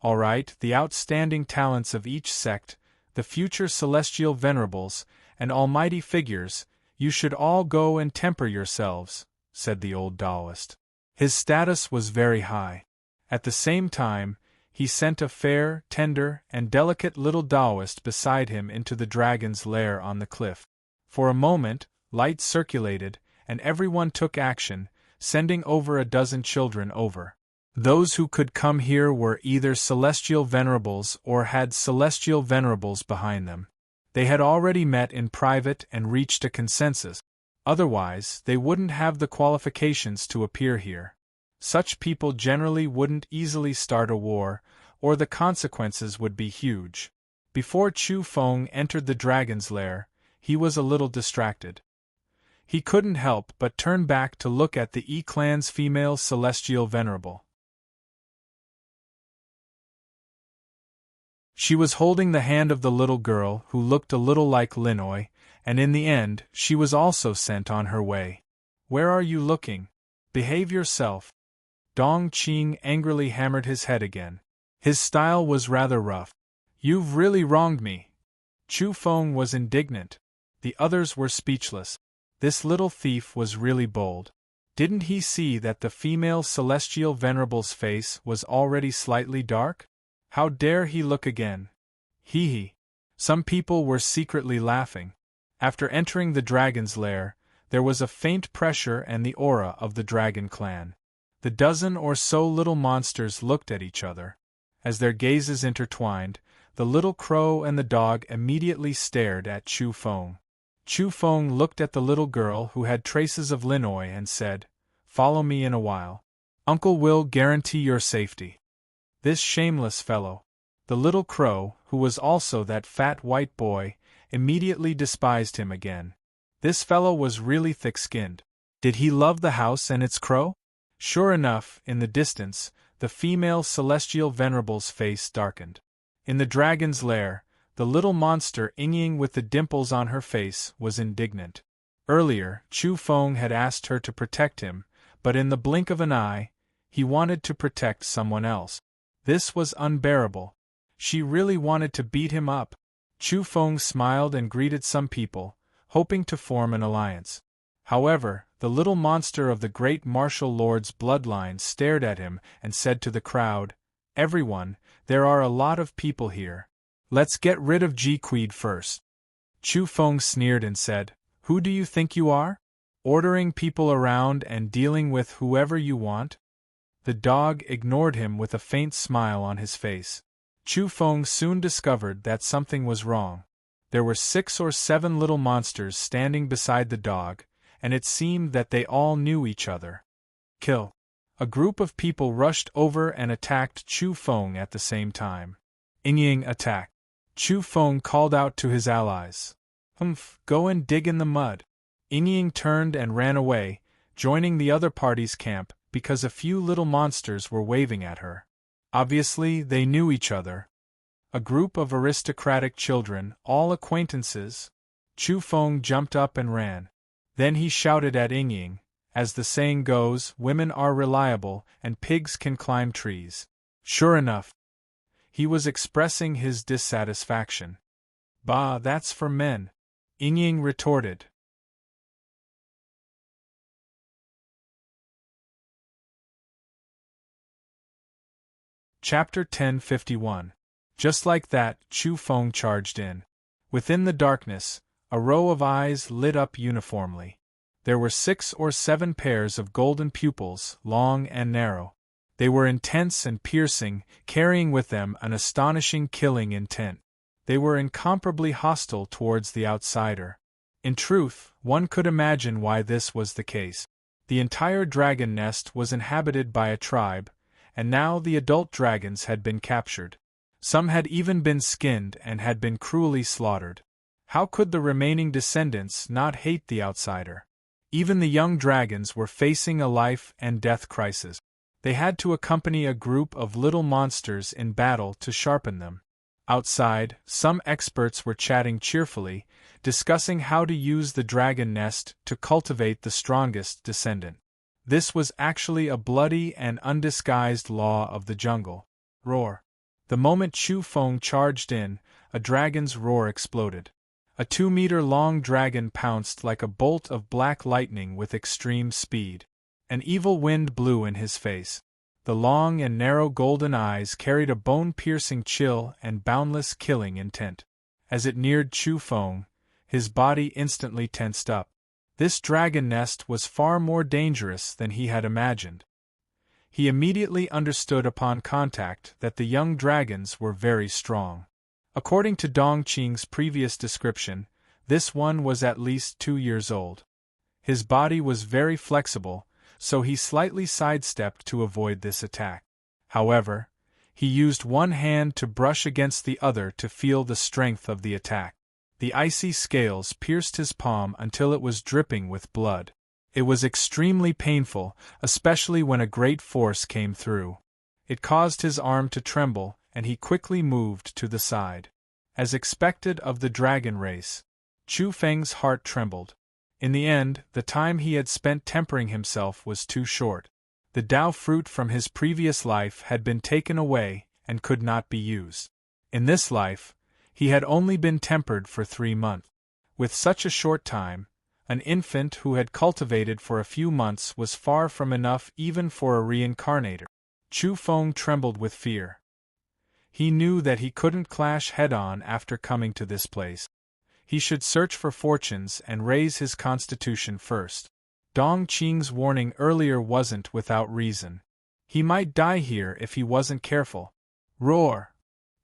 All right, the outstanding talents of each sect, the future celestial venerables, and almighty figures, you should all go and temper yourselves, said the old Taoist. His status was very high. At the same time, he sent a fair, tender, and delicate little Taoist beside him into the dragon's lair on the cliff. For a moment, light circulated, and everyone took action, sending over a dozen children over. Those who could come here were either celestial venerables or had celestial venerables behind them. They had already met in private and reached a consensus. Otherwise, they wouldn't have the qualifications to appear here. Such people generally wouldn't easily start a war, or the consequences would be huge. Before Chu Feng entered the dragon's lair, he was a little distracted. He couldn't help but turn back to look at the Yi clan's female celestial venerable. She was holding the hand of the little girl who looked a little like Linoy, and in the end, she was also sent on her way. "Where are you looking? Behave yourself." Dong Qing angrily hammered his head again. His style was rather rough. "You've really wronged me." Chu Feng was indignant. The others were speechless. This little thief was really bold. Didn't he see that the female celestial venerable's face was already slightly dark? How dare he look again? Hee. Some people were secretly laughing. After entering the dragon's lair, there was a faint pressure and the aura of the dragon clan. The dozen or so little monsters looked at each other. As their gazes intertwined, the little crow and the dog immediately stared at Chu Feng. Chu Feng looked at the little girl who had traces of Linoy and said, "Follow me in a while. Uncle will guarantee your safety." This shameless fellow. The little crow, who was also that fat white boy, immediately despised him again. This fellow was really thick-skinned. Did he love the house and its crow? Sure enough, in the distance, the female celestial venerable's face darkened. In the dragon's lair, the little monster Ying with the dimples on her face was indignant. Earlier, Chu Feng had asked her to protect him, but in the blink of an eye, he wanted to protect someone else. This was unbearable. She really wanted to beat him up. Chu Feng smiled and greeted some people, hoping to form an alliance. However, the little monster of the great martial lord's bloodline stared at him and said to the crowd, "Everyone, there are a lot of people here. Let's get rid of Jiquid first." Chu Feng sneered and said, "Who do you think you are? Ordering people around and dealing with whoever you want?" The dog ignored him with a faint smile on his face. Chu Feng soon discovered that something was wrong. There were 6 or 7 little monsters standing beside the dog, and it seemed that they all knew each other. Kill. A group of people rushed over and attacked Chu Feng at the same time. Ying attacked. Chu Feng called out to his allies. "Humph, go and dig in the mud." Ying turned and ran away, joining the other party's camp, because a few little monsters were waving at her. Obviously, they knew each other. A group of aristocratic children, all acquaintances. Chu Feng jumped up and ran. Then he shouted at Ying, "As the saying goes, women are reliable, and pigs can climb trees." Sure enough, he was expressing his dissatisfaction. "Bah, that's for men," Ying retorted. Chapter 1051. Just like that, Chu Feng charged in. Within the darkness, a row of eyes lit up uniformly. There were 6 or 7 pairs of golden pupils, long and narrow. They were intense and piercing, carrying with them an astonishing killing intent. They were incomparably hostile towards the outsider. In truth, one could imagine why this was the case. The entire dragon nest was inhabited by a tribe, and now the adult dragons had been captured. Some had even been skinned and had been cruelly slaughtered. How could the remaining descendants not hate the outsider? Even the young dragons were facing a life and death crisis. They had to accompany a group of little monsters in battle to sharpen them. Outside, some experts were chatting cheerfully, discussing how to use the dragon nest to cultivate the strongest descendant. This was actually a bloody and undisguised law of the jungle. Roar. The moment Chu Feng charged in, a dragon's roar exploded. A 2-meter-long dragon pounced like a bolt of black lightning with extreme speed. An evil wind blew in his face. The long and narrow golden eyes carried a bone-piercing chill and boundless killing intent. As it neared Chu Feng, his body instantly tensed up. This dragon nest was far more dangerous than he had imagined. He immediately understood upon contact that the young dragons were very strong. According to Dong Qing's previous description, this one was at least 2 years old. His body was very flexible, so he slightly sidestepped to avoid this attack. However, he used one hand to brush against the other to feel the strength of the attack. The icy scales pierced his palm until it was dripping with blood. It was extremely painful, especially when a great force came through. It caused his arm to tremble, and he quickly moved to the side. As expected of the dragon race, Chu Feng's heart trembled. In the end, the time he had spent tempering himself was too short. The Dao fruit from his previous life had been taken away and could not be used. In this life, he had only been tempered for 3 months. With such a short time, an infant who had cultivated for a few months was far from enough even for a reincarnator. Chu Feng trembled with fear. He knew that he couldn't clash head-on after coming to this place. He should search for fortunes and raise his constitution first. Dong Qing's warning earlier wasn't without reason. He might die here if he wasn't careful. Roar!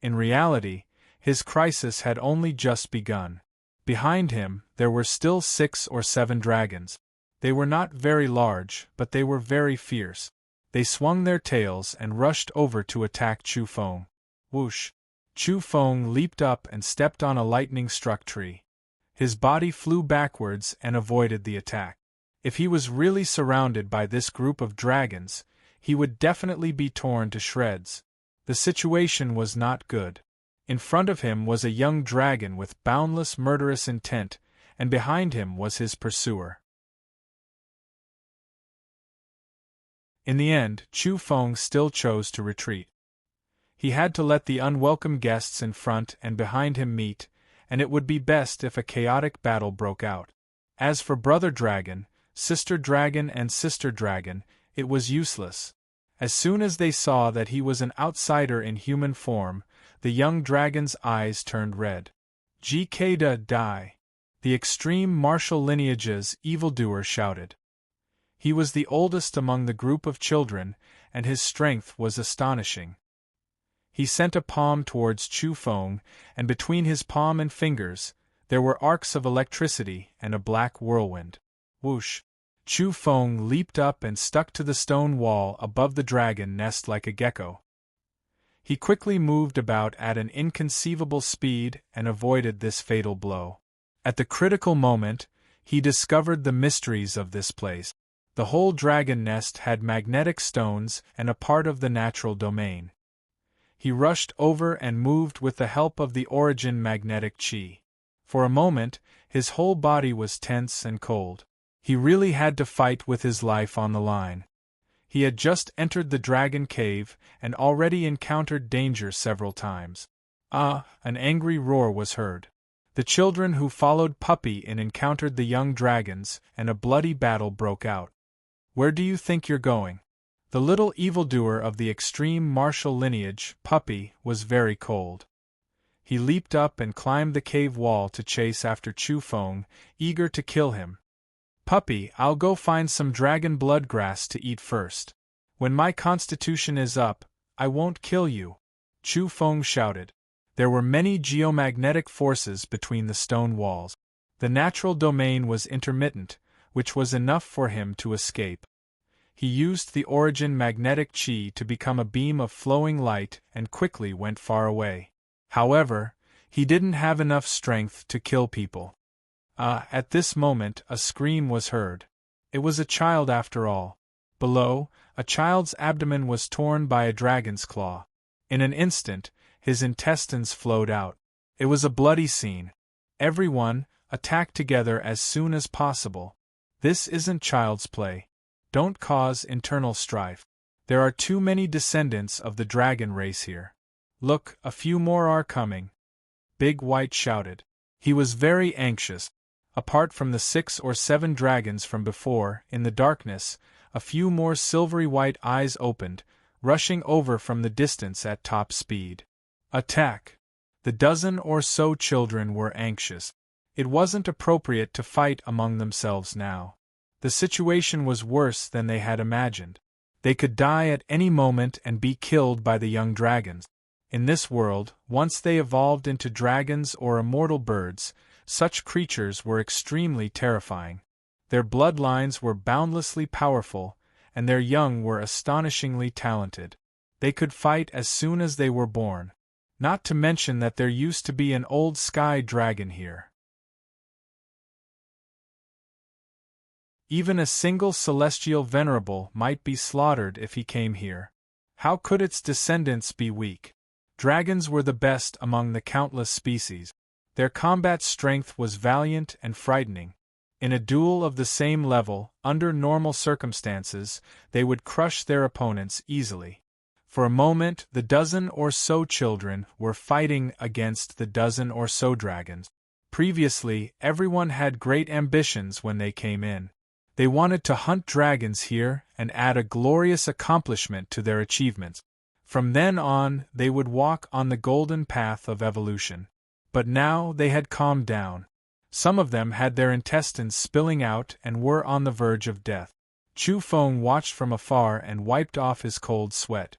In reality, his crisis had only just begun. Behind him, there were still 6 or 7 dragons. They were not very large, but they were very fierce. They swung their tails and rushed over to attack Chu Feng. Whoosh! Chu Feng leaped up and stepped on a lightning-struck tree. His body flew backwards and avoided the attack. If he was really surrounded by this group of dragons, he would definitely be torn to shreds. The situation was not good. In front of him was a young dragon with boundless murderous intent, and behind him was his pursuer. In the end, Chu Feng still chose to retreat. He had to let the unwelcome guests in front and behind him meet, and it would be best if a chaotic battle broke out. As for Brother Dragon, Sister Dragon and Sister Dragon, it was useless. As soon as they saw that he was an outsider in human form, the young dragon's eyes turned red. "Gkda die!" The extreme martial lineage's evildoer shouted. He was the oldest among the group of children, and his strength was astonishing. He sent a palm towards Chu Feng, and between his palm and fingers, there were arcs of electricity and a black whirlwind. Whoosh! Chu Feng leaped up and stuck to the stone wall above the dragon nest like a gecko. He quickly moved about at an inconceivable speed and avoided this fatal blow. At the critical moment, he discovered the mysteries of this place. The whole dragon nest had magnetic stones and a part of the natural domain. He rushed over and moved with the help of the origin magnetic chi. For a moment, his whole body was tense and cold. He really had to fight with his life on the line. He had just entered the dragon cave and already encountered danger several times. An angry roar was heard. The children who followed Puppy in encountered the young dragons, and a bloody battle broke out. "Where do you think you're going?" The little evildoer of the extreme martial lineage, Puppy, was very cold. He leaped up and climbed the cave wall to chase after Chu Feng, eager to kill him. "Puppy, I'll go find some dragon blood grass to eat first. When my constitution is up, I won't kill you," Chu Feng shouted. There were many geomagnetic forces between the stone walls. The natural domain was intermittent, which was enough for him to escape. He used the origin magnetic chi to become a beam of flowing light and quickly went far away. However, he didn't have enough strength to kill people. At this moment a scream was heard. It was a child after all. Below, a child's abdomen was torn by a dragon's claw. In an instant, his intestines flowed out. It was a bloody scene. Everyone, attack together as soon as possible. This isn't child's play. Don't cause internal strife. There are too many descendants of the dragon race here. Look, a few more are coming. Big White shouted. He was very anxious. Apart from the 6 or 7 dragons from before, in the darkness, a few more silvery white eyes opened, rushing over from the distance at top speed. Attack! The dozen or so children were anxious. It wasn't appropriate to fight among themselves now. The situation was worse than they had imagined. They could die at any moment and be killed by the young dragons. In this world, once they evolved into dragons or immortal birds, such creatures were extremely terrifying. Their bloodlines were boundlessly powerful, and their young were astonishingly talented. They could fight as soon as they were born. Not to mention that there used to be an old sky dragon here. Even a single celestial venerable might be slaughtered if he came here. How could its descendants be weak? Dragons were the best among the countless species. Their combat strength was valiant and frightening. In a duel of the same level, under normal circumstances, they would crush their opponents easily. For a moment, the dozen or so children were fighting against the dozen or so dragons. Previously, everyone had great ambitions when they came in. They wanted to hunt dragons here and add a glorious accomplishment to their achievements. From then on, they would walk on the golden path of evolution. But now they had calmed down. Some of them had their intestines spilling out and were on the verge of death. Chu Feng watched from afar and wiped off his cold sweat.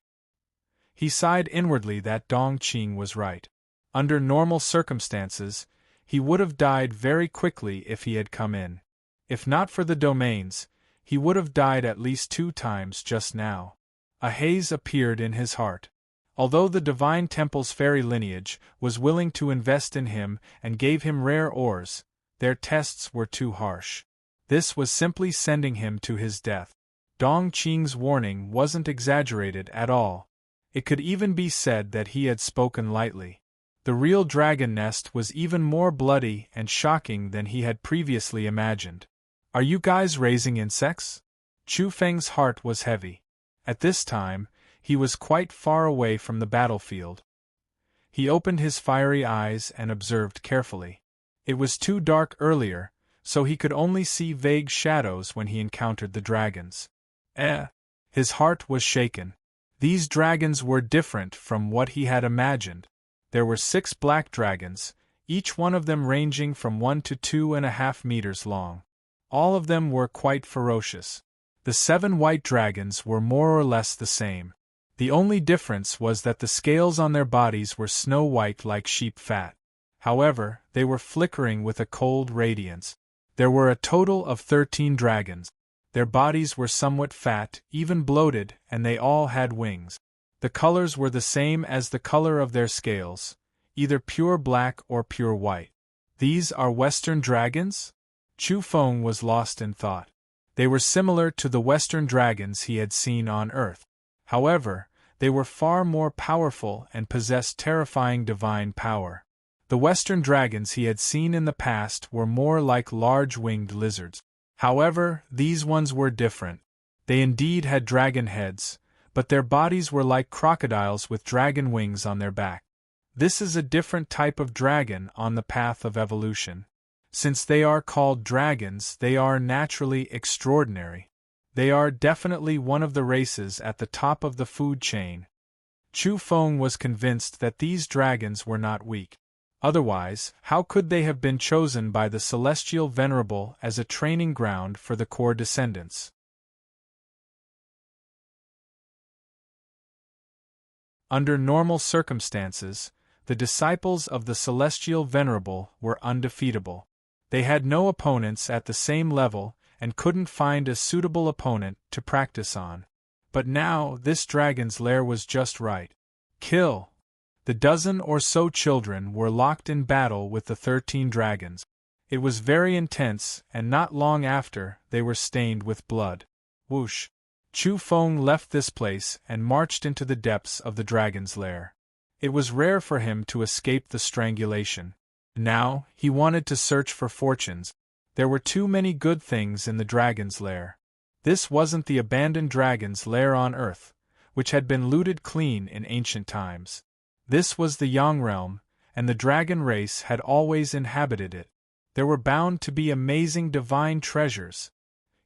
He sighed inwardly that Dong Qing was right. Under normal circumstances, he would have died very quickly if he had come in. If not for the domains, he would have died at least 2 times just now. A haze appeared in his heart. Although the Divine Temple's fairy lineage was willing to invest in him and gave him rare ores, their tests were too harsh. This was simply sending him to his death. Dong Qing's warning wasn't exaggerated at all. It could even be said that he had spoken lightly. The real dragon nest was even more bloody and shocking than he had previously imagined. "Are you guys raising insects?" Chu Feng's heart was heavy. At this time, he was quite far away from the battlefield. He opened his fiery eyes and observed carefully. It was too dark earlier, so he could only see vague shadows when he encountered the dragons. His heart was shaken. These dragons were different from what he had imagined. There were 6 black dragons, each one of them ranging from 1 to 2.5 meters long. All of them were quite ferocious. The 7 white dragons were more or less the same. The only difference was that the scales on their bodies were snow-white like sheep fat. However, they were flickering with a cold radiance. There were a total of 13 dragons. Their bodies were somewhat fat, even bloated, and they all had wings. The colors were the same as the color of their scales, either pure black or pure white. "These are Western dragons?" Chu Feng was lost in thought. They were similar to the Western dragons he had seen on Earth. However, they were far more powerful and possessed terrifying divine power. The Western dragons he had seen in the past were more like large winged lizards. However, these ones were different. They indeed had dragon heads, but their bodies were like crocodiles with dragon wings on their back. This is a different type of dragon on the path of evolution. Since they are called dragons, they are naturally extraordinary. They are definitely one of the races at the top of the food chain. Chu Feng was convinced that these dragons were not weak. Otherwise, how could they have been chosen by the Celestial Venerable as a training ground for the core descendants? Under normal circumstances, the disciples of the Celestial Venerable were undefeatable. They had no opponents at the same level and couldn't find a suitable opponent to practice on. But now this dragon's lair was just right. Kill! The dozen or so children were locked in battle with the 13 dragons. It was very intense, and not long after, they were stained with blood. Whoosh! Chu Feng left this place and marched into the depths of the dragon's lair. It was rare for him to escape the strangulation. Now, he wanted to search for fortunes. There were too many good things in the dragon's lair. This wasn't the abandoned dragon's lair on Earth, which had been looted clean in ancient times. This was the Yang realm, and the dragon race had always inhabited it. There were bound to be amazing divine treasures.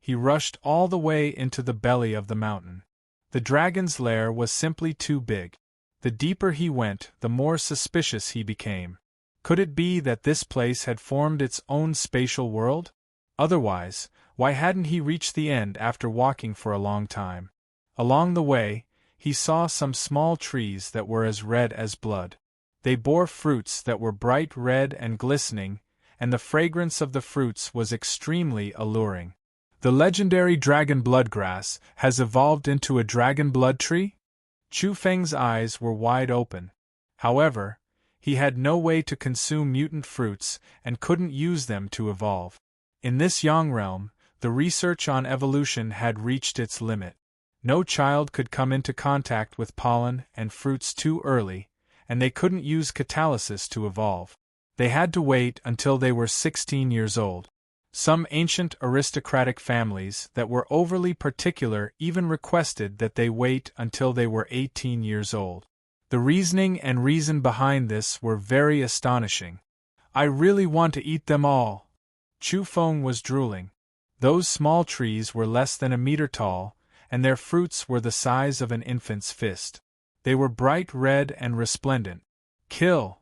He rushed all the way into the belly of the mountain. The dragon's lair was simply too big. The deeper he went, the more suspicious he became. Could it be that this place had formed its own spatial world? Otherwise, why hadn't he reached the end after walking for a long time? Along the way, he saw some small trees that were as red as blood. They bore fruits that were bright red and glistening, and the fragrance of the fruits was extremely alluring. The legendary dragon bloodgrass has evolved into a dragon blood tree? Chu Feng's eyes were wide open. However, he had no way to consume mutant fruits and couldn't use them to evolve. In this Yang realm, the research on evolution had reached its limit. No child could come into contact with pollen and fruits too early, and they couldn't use catalysis to evolve. They had to wait until they were 16 years old. Some ancient aristocratic families that were overly particular even requested that they wait until they were 18 years old. The reasoning and reason behind this were very astonishing. "I really want to eat them all." Chu Feng was drooling. Those small trees were less than a meter tall, and their fruits were the size of an infant's fist. They were bright red and resplendent. "Kill!"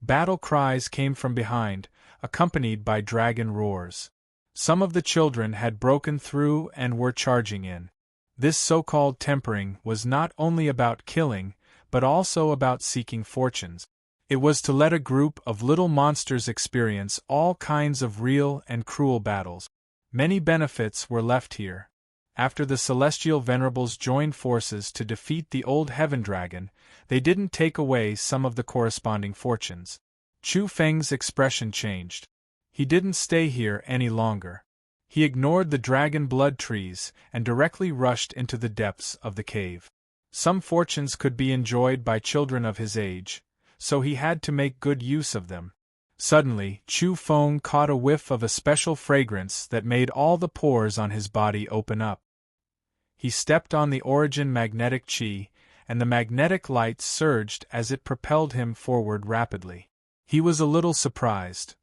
Battle cries came from behind, accompanied by dragon roars. Some of the children had broken through and were charging in. This so-called tempering was not only about killing, but also about seeking fortunes. It was to let a group of little monsters experience all kinds of real and cruel battles. Many benefits were left here. After the Celestial Venerables joined forces to defeat the old Heaven Dragon, they didn't take away some of the corresponding fortunes. Chu Feng's expression changed. He didn't stay here any longer. He ignored the dragon blood trees and directly rushed into the depths of the cave. Some fortunes could be enjoyed by children of his age, so he had to make good use of them. Suddenly, Chu Feng caught a whiff of a special fragrance that made all the pores on his body open up. He stepped on the origin magnetic chi, and the magnetic light surged as it propelled him forward rapidly. He was a little surprised.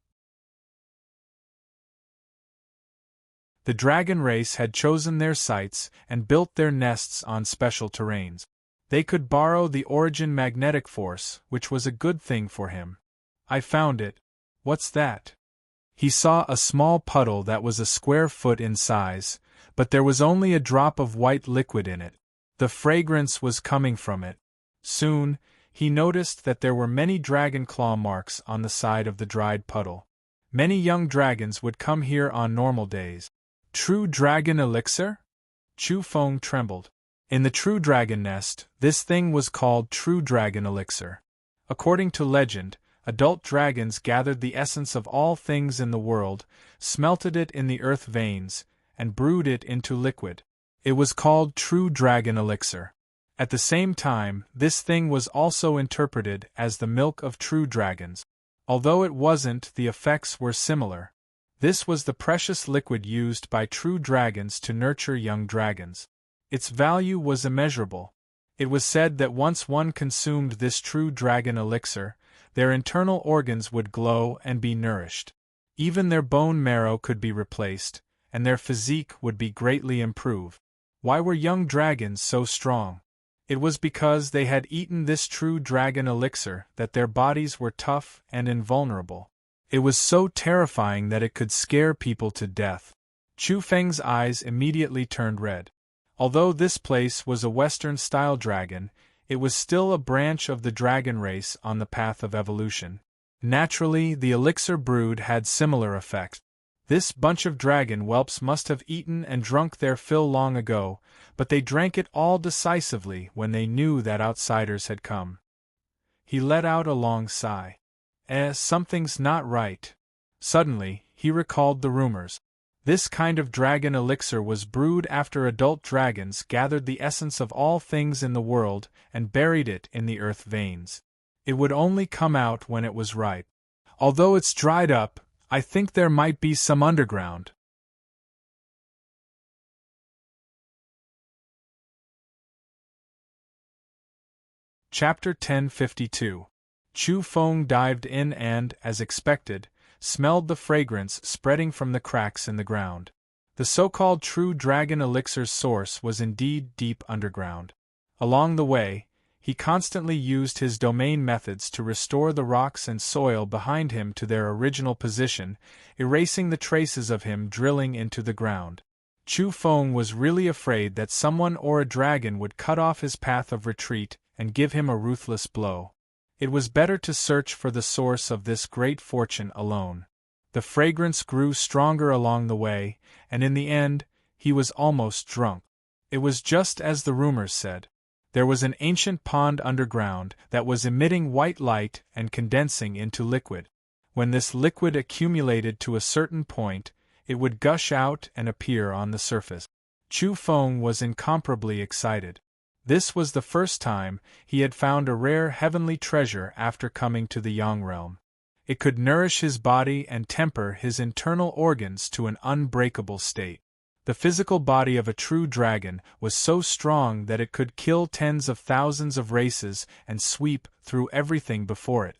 The dragon race had chosen their sites and built their nests on special terrains. They could borrow the origin magnetic force, which was a good thing for him. I found it. What's that? He saw a small puddle that was a square foot in size, but there was only a drop of white liquid in it. The fragrance was coming from it. Soon, he noticed that there were many dragon claw marks on the side of the dried puddle. Many young dragons would come here on normal days. True dragon elixir? Chu Feng trembled. In the true dragon nest, this thing was called true dragon elixir. According to legend, adult dragons gathered the essence of all things in the world, smelted it in the earth veins, and brewed it into liquid. It was called true dragon elixir. At the same time, this thing was also interpreted as the milk of true dragons. Although it wasn't, the effects were similar. This was the precious liquid used by true dragons to nurture young dragons. Its value was immeasurable. It was said that once one consumed this true dragon elixir, their internal organs would glow and be nourished. Even their bone marrow could be replaced, and their physique would be greatly improved. Why were young dragons so strong? It was because they had eaten this true dragon elixir that their bodies were tough and invulnerable. It was so terrifying that it could scare people to death. Chu Feng's eyes immediately turned red. Although this place was a Western-style dragon, it was still a branch of the dragon race on the path of evolution. Naturally, the elixir brewed had similar effects. This bunch of dragon whelps must have eaten and drunk their fill long ago, but they drank it all decisively when they knew that outsiders had come. He let out a long sigh. Something's not right. Suddenly, he recalled the rumors. This kind of dragon elixir was brewed after adult dragons gathered the essence of all things in the world and buried it in the earth veins. It would only come out when it was ripe. Although it's dried up, I think there might be some underground. Chapter 1052. Chu Feng dived in and, as expected, smelled the fragrance spreading from the cracks in the ground. The so-called true dragon elixir's source was indeed deep underground. Along the way, he constantly used his domain methods to restore the rocks and soil behind him to their original position, erasing the traces of him drilling into the ground. Chu Feng was really afraid that someone or a dragon would cut off his path of retreat and give him a ruthless blow. It was better to search for the source of this great fortune alone. The fragrance grew stronger along the way, and in the end, he was almost drunk. It was just as the rumors said. There was an ancient pond underground that was emitting white light and condensing into liquid. When this liquid accumulated to a certain point, it would gush out and appear on the surface. Chu Feng was incomparably excited. This was the first time he had found a rare heavenly treasure after coming to the Yang realm. It could nourish his body and temper his internal organs to an unbreakable state. The physical body of a true dragon was so strong that it could kill tens of thousands of races and sweep through everything before it.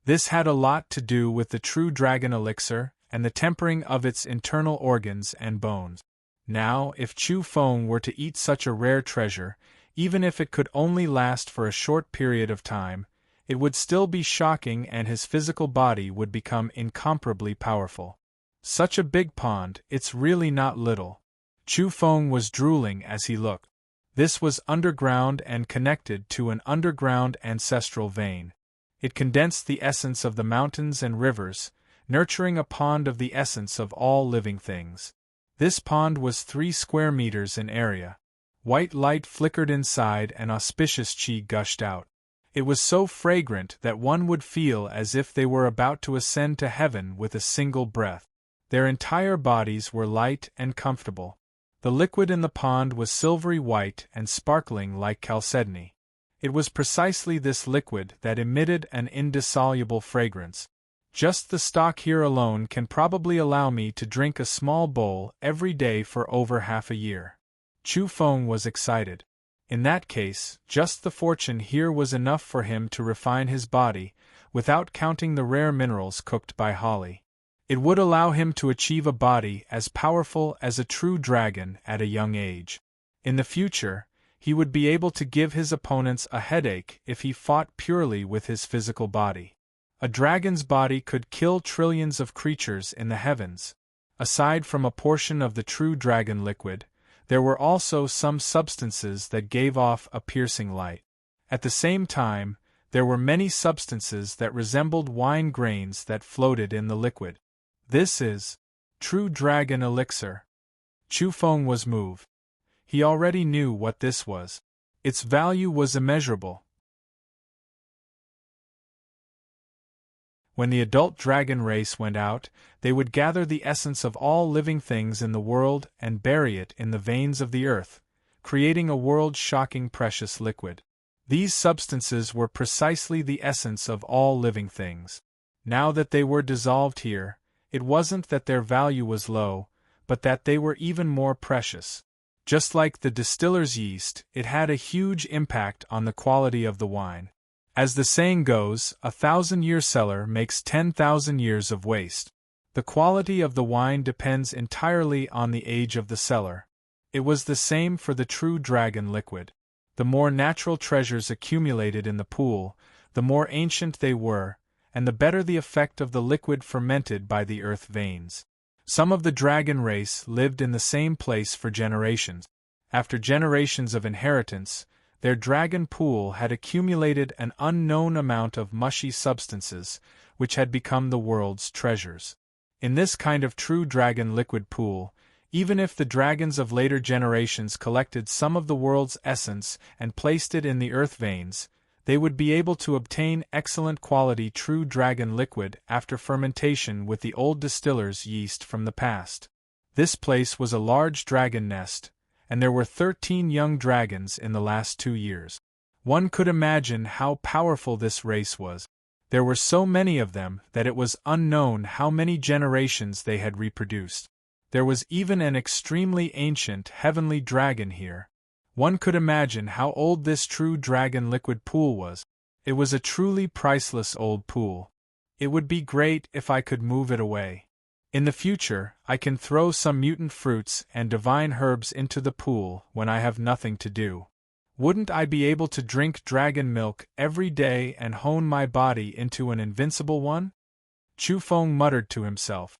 This had a lot to do with the true dragon elixir and the tempering of its internal organs and bones. Now, if Chu Feng were to eat such a rare treasure, even if it could only last for a short period of time, it would still be shocking and his physical body would become incomparably powerful. Such a big pond, it's really not little. Chu Feng was drooling as he looked. This was underground and connected to an underground ancestral vein. It condensed the essence of the mountains and rivers, nurturing a pond of the essence of all living things. This pond was 3 square meters in area. White light flickered inside and auspicious chi gushed out. It was so fragrant that one would feel as if they were about to ascend to heaven with a single breath. Their entire bodies were light and comfortable. The liquid in the pond was silvery white and sparkling like chalcedony. It was precisely this liquid that emitted an indissoluble fragrance. Just the stock here alone can probably allow me to drink a small bowl every day for over half a year. Chu Feng was excited. In that case, just the fortune here was enough for him to refine his body, without counting the rare minerals cooked by Holly. It would allow him to achieve a body as powerful as a true dragon at a young age. In the future, he would be able to give his opponents a headache if he fought purely with his physical body. A dragon's body could kill trillions of creatures in the heavens. Aside from a portion of the true dragon liquid, there were also some substances that gave off a piercing light. At the same time, there were many substances that resembled wine grains that floated in the liquid. This is true dragon elixir. Chu Feng was moved. He already knew what this was. Its value was immeasurable. When the adult dragon race went out, they would gather the essence of all living things in the world and bury it in the veins of the earth, creating a world-shocking precious liquid. These substances were precisely the essence of all living things. Now that they were dissolved here, it wasn't that their value was low, but that they were even more precious. Just like the distiller's yeast, it had a huge impact on the quality of the wine. As the saying goes, 1,000-year cellar makes 10,000 years of waste. The quality of the wine depends entirely on the age of the cellar. It was the same for the true dragon liquid. The more natural treasures accumulated in the pool, the more ancient they were, and the better the effect of the liquid fermented by the earth veins. Some of the dragon race lived in the same place for generations. After generations of inheritance, their dragon pool had accumulated an unknown amount of mushy substances, which had become the world's treasures. In this kind of true dragon liquid pool, even if the dragons of later generations collected some of the world's essence and placed it in the earth veins, they would be able to obtain excellent quality true dragon liquid after fermentation with the old distiller's yeast from the past. This place was a large dragon nest, and there were 13 young dragons in the last 2 years. One could imagine how powerful this race was. There were so many of them that it was unknown how many generations they had reproduced. There was even an extremely ancient heavenly dragon here. One could imagine how old this true dragon liquid pool was. It was a truly priceless old pool. It would be great if I could move it away. In the future, I can throw some mutant fruits and divine herbs into the pool when I have nothing to do. Wouldn't I be able to drink dragon milk every day and hone my body into an invincible one? Chu Feng muttered to himself.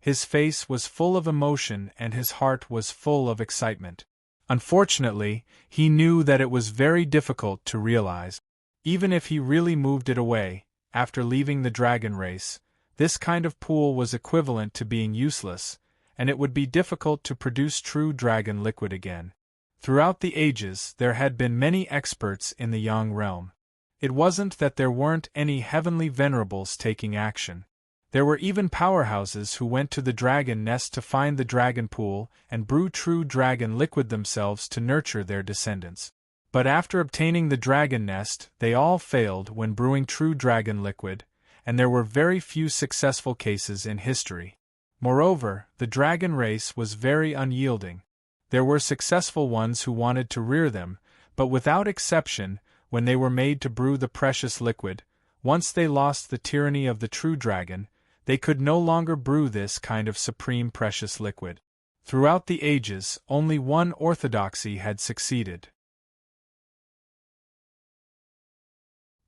His face was full of emotion and his heart was full of excitement. Unfortunately, he knew that it was very difficult to realize. Even if he really moved it away, after leaving the dragon race, this kind of pool was equivalent to being useless, and it would be difficult to produce true dragon liquid again. Throughout the ages, there had been many experts in the Yang realm. It wasn't that there weren't any heavenly venerables taking action. There were even powerhouses who went to the dragon nest to find the dragon pool and brew true dragon liquid themselves to nurture their descendants. But after obtaining the dragon nest, they all failed when brewing true dragon liquid, and there were very few successful cases in history. Moreover, the dragon race was very unyielding. There were successful ones who wanted to rear them, but without exception, when they were made to brew the precious liquid, once they lost the tyranny of the true dragon, they could no longer brew this kind of supreme precious liquid. Throughout the ages, only one orthodoxy had succeeded.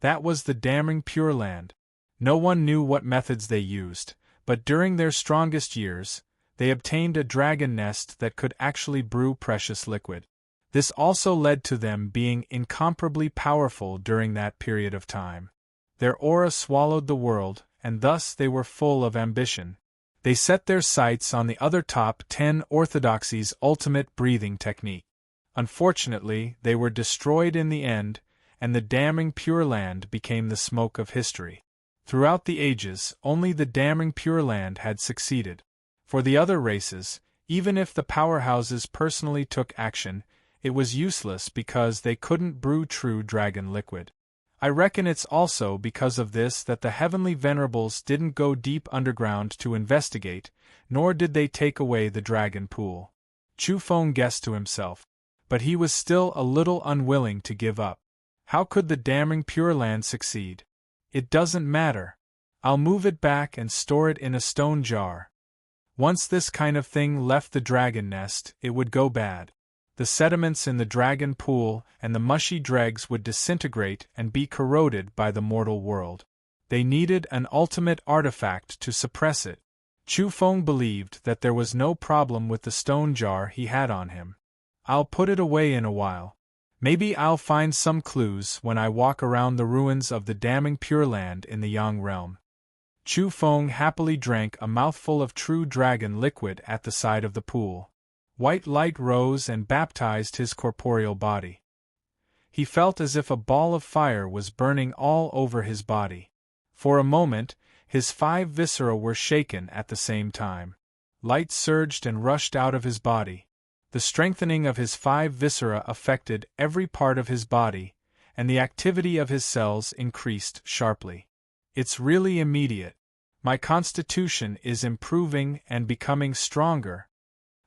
That was the damning Pure Land. No one knew what methods they used, but during their strongest years, they obtained a dragon nest that could actually brew precious liquid. This also led to them being incomparably powerful during that period of time. Their aura swallowed the world, and thus they were full of ambition. They set their sights on the other top 10 orthodoxy's ultimate breathing technique. Unfortunately, they were destroyed in the end, and the damning Pure Land became the smoke of history. Throughout the ages, only the damning Pure Land had succeeded. For the other races, even if the powerhouses personally took action, it was useless because they couldn't brew true dragon liquid. I reckon it's also because of this that the heavenly venerables didn't go deep underground to investigate, nor did they take away the dragon pool. Chu Feng guessed to himself. But he was still a little unwilling to give up. How could the damning Pure Land succeed? It doesn't matter. I'll move it back and store it in a stone jar. Once this kind of thing left the dragon nest, it would go bad. The sediments in the dragon pool and the mushy dregs would disintegrate and be corroded by the mortal world. They needed an ultimate artifact to suppress it. Chu Feng believed that there was no problem with the stone jar he had on him. I'll put it away in a while. Maybe I'll find some clues when I walk around the ruins of the damning Pure Land in the Yang realm. Chu Feng happily drank a mouthful of true dragon liquid at the side of the pool. White light rose and baptized his corporeal body. He felt as if a ball of fire was burning all over his body. For a moment, his 5 viscera were shaken at the same time. Light surged and rushed out of his body. The strengthening of his 5 viscera affected every part of his body, and the activity of his cells increased sharply. It's really immediate. My constitution is improving and becoming stronger.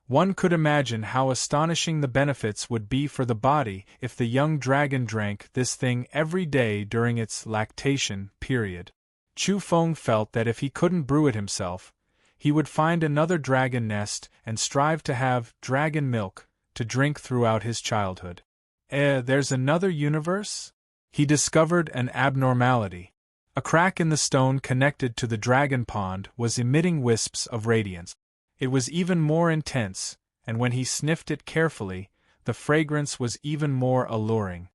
One could imagine how astonishing the benefits would be for the body if the young dragon drank this thing every day during its lactation period. Chu Feng felt that if he couldn't brew it himself, he would find another dragon nest and strive to have dragon milk to drink throughout his childhood. There's another universe? He discovered an abnormality. A crack in the stone connected to the dragon pond was emitting wisps of radiance. It was even more intense, and when he sniffed it carefully, the fragrance was even more alluring.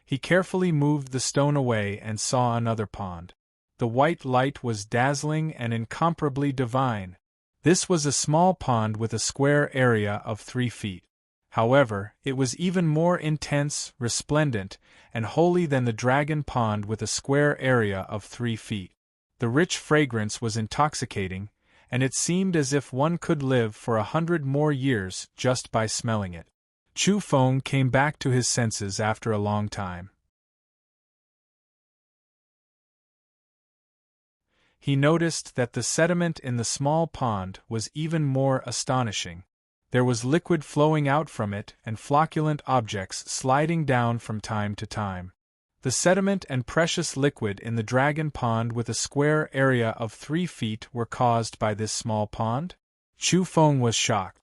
He carefully moved the stone away and saw another pond. The white light was dazzling and incomparably divine. This was a small pond with a square area of 3 feet. However, it was even more intense, resplendent, and holy than the dragon pond with a square area of 3 feet. The rich fragrance was intoxicating, and it seemed as if one could live for 100 more years just by smelling it. Chu Feng came back to his senses after a long time. He noticed that the sediment in the small pond was even more astonishing. There was liquid flowing out from it and flocculent objects sliding down from time to time. The sediment and precious liquid in the dragon pond with a square area of 3 feet were caused by this small pond? Chu Feng was shocked.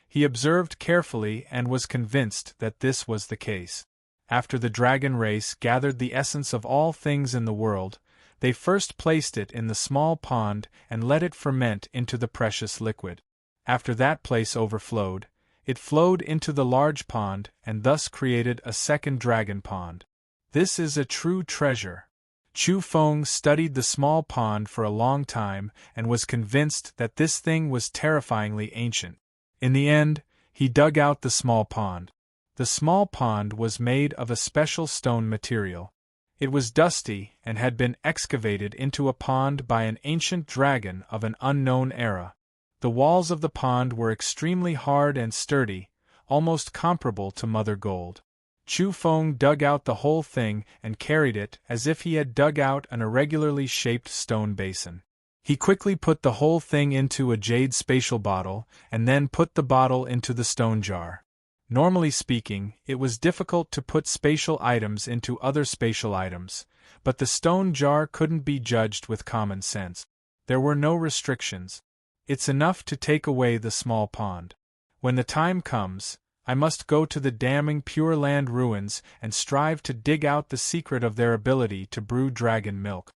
He observed carefully and was convinced that this was the case. After the dragon race gathered the essence of all things in the world, they first placed it in the small pond and let it ferment into the precious liquid. After that place overflowed, it flowed into the large pond and thus created a second dragon pond. This is a true treasure. Chu Feng studied the small pond for a long time and was convinced that this thing was terrifyingly ancient. In the end, he dug out the small pond. The small pond was made of a special stone material. It was dusty and had been excavated into a pond by an ancient dragon of an unknown era. The walls of the pond were extremely hard and sturdy, almost comparable to mother gold. Chu Feng dug out the whole thing and carried it as if he had dug out an irregularly shaped stone basin. He quickly put the whole thing into a jade spatial bottle and then put the bottle into the stone jar. Normally speaking, it was difficult to put spatial items into other spatial items, but the stone jar couldn't be judged with common sense. There were no restrictions. It's enough to take away the small pond. When the time comes, I must go to the damning Pure Land ruins and strive to dig out the secret of their ability to brew dragon milk.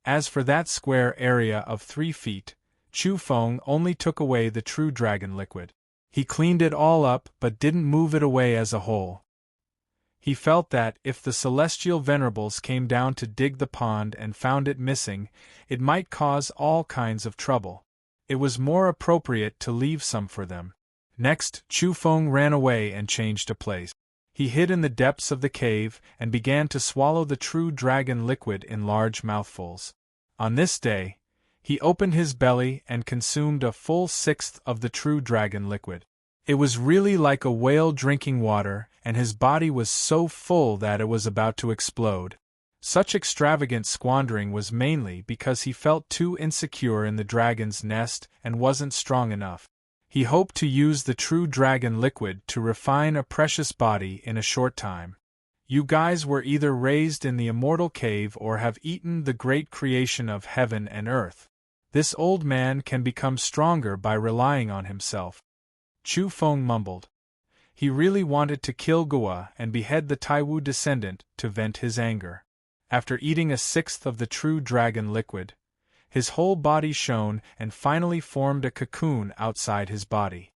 As for that square area of 3 feet, Chu Feng only took away the true dragon liquid. He cleaned it all up but didn't move it away as a whole. He felt that if the celestial venerables came down to dig the pond and found it missing, it might cause all kinds of trouble. It was more appropriate to leave some for them. Next, Chu Feng ran away and changed a place. He hid in the depths of the cave and began to swallow the true dragon liquid in large mouthfuls. On this day, He opened his belly and consumed a full sixth of the true dragon liquid. It was really like a whale drinking water, and his body was so full that it was about to explode. Such extravagant squandering was mainly because he felt too insecure in the dragon's nest and wasn't strong enough. He hoped to use the true dragon liquid to refine a precious body in a short time. You guys were either raised in the immortal cave or have eaten the great creation of heaven and earth. This old man can become stronger by relying on himself. Chu Feng mumbled. He really wanted to kill Gua and behead the Taiwu descendant to vent his anger. After eating a sixth of the true dragon liquid, his whole body shone and finally formed a cocoon outside his body.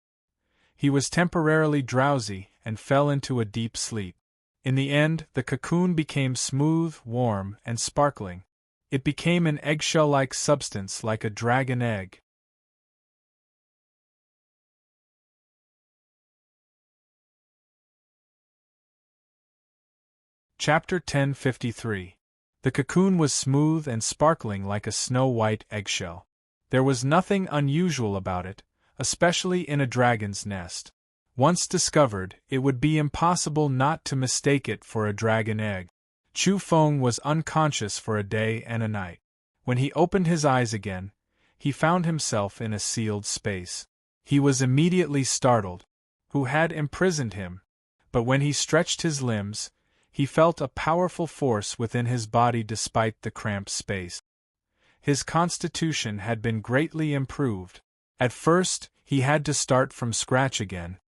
He was temporarily drowsy and fell into a deep sleep. In the end, the cocoon became smooth, warm, and sparkling. It became an eggshell-like substance like a dragon egg. Chapter 1053. The cocoon was smooth and sparkling like a snow-white eggshell. There was nothing unusual about it, especially in a dragon's nest. Once discovered, it would be impossible not to mistake it for a dragon egg. Chu Feng was unconscious for a day and a night. When he opened his eyes again, he found himself in a sealed space. He was immediately startled. Who had imprisoned him? But when he stretched his limbs, he felt a powerful force within his body despite the cramped space. His constitution had been greatly improved. At first, he had to start from scratch again.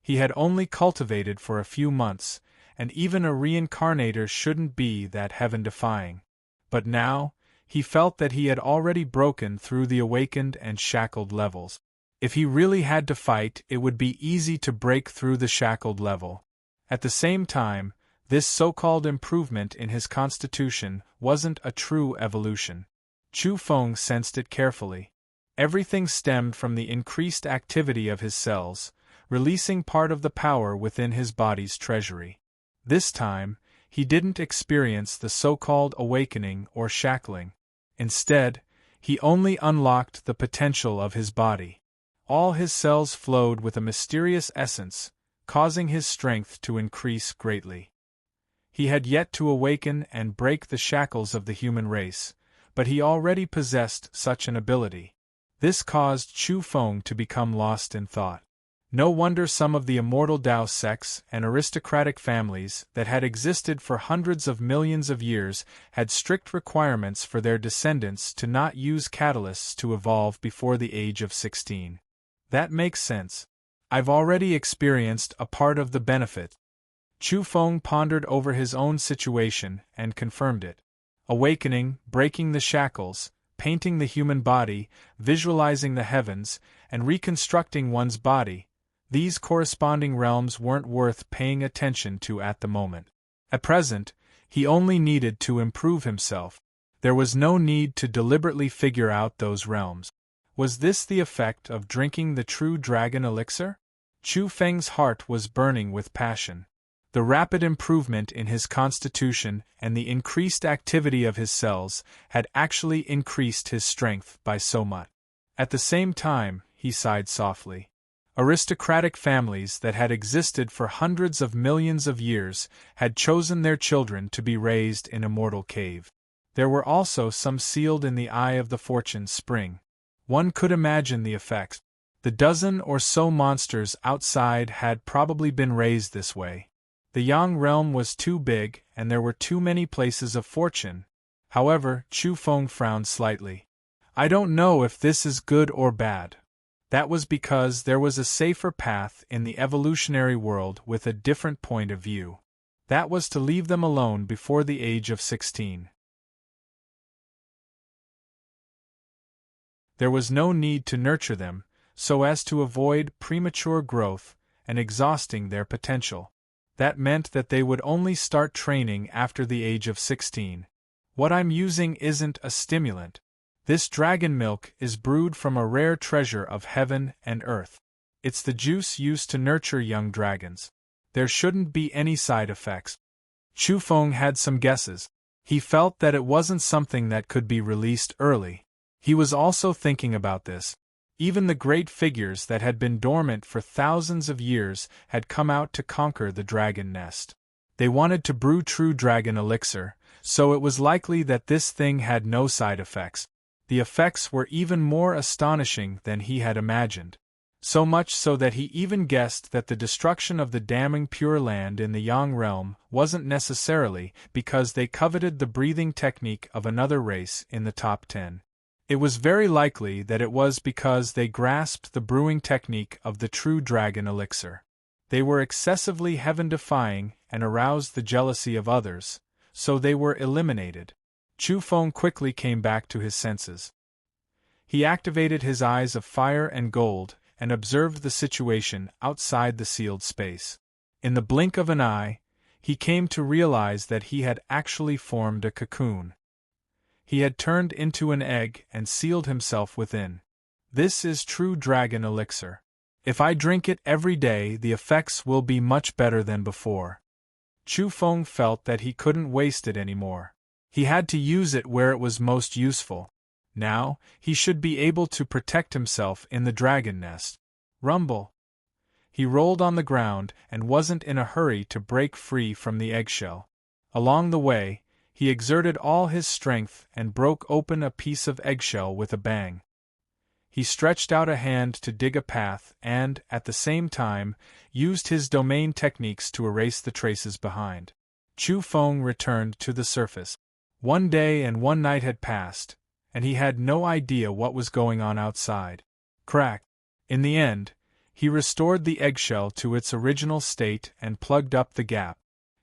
He had only cultivated for a few months, and even a reincarnator shouldn't be that heaven-defying. But now, he felt that he had already broken through the awakened and shackled levels. If he really had to fight, it would be easy to break through the shackled level. At the same time, this so-called improvement in his constitution wasn't a true evolution. Chu Feng sensed it carefully. Everything stemmed from the increased activity of his cells, releasing part of the power within his body's treasury. This time, he didn't experience the so-called awakening or shackling. Instead, he only unlocked the potential of his body. All his cells flowed with a mysterious essence, causing his strength to increase greatly. He had yet to awaken and break the shackles of the human race, but he already possessed such an ability. This caused Chu Feng to become lost in thought. No wonder some of the immortal Dao sects and aristocratic families that had existed for hundreds of millions of years had strict requirements for their descendants to not use catalysts to evolve before the age of 16. That makes sense. I've already experienced a part of the benefit. Chu Feng pondered over his own situation and confirmed it. Awakening, breaking the shackles, painting the human body, visualizing the heavens, and reconstructing one's body, these corresponding realms weren't worth paying attention to at the moment. At present, he only needed to improve himself. There was no need to deliberately figure out those realms. Was this the effect of drinking the true dragon elixir? Chu Feng's heart was burning with passion. The rapid improvement in his constitution and the increased activity of his cells had actually increased his strength by so much. At the same time, he sighed softly. Aristocratic families that had existed for hundreds of millions of years had chosen their children to be raised in a mortal cave. There were also some sealed in the eye of the fortune spring. One could imagine the effects. The dozen or so monsters outside had probably been raised this way. The Yang realm was too big, and there were too many places of fortune. However, Chu Feng frowned slightly. I don't know if this is good or bad. That was because there was a safer path in the evolutionary world with a different point of view. That was to leave them alone before the age of 16. There was no need to nurture them, so as to avoid premature growth and exhausting their potential. That meant that they would only start training after the age of 16. What I'm using isn't a stimulant. This dragon milk is brewed from a rare treasure of heaven and earth. It's the juice used to nurture young dragons. There shouldn't be any side effects. Chu Feng had some guesses. He felt that it wasn't something that could be released early. He was also thinking about this. Even the great figures that had been dormant for thousands of years had come out to conquer the dragon nest. They wanted to brew true dragon elixir, so it was likely that this thing had no side effects. The effects were even more astonishing than he had imagined. So much so that he even guessed that the destruction of the damning Pure Land in the Yang realm wasn't necessarily because they coveted the breathing technique of another race in the top 10. It was very likely that it was because they grasped the brewing technique of the true dragon elixir. They were excessively heaven-defying and aroused the jealousy of others, so they were eliminated. Chu Feng quickly came back to his senses. He activated his eyes of fire and gold and observed the situation outside the sealed space. In the blink of an eye, he came to realize that he had actually formed a cocoon. He had turned into an egg and sealed himself within. This is true dragon elixir. If I drink it every day, the effects will be much better than before. Chu Feng felt that he couldn't waste it anymore. He had to use it where it was most useful. Now, he should be able to protect himself in the dragon nest. Rumble! He rolled on the ground and wasn't in a hurry to break free from the eggshell. Along the way, he exerted all his strength and broke open a piece of eggshell with a bang. He stretched out a hand to dig a path and, at the same time, used his domain techniques to erase the traces behind. Chu Feng returned to the surface. 1 day and 1 night had passed, and he had no idea what was going on outside. Crack! In the end, he restored the eggshell to its original state and plugged up the gap.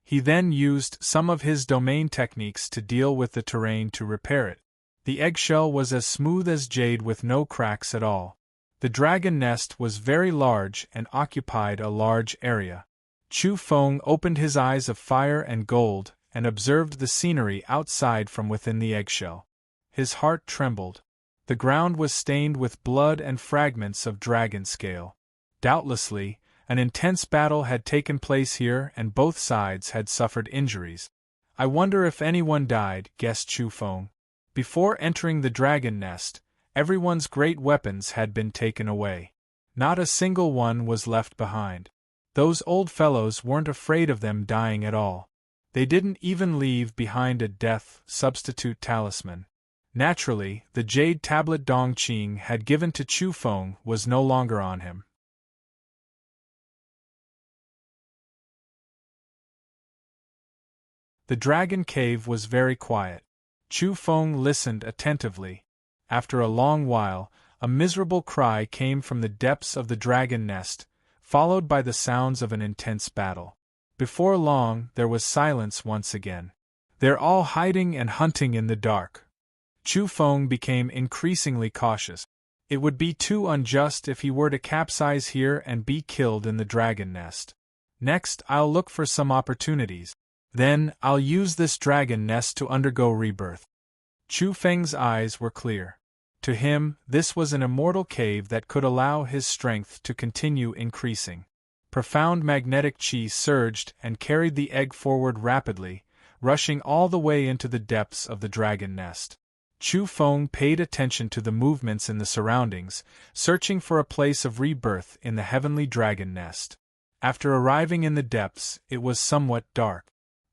He then used some of his domain techniques to deal with the terrain to repair it. The eggshell was as smooth as jade with no cracks at all. The dragon nest was very large and occupied a large area. Chu Feng opened his eyes of fire and gold and observed the scenery outside from within the eggshell. His heart trembled. The ground was stained with blood and fragments of dragon scale. Doubtlessly, an intense battle had taken place here and both sides had suffered injuries. I wonder if anyone died, guessed Chu Feng. Before entering the dragon nest, everyone's great weapons had been taken away. Not a single one was left behind. Those old fellows weren't afraid of them dying at all. They didn't even leave behind a death substitute talisman. Naturally, the jade tablet Dong Qing had given to Chu Feng was no longer on him. The dragon cave was very quiet. Chu Feng listened attentively. After a long while, a miserable cry came from the depths of the dragon nest, followed by the sounds of an intense battle. Before long, there was silence once again. They're all hiding and hunting in the dark. Chu Feng became increasingly cautious. It would be too unjust if he were to capsize here and be killed in the dragon nest. Next, I'll look for some opportunities. Then, I'll use this dragon nest to undergo rebirth. Chu Feng's eyes were clear. To him, this was an immortal cave that could allow his strength to continue increasing. Profound magnetic chi surged and carried the egg forward rapidly, rushing all the way into the depths of the dragon nest. Chu Feng paid attention to the movements in the surroundings, searching for a place of rebirth in the heavenly dragon nest. After arriving in the depths, it was somewhat dark.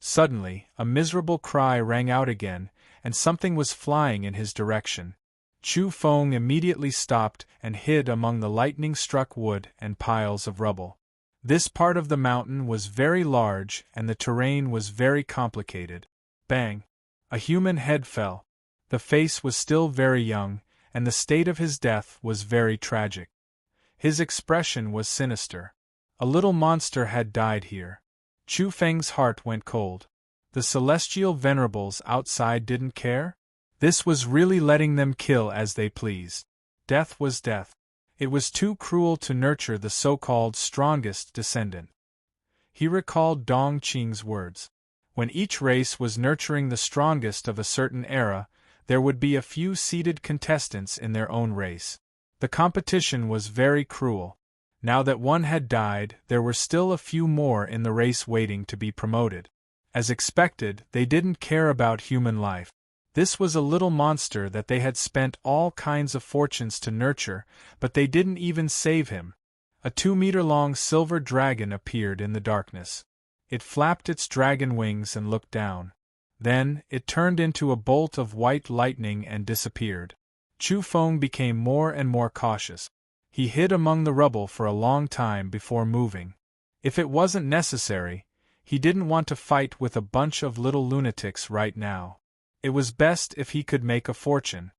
Suddenly, a miserable cry rang out again, and something was flying in his direction. Chu Feng immediately stopped and hid among the lightning-struck wood and piles of rubble. This part of the mountain was very large and the terrain was very complicated. Bang! A human head fell. The face was still very young, and the state of his death was very tragic. His expression was sinister. A little monster had died here. Chu Feng's heart went cold. The celestial venerables outside didn't care? This was really letting them kill as they pleased. Death was death. It was too cruel to nurture the so-called strongest descendant. He recalled Dong Qing's words. When each race was nurturing the strongest of a certain era, there would be a few seeded contestants in their own race. The competition was very cruel. Now that one had died, there were still a few more in the race waiting to be promoted. As expected, they didn't care about human life. This was a little monster that they had spent all kinds of fortunes to nurture, but they didn't even save him. A 2-meter-long silver dragon appeared in the darkness. It flapped its dragon wings and looked down. Then, it turned into a bolt of white lightning and disappeared. Chu Feng became more and more cautious. He hid among the rubble for a long time before moving. If it wasn't necessary, he didn't want to fight with a bunch of little lunatics right now. It was best if he could make a fortune.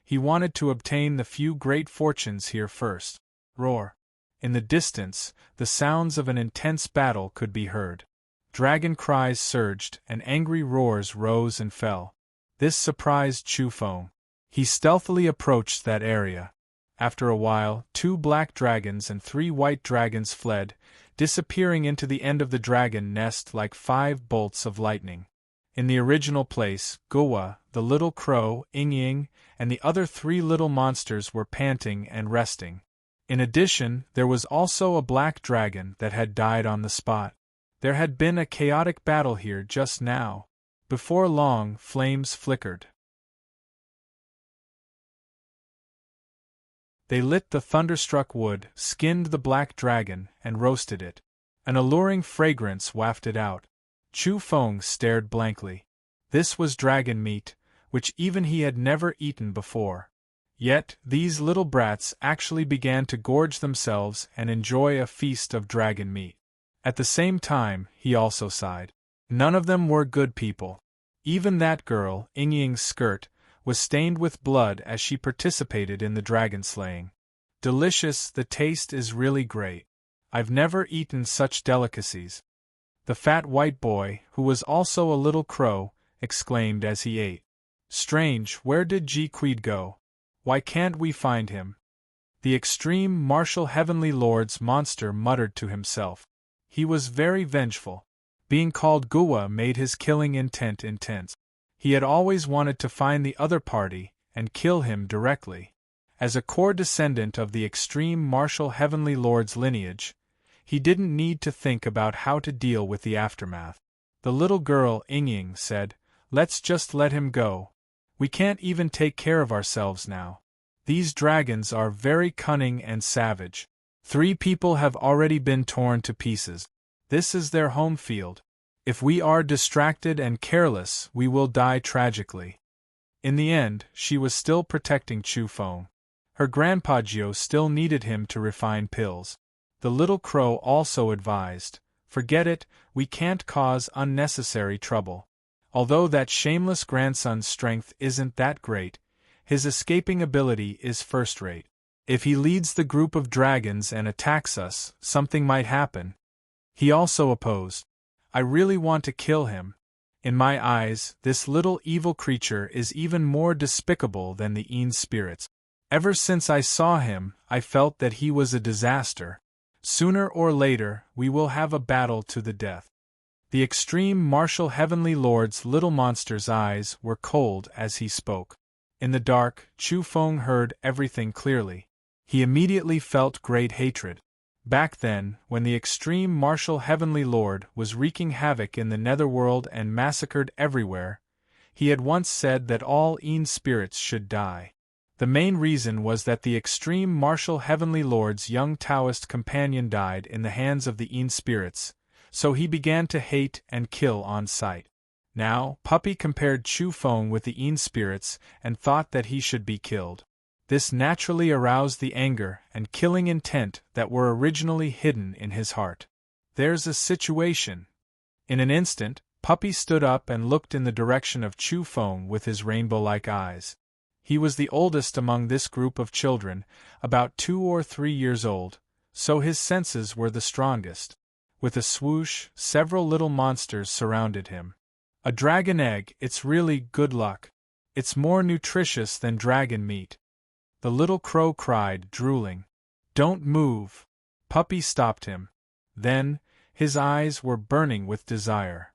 He wanted to obtain the few great fortunes here first. Roar! In the distance, the sounds of an intense battle could be heard. Dragon cries surged, and angry roars rose and fell. This surprised Chu Feng. He stealthily approached that area. After a while, 2 black dragons and 3 white dragons fled, disappearing into the end of the dragon nest like 5 bolts of lightning. In the original place, Guwa, the little crow, Ying, and the other 3 little monsters were panting and resting. In addition, there was also a black dragon that had died on the spot. There had been a chaotic battle here just now. Before long, flames flickered. They lit the thunderstruck wood, skinned the black dragon, and roasted it. An alluring fragrance wafted out. Chu Feng stared blankly. This was dragon meat, which even he had never eaten before. Yet, these little brats actually began to gorge themselves and enjoy a feast of dragon meat. At the same time, he also sighed. None of them were good people. Even that girl, Ying's skirt, was stained with blood as she participated in the dragon slaying. Delicious, the taste is really great. I've never eaten such delicacies. The fat white boy, who was also a little crow, exclaimed as he ate. Strange, where did Ji Quid go? Why can't we find him? The extreme martial heavenly lord's monster muttered to himself. He was very vengeful. Being called Guwa made his killing intent intense. He had always wanted to find the other party and kill him directly. As a core descendant of the extreme martial heavenly lord's lineage, he didn't need to think about how to deal with the aftermath. The little girl, Ying, said, "Let's just let him go. We can't even take care of ourselves now. These dragons are very cunning and savage. 3 people have already been torn to pieces. This is their home field. If we are distracted and careless, we will die tragically." In the end, she was still protecting Chu Feng. Her grandpa Gio still needed him to refine pills. The little crow also advised, "Forget it, we can't cause unnecessary trouble. Although that shameless grandson's strength isn't that great, his escaping ability is first-rate. If he leads the group of dragons and attacks us, something might happen." He also opposed, "I really want to kill him. In my eyes, this little evil creature is even more despicable than the Yin spirits. Ever since I saw him, I felt that he was a disaster. Sooner or later, we will have a battle to the death." The extreme martial heavenly lord's little monster's eyes were cold as he spoke. In the dark, Chu Feng heard everything clearly. He immediately felt great hatred. Back then, when the extreme martial heavenly lord was wreaking havoc in the netherworld and massacred everywhere, he had once said that all Yin spirits should die. The main reason was that the extreme martial heavenly lord's young Taoist companion died in the hands of the Yin spirits, so he began to hate and kill on sight. Now, Puppy compared Chu Feng with the Yin spirits and thought that he should be killed. This naturally aroused the anger and killing intent that were originally hidden in his heart. "There's a situation." In an instant, Puppy stood up and looked in the direction of Chu Feng with his rainbow-like eyes. He was the oldest among this group of children, about 2 or 3 years old, so his senses were the strongest. With a swoosh, several little monsters surrounded him. "A dragon egg, it's really good luck. It's more nutritious than dragon meat." The little crow cried, drooling. "Don't move." Puppy stopped him. Then, his eyes were burning with desire.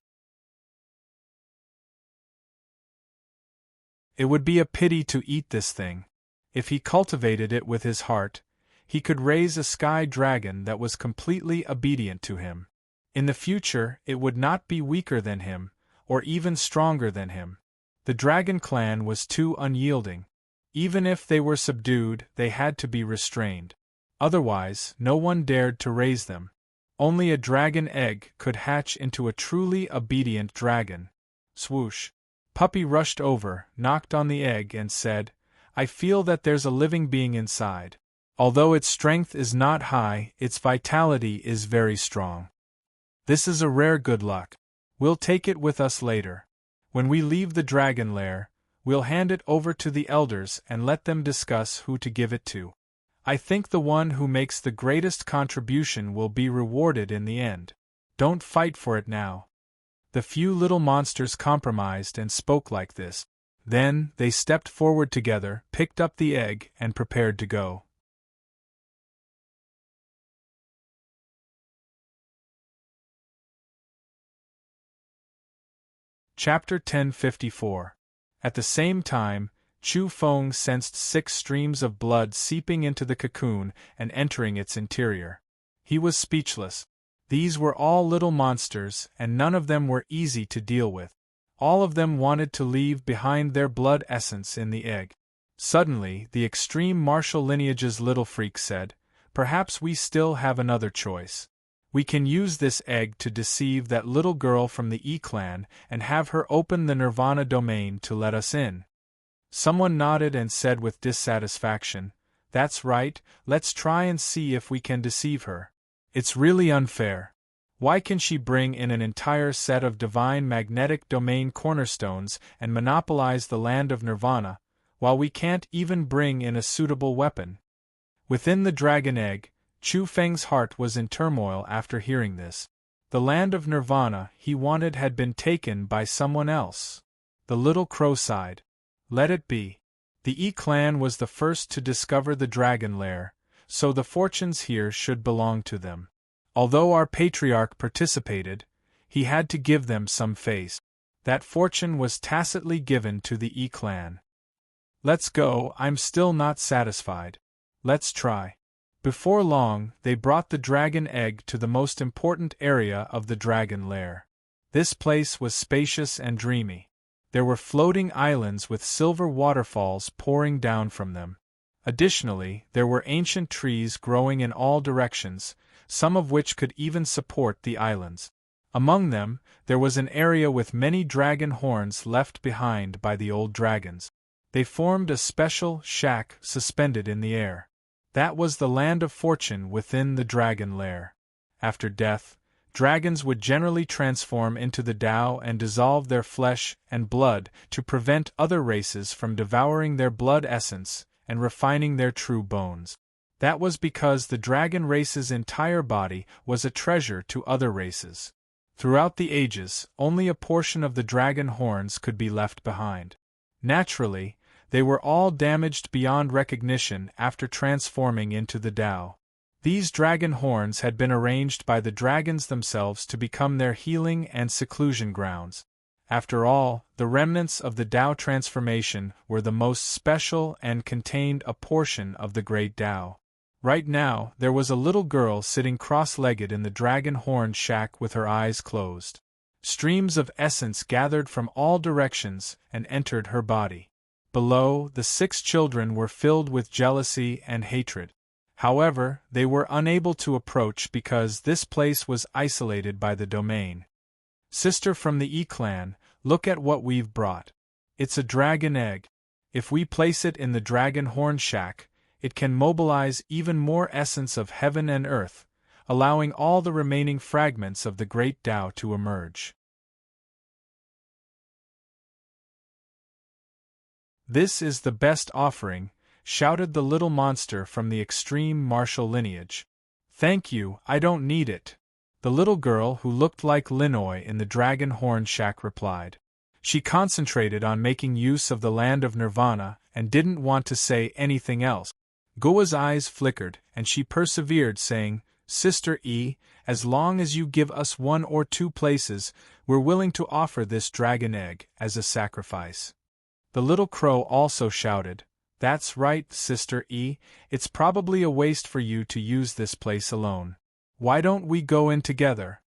It would be a pity to eat this thing. If he cultivated it with his heart, he could raise a sky dragon that was completely obedient to him. In the future, it would not be weaker than him, or even stronger than him. The dragon clan was too unyielding. Even if they were subdued, they had to be restrained. Otherwise, no one dared to raise them. Only a dragon egg could hatch into a truly obedient dragon. Swoosh! Puppy rushed over, knocked on the egg and said, "I feel that there's a living being inside. Although its strength is not high, its vitality is very strong. This is a rare good luck. We'll take it with us later. When we leave the dragon lair, we'll hand it over to the elders and let them discuss who to give it to. I think the one who makes the greatest contribution will be rewarded in the end. Don't fight for it now." The few little monsters compromised and spoke like this. Then, they stepped forward together, picked up the egg, and prepared to go. Chapter 1054. At the same time, Chu Feng sensed 6 streams of blood seeping into the cocoon and entering its interior. He was speechless. These were all little monsters, and none of them were easy to deal with. All of them wanted to leave behind their blood essence in the egg. Suddenly, the extreme martial lineage's little freak said, "Perhaps we still have another choice. We can use this egg to deceive that little girl from the E-clan and have her open the Nirvana domain to let us in." Someone nodded and said with dissatisfaction, "That's right, let's try and see if we can deceive her. It's really unfair. Why can she bring in an entire set of divine magnetic domain cornerstones and monopolize the land of Nirvana, while we can't even bring in a suitable weapon?" Within the dragon egg, Chu Feng's heart was in turmoil after hearing this. The land of Nirvana he wanted had been taken by someone else. The little crow sighed. Let it be. The E-clan was the first to discover the dragon lair, so the fortunes here should belong to them. Although our patriarch participated, he had to give them some face. That fortune was tacitly given to the E-clan. Let's go, I'm still not satisfied. Let's try. Before long, they brought the dragon egg to the most important area of the dragon lair. This place was spacious and dreamy. There were floating islands with silver waterfalls pouring down from them. Additionally, there were ancient trees growing in all directions, some of which could even support the islands. Among them, there was an area with many dragon horns left behind by the old dragons. They formed a special shack suspended in the air. That was the land of fortune within the dragon lair. After death, dragons would generally transform into the Tao and dissolve their flesh and blood to prevent other races from devouring their blood essence and refining their true bones. That was because the dragon race's entire body was a treasure to other races. Throughout the ages, only a portion of the dragon horns could be left behind. Naturally, they were all damaged beyond recognition after transforming into the Tao. These dragon horns had been arranged by the dragons themselves to become their healing and seclusion grounds. After all, the remnants of the Tao transformation were the most special and contained a portion of the great Tao. Right now, there was a little girl sitting cross-legged in the dragon horn shack with her eyes closed. Streams of essence gathered from all directions and entered her body. Below, the 6 children were filled with jealousy and hatred. However, they were unable to approach because this place was isolated by the domain. "Sister from the E-clan, look at what we've brought. It's a dragon egg. If we place it in the dragon horn shack, it can mobilize even more essence of heaven and earth, allowing all the remaining fragments of the great Tao to emerge." "This is the best offering," shouted the little monster from the extreme martial lineage. "Thank you, I don't need it," the little girl who looked like Linoy in the dragon horn shack replied. She concentrated on making use of the land of Nirvana and didn't want to say anything else. Gua's eyes flickered, and she persevered, saying, "Sister E, as long as you give us 1 or 2 places, we're willing to offer this dragon egg as a sacrifice." The little crow also shouted, "That's right, Sister E, it's probably a waste for you to use this place alone. Why don't we go in together?"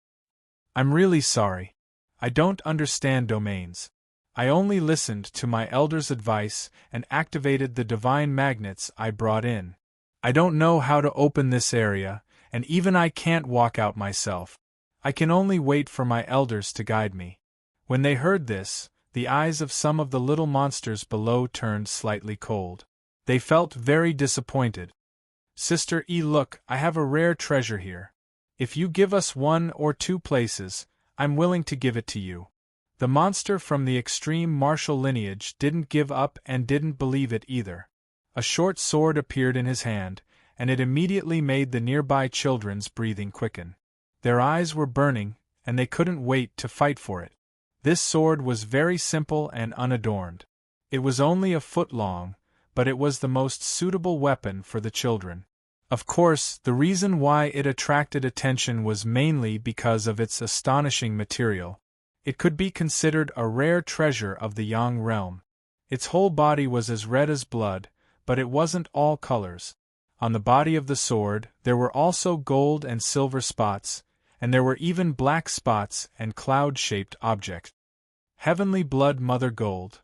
"I'm really sorry. I don't understand domains. I only listened to my elder's advice and activated the divine magnets I brought in. I don't know how to open this area, and even I can't walk out myself. I can only wait for my elders to guide me." When they heard this, the eyes of some of the little monsters below turned slightly cold. They felt very disappointed. "Sister E, look, I have a rare treasure here. If you give us 1 or 2 places, I'm willing to give it to you." The monster from the extreme martial lineage didn't give up and didn't believe it either. A short sword appeared in his hand, and it immediately made the nearby children's breathing quicken. Their eyes were burning, and they couldn't wait to fight for it. This sword was very simple and unadorned. It was only a foot long, but it was the most suitable weapon for the children. Of course, the reason why it attracted attention was mainly because of its astonishing material. It could be considered a rare treasure of the Yang realm. Its whole body was as red as blood, but it wasn't all colors. On the body of the sword, there were also gold and silver spots, and there were even black spots and cloud-shaped objects. Heavenly Blood Mother Gold.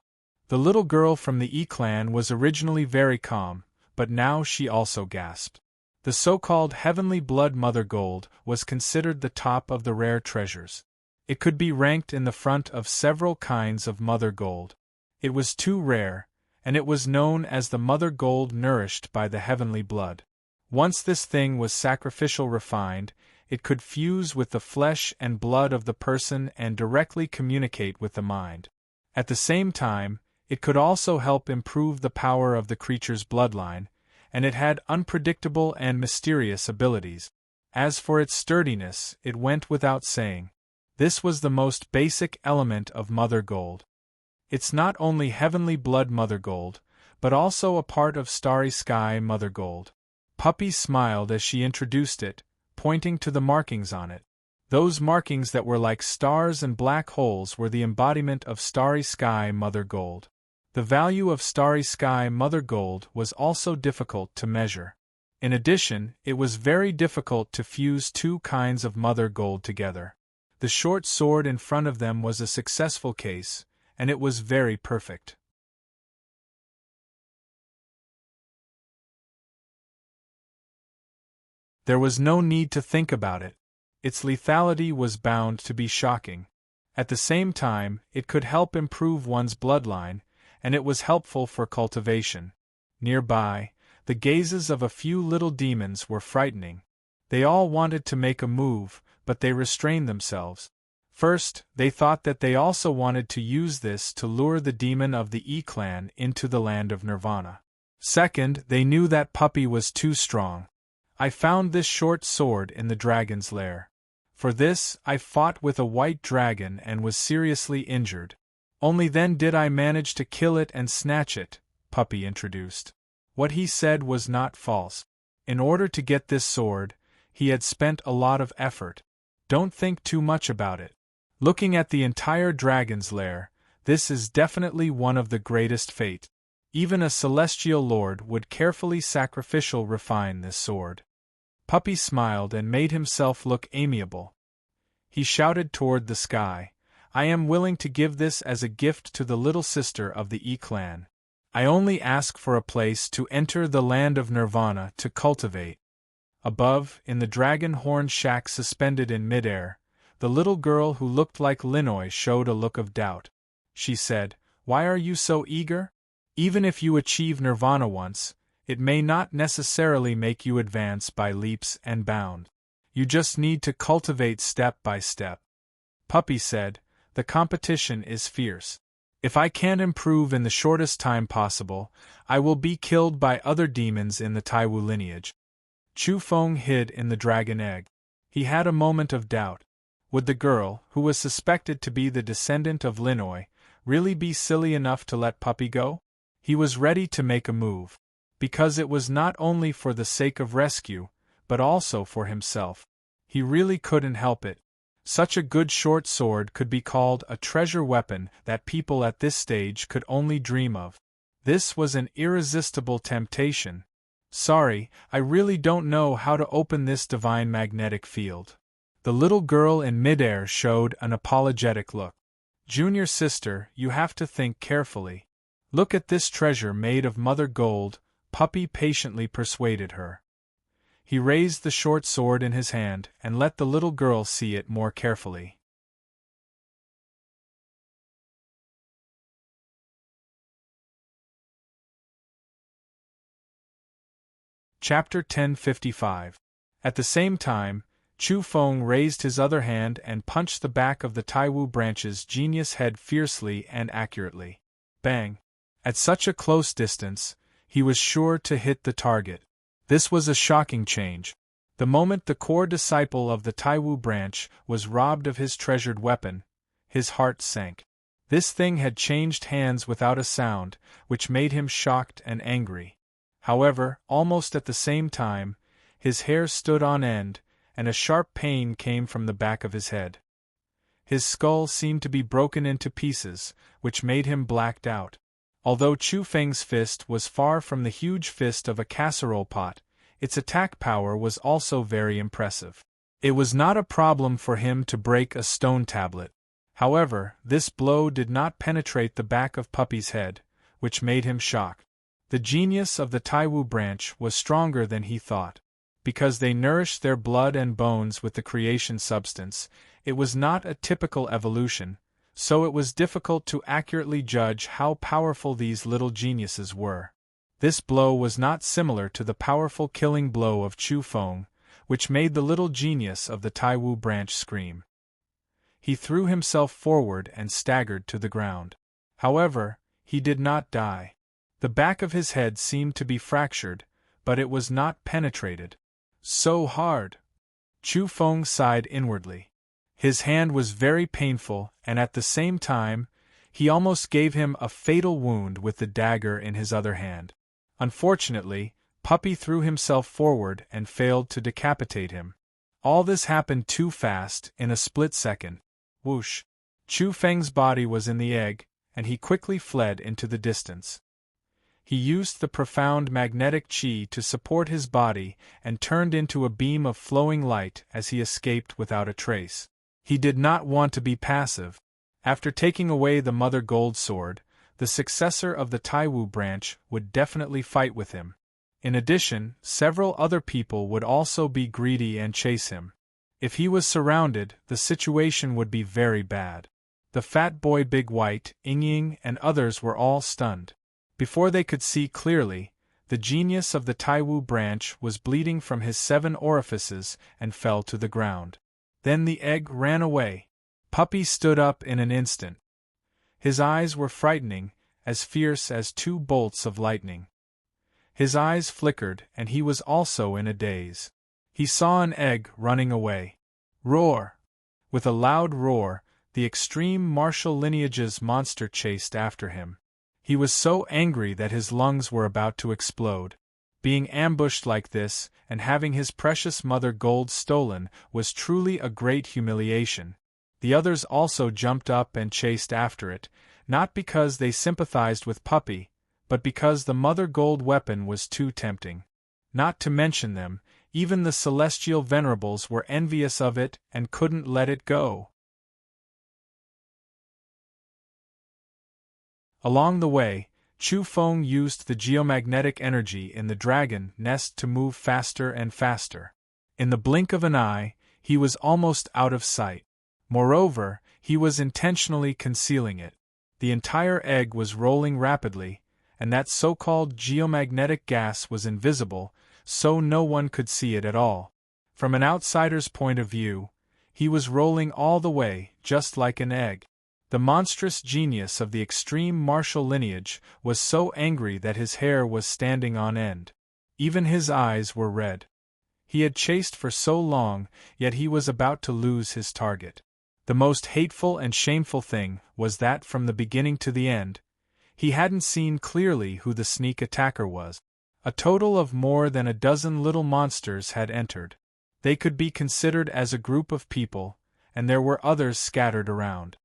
The little girl from the E-clan was originally very calm, but now she also gasped. The so-called Heavenly Blood Mother Gold was considered the top of the rare treasures. It could be ranked in the front of several kinds of mother gold. It was too rare, and it was known as the mother gold nourished by the heavenly blood. Once this thing was sacrificial refined, it could fuse with the flesh and blood of the person and directly communicate with the mind. At the same time, it could also help improve the power of the creature's bloodline, and it had unpredictable and mysterious abilities. As for its sturdiness, it went without saying. This was the most basic element of mother gold. It's not only heavenly blood mother gold, but also a part of starry sky mother gold. Puppy smiled as she introduced it, pointing to the markings on it. Those markings that were like stars and black holes were the embodiment of starry sky mother gold. The value of starry sky mother gold was also difficult to measure. In addition, it was very difficult to fuse 2 kinds of mother gold together. The short sword in front of them was a successful case, and it was very perfect. There was no need to think about it. Its lethality was bound to be shocking. At the same time, it could help improve one's bloodline, and it was helpful for cultivation. Nearby, the gazes of a few little demons were frightening. They all wanted to make a move, but they restrained themselves. First, they thought that they also wanted to use this to lure the demon of the E-clan into the land of Nirvana. Second, they knew that Puppy was too strong. "I found this short sword in the dragon's lair. For this, I fought with a white dragon and was seriously injured. Only then did I manage to kill it and snatch it," Puppy introduced. What he said was not false. In order to get this sword, he had spent a lot of effort. Don't think too much about it. Looking at the entire dragon's lair, this is definitely one of the greatest fate. Even a celestial lord would carefully sacrificial refine this sword. Puppy smiled and made himself look amiable. He shouted toward the sky, "I am willing to give this as a gift to the little sister of the E-clan. I only ask for a place to enter the land of Nirvana to cultivate." Above, in the dragon horn shack suspended in midair, the little girl who looked like Linoy showed a look of doubt. She said, "Why are you so eager? Even if you achieve Nirvana once, it may not necessarily make you advance by leaps and bounds. You just need to cultivate step by step." Puppy said, "The competition is fierce. If I can't improve in the shortest time possible, I will be killed by other demons in the Taiwu lineage." Chu Feng hid in the dragon egg. He had a moment of doubt. Would the girl, who was suspected to be the descendant of Linoy, really be silly enough to let Puppy go? He was ready to make a move. Because it was not only for the sake of rescue, but also for himself. He really couldn't help it. Such a good short sword could be called a treasure weapon that people at this stage could only dream of. This was an irresistible temptation. "Sorry, I really don't know how to open this divine magnetic field." The little girl in midair showed an apologetic look. Junior sister, you have to think carefully. Look at this treasure made of mother gold, Puppy patiently persuaded her. He raised the short sword in his hand and let the little girl see it more carefully. Chapter 1055. At the same time, Chu Feng raised his other hand and punched the back of the Taiwu branch's genius head fiercely and accurately. Bang! At such a close distance, he was sure to hit the target. This was a shocking change. The moment the core disciple of the Taiwu branch was robbed of his treasured weapon, his heart sank. This thing had changed hands without a sound, which made him shocked and angry. However, almost at the same time, his hair stood on end, and a sharp pain came from the back of his head. His skull seemed to be broken into pieces, which made him blacked out. Although Chu Feng's fist was far from the huge fist of a casserole pot, its attack power was also very impressive. It was not a problem for him to break a stone tablet. However, this blow did not penetrate the back of Puppy's head, which made him shocked. The genius of the Taiwu branch was stronger than he thought. Because they nourished their blood and bones with the creation substance, it was not a typical evolution, so it was difficult to accurately judge how powerful these little geniuses were. This blow was not similar to the powerful killing blow of Chu Feng, which made the little genius of the Taiwu branch scream. He threw himself forward and staggered to the ground. However, he did not die. The back of his head seemed to be fractured, but it was not penetrated. So hard! Chu Feng sighed inwardly. His hand was very painful, and at the same time, he almost gave him a fatal wound with the dagger in his other hand. Unfortunately, Puppy threw himself forward and failed to decapitate him. All this happened too fast, in a split second. Whoosh! Chu Feng's body was in the egg, and he quickly fled into the distance. He used the profound magnetic qi to support his body and turned into a beam of flowing light as he escaped without a trace. He did not want to be passive. After taking away the Mother Gold Sword, the successor of the Taiwu branch would definitely fight with him. In addition, several other people would also be greedy and chase him. If he was surrounded, the situation would be very bad. The fat boy Big White, Ying, and others were all stunned. Before they could see clearly, the genius of the Taiwu branch was bleeding from his 7 orifices and fell to the ground. Then the egg ran away. Puppy stood up in an instant. His eyes were frightening, as fierce as 2 bolts of lightning. His eyes flickered and he was also in a daze. He saw an egg running away. Roar! With a loud roar, the extreme martial lineage's monster chased after him. He was so angry that his lungs were about to explode. Being ambushed like this, and having his precious mother gold stolen, was truly a great humiliation. The others also jumped up and chased after it, not because they sympathized with Puppy, but because the mother gold weapon was too tempting. Not to mention them, even the celestial venerables were envious of it and couldn't let it go. Along the way, Chu Feng used the geomagnetic energy in the dragon nest to move faster and faster. In the blink of an eye, he was almost out of sight. Moreover, he was intentionally concealing it. The entire egg was rolling rapidly, and that so-called geomagnetic gas was invisible, so no one could see it at all. From an outsider's point of view, he was rolling all the way, just like an egg. The monstrous genius of the extreme martial lineage was so angry that his hair was standing on end. Even his eyes were red. He had chased for so long, yet he was about to lose his target. The most hateful and shameful thing was that from the beginning to the end, he hadn't seen clearly who the sneak attacker was. A total of more than a dozen little monsters had entered. They could be considered as a group of people, and there were others scattered around.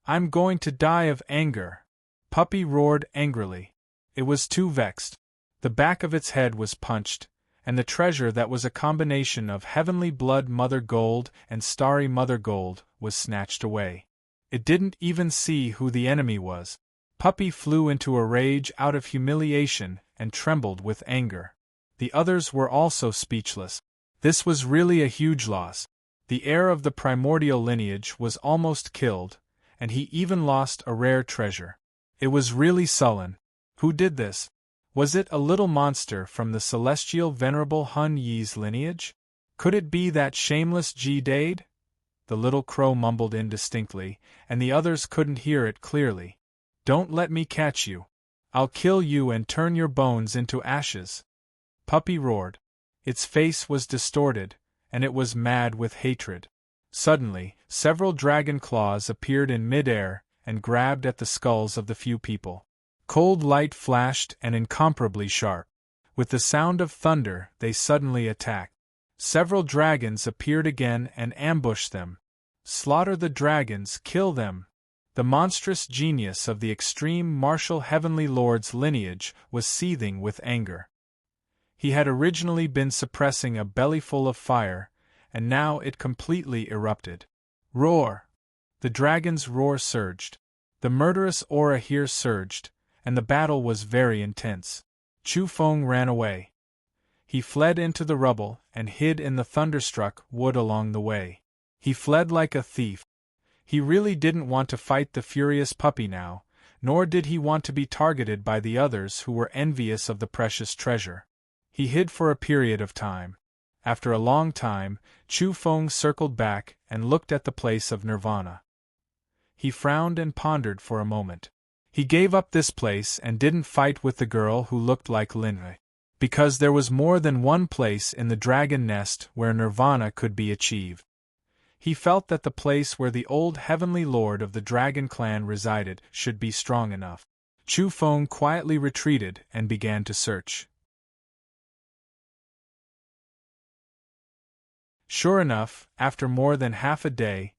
"I'm going to die of anger," Puppy roared angrily. It was too vexed. The back of its head was punched, and the treasure that was a combination of heavenly blood mother gold and starry mother gold was snatched away. It didn't even see who the enemy was. Puppy flew into a rage out of humiliation and trembled with anger. The others were also speechless. This was really a huge loss. The heir of the primordial lineage was almost killed, and he even lost a rare treasure. It was really sullen. Who did this? Was it a little monster from the celestial venerable Hun Yi's lineage? Could it be that shameless Dade? The little crow mumbled indistinctly, and the others couldn't hear it clearly. Don't let me catch you. I'll kill you and turn your bones into ashes. Puppy roared. Its face was distorted, and it was mad with hatred. Suddenly, several dragon claws appeared in mid-air and grabbed at the skulls of the few people. Cold light flashed and incomparably sharp. With the sound of thunder, they suddenly attacked. Several dragons appeared again and ambushed them. Slaughter the dragons, kill them! The monstrous genius of the extreme martial heavenly lord's lineage was seething with anger. He had originally been suppressing a bellyful of fire, and now it completely erupted. Roar! The dragon's roar surged. The murderous aura here surged, and the battle was very intense. Chu Feng ran away. He fled into the rubble and hid in the thunderstruck wood along the way. He fled like a thief. He really didn't want to fight the furious puppy now, nor did he want to be targeted by the others who were envious of the precious treasure. He hid for a period of time. After a long time, Chu Feng circled back and looked at the place of nirvana. He frowned and pondered for a moment. He gave up this place and didn't fight with the girl who looked like Linhui, because there was more than one place in the dragon nest where nirvana could be achieved. He felt that the place where the old heavenly lord of the dragon clan resided should be strong enough. Chu Feng quietly retreated and began to search. Sure enough, after more than half a day,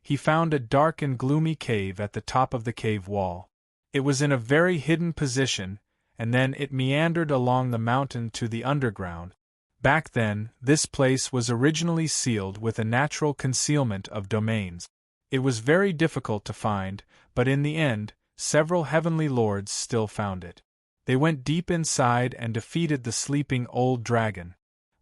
he found a dark and gloomy cave at the top of the cave wall. It was in a very hidden position, and then it meandered along the mountain to the underground. Back then, this place was originally sealed with a natural concealment of domains. It was very difficult to find, but in the end, several heavenly lords still found it. They went deep inside and defeated the sleeping old dragon.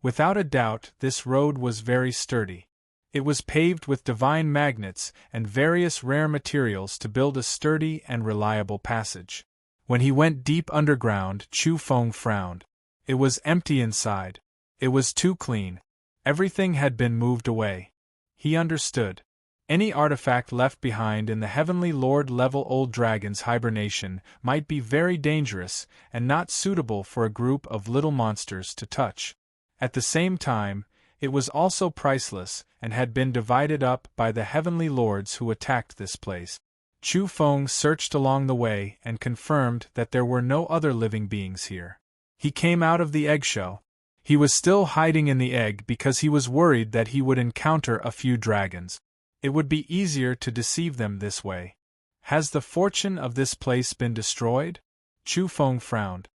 Without a doubt, this road was very sturdy. It was paved with divine magnets and various rare materials to build a sturdy and reliable passage. When he went deep underground, Chu Feng frowned. It was empty inside. It was too clean. Everything had been moved away. He understood. Any artifact left behind in the heavenly lord-level old dragon's hibernation might be very dangerous and not suitable for a group of little monsters to touch. At the same time, it was also priceless and had been divided up by the heavenly lords who attacked this place. Chu Feng searched along the way and confirmed that there were no other living beings here. He came out of the eggshell. He was still hiding in the egg because he was worried that he would encounter a few dragons. It would be easier to deceive them this way. Has the fortune of this place been destroyed? Chu Feng frowned.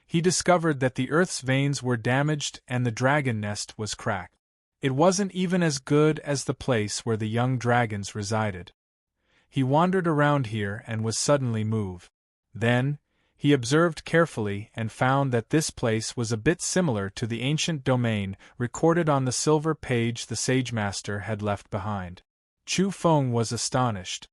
He discovered that the earth's veins were damaged and the dragon nest was cracked. It wasn't even as good as the place where the young dragons resided. He wandered around here and was suddenly moved. Then, he observed carefully and found that this place was a bit similar to the ancient domain recorded on the silver page the Sage Master had left behind. Chu Feng was astonished.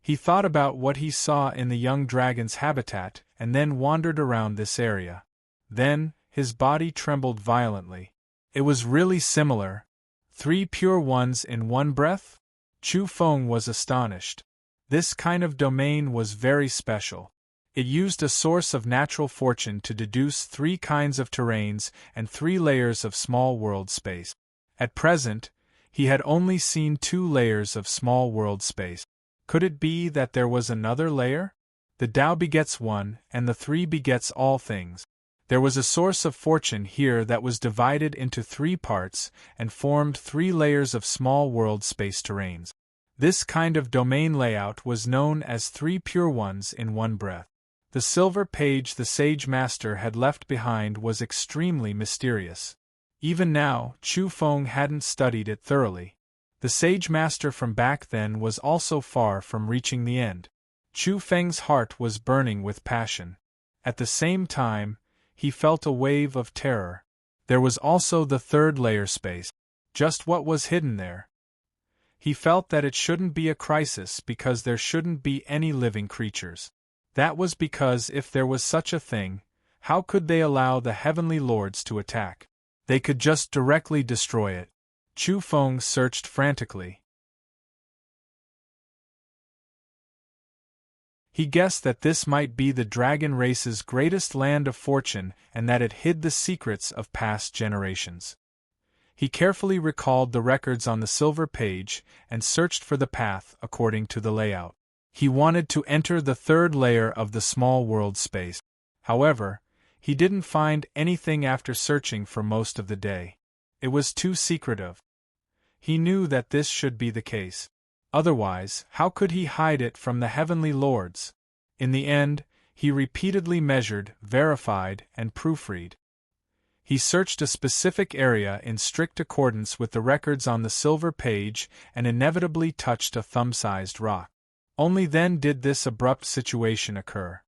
He thought about what he saw in the young dragon's habitat and then wandered around this area. Then, his body trembled violently. It was really similar. 3 pure ones in one breath? Chu Feng was astonished. This kind of domain was very special. It used a source of natural fortune to deduce 3 kinds of terrains and 3 layers of small world space. At present, he had only seen 2 layers of small world space. Could it be that there was another layer? The Tao begets one, and the 3 begets all things. There was a source of fortune here that was divided into 3 parts and formed 3 layers of small world space terrains. This kind of domain layout was known as 3 pure ones in one breath. The silver page the Sage Master had left behind was extremely mysterious. Even now, Chu Feng hadn't studied it thoroughly. The sage master from back then was also far from reaching the end. Chu Feng's heart was burning with passion. At the same time, he felt a wave of terror. There was also the third layer space. Just what was hidden there? He felt that it shouldn't be a crisis because there shouldn't be any living creatures. That was because if there was such a thing, how could they allow the heavenly lords to attack? They could just directly destroy it. Chu Feng searched frantically. He guessed that this might be the dragon race's greatest land of fortune and that it hid the secrets of past generations. He carefully recalled the records on the silver page and searched for the path according to the layout. He wanted to enter the third layer of the small world space. However, he didn't find anything after searching for most of the day. It was too secretive. He knew that this should be the case. Otherwise, how could he hide it from the heavenly lords? In the end, he repeatedly measured, verified, and proofread. He searched a specific area in strict accordance with the records on the silver page and inevitably touched a thumb-sized rock. Only then did this abrupt situation occur.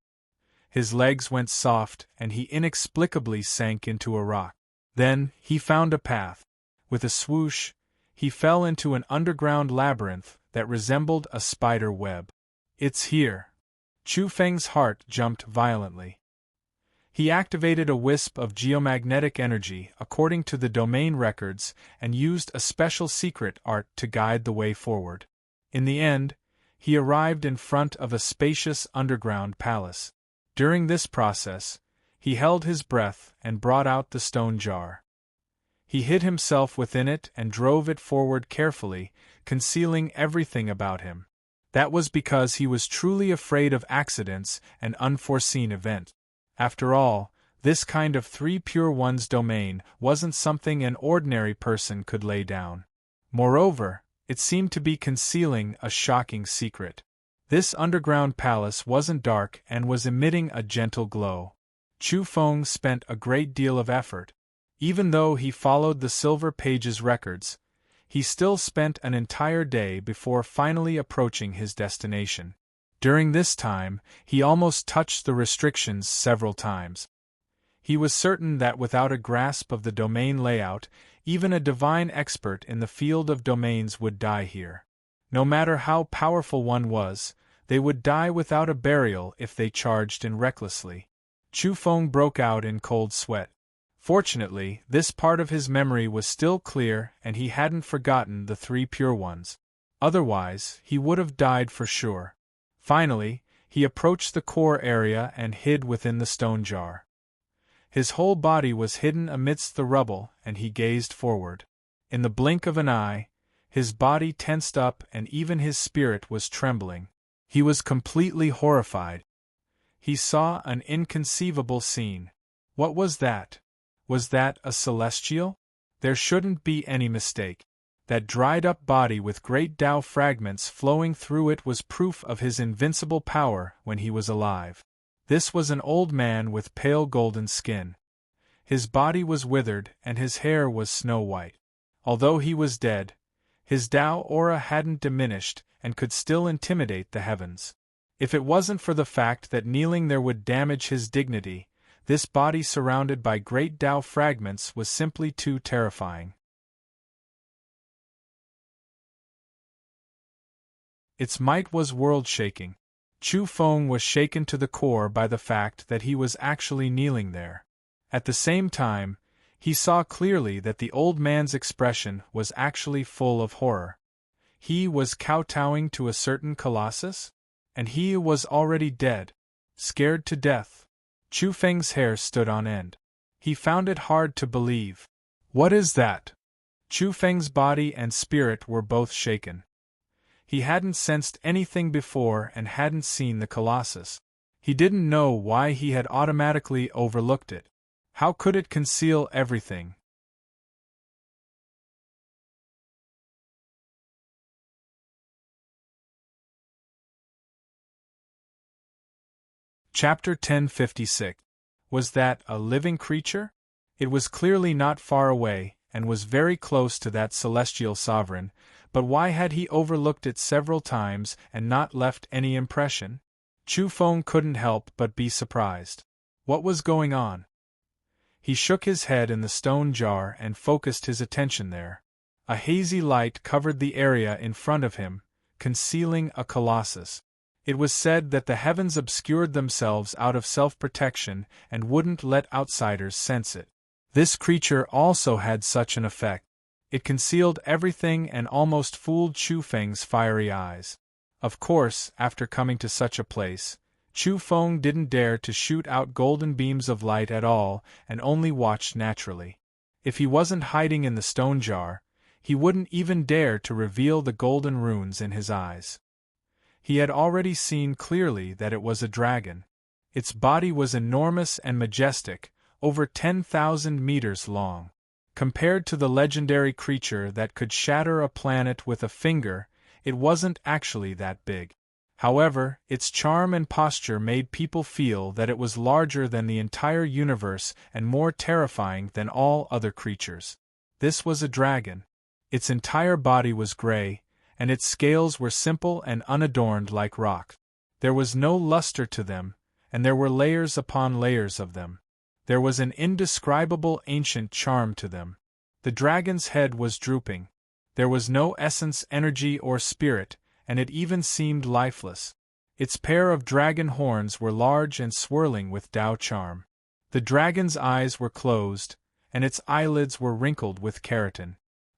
His legs went soft and he inexplicably sank into a rock. Then, he found a path. With a swoosh, he fell into an underground labyrinth that resembled a spider web. It's here. Chu Feng's heart jumped violently. He activated a wisp of geomagnetic energy according to the domain records and used a special secret art to guide the way forward. In the end, he arrived in front of a spacious underground palace. During this process, he held his breath and brought out the stone jar. He hid himself within it and drove it forward carefully, concealing everything about him. That was because he was truly afraid of accidents and unforeseen events. After all, this kind of three pure ones domain wasn't something an ordinary person could lay down. Moreover, it seemed to be concealing a shocking secret. This underground palace wasn't dark and was emitting a gentle glow. Chu Feng spent a great deal of effort. Even though he followed the silver page's records, he still spent an entire day before finally approaching his destination. During this time, he almost touched the restrictions several times. He was certain that without a grasp of the domain layout, even a divine expert in the field of domains would die here. No matter how powerful one was, they would die without a burial if they charged in recklessly. Chu Feng broke out in cold sweat. Fortunately, this part of his memory was still clear and he hadn't forgotten the three pure ones. Otherwise, he would have died for sure. Finally, he approached the core area and hid within the stone jar. His whole body was hidden amidst the rubble and he gazed forward. In the blink of an eye, his body tensed up and even his spirit was trembling. He was completely horrified. He saw an inconceivable scene. What was that? Was that a celestial? There shouldn't be any mistake. That dried-up body with great Tao fragments flowing through it was proof of his invincible power when he was alive. This was an old man with pale golden skin. His body was withered and his hair was snow-white. Although he was dead, his Tao aura hadn't diminished and could still intimidate the heavens. If it wasn't for the fact that kneeling there would damage his dignity, this body surrounded by great Tao fragments was simply too terrifying. Its might was world-shaking. Chu Feng was shaken to the core by the fact that he was actually kneeling there. At the same time, he saw clearly that the old man's expression was actually full of horror. He was kowtowing to a certain colossus? And he was already dead, scared to death. Chu Feng's hair stood on end. He found it hard to believe. What is that? Chu Feng's body and spirit were both shaken. He hadn't sensed anything before and hadn't seen the colossus. He didn't know why he had automatically overlooked it. How could it conceal everything? Chapter 1056. Was that a living creature? It was clearly not far away, and was very close to that celestial sovereign, but why had he overlooked it several times and not left any impression? Chu Feng couldn't help but be surprised. What was going on? He shook his head in the stone jar and focused his attention there. A hazy light covered the area in front of him, concealing a colossus. It was said that the heavens obscured themselves out of self-protection and wouldn't let outsiders sense it. This creature also had such an effect. It concealed everything and almost fooled Chu Feng's fiery eyes. Of course, after coming to such a place, Chu Feng didn't dare to shoot out golden beams of light at all and only watched naturally. If he wasn't hiding in the stone jar, he wouldn't even dare to reveal the golden runes in his eyes. He had already seen clearly that it was a dragon. Its body was enormous and majestic, over 10,000 meters long. Compared to the legendary creature that could shatter a planet with a finger, it wasn't actually that big. However, its charm and posture made people feel that it was larger than the entire universe and more terrifying than all other creatures. This was a dragon. Its entire body was gray, and its scales were simple and unadorned like rock. There was no luster to them, and there were layers upon layers of them. There was an indescribable ancient charm to them. The dragon's head was drooping. There was no essence, energy, or spirit, and it even seemed lifeless. Its pair of dragon horns were large and swirling with Tao charm. The dragon's eyes were closed, and its eyelids were wrinkled with keratin.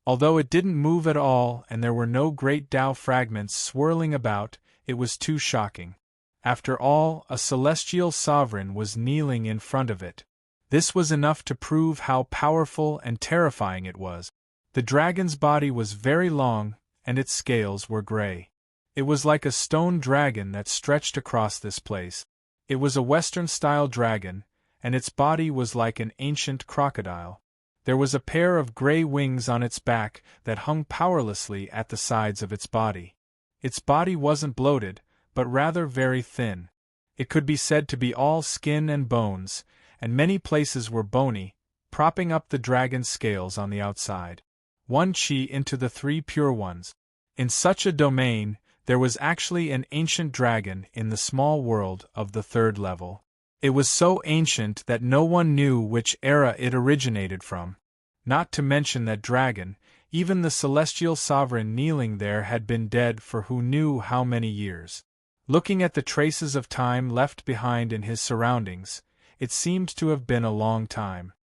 Although it didn't move at all and there were no great Tao fragments swirling about, it was too shocking. After all, a celestial sovereign was kneeling in front of it. This was enough to prove how powerful and terrifying it was. The dragon's body was very long, and its scales were gray. It was like a stone dragon that stretched across this place. It was a Western-style dragon, and its body was like an ancient crocodile. There was a pair of gray wings on its back that hung powerlessly at the sides of its body. Its body wasn't bloated, but rather very thin. It could be said to be all skin and bones, and many places were bony, propping up the dragon's scales on the outside. One chi into the three pure ones. In such a domain, there was actually an ancient dragon in the small world of the third level. It was so ancient that no one knew which era it originated from. Not to mention that dragon, even the celestial sovereign kneeling there had been dead for who knew how many years. Looking at the traces of time left behind in his surroundings, it seemed to have been a long time.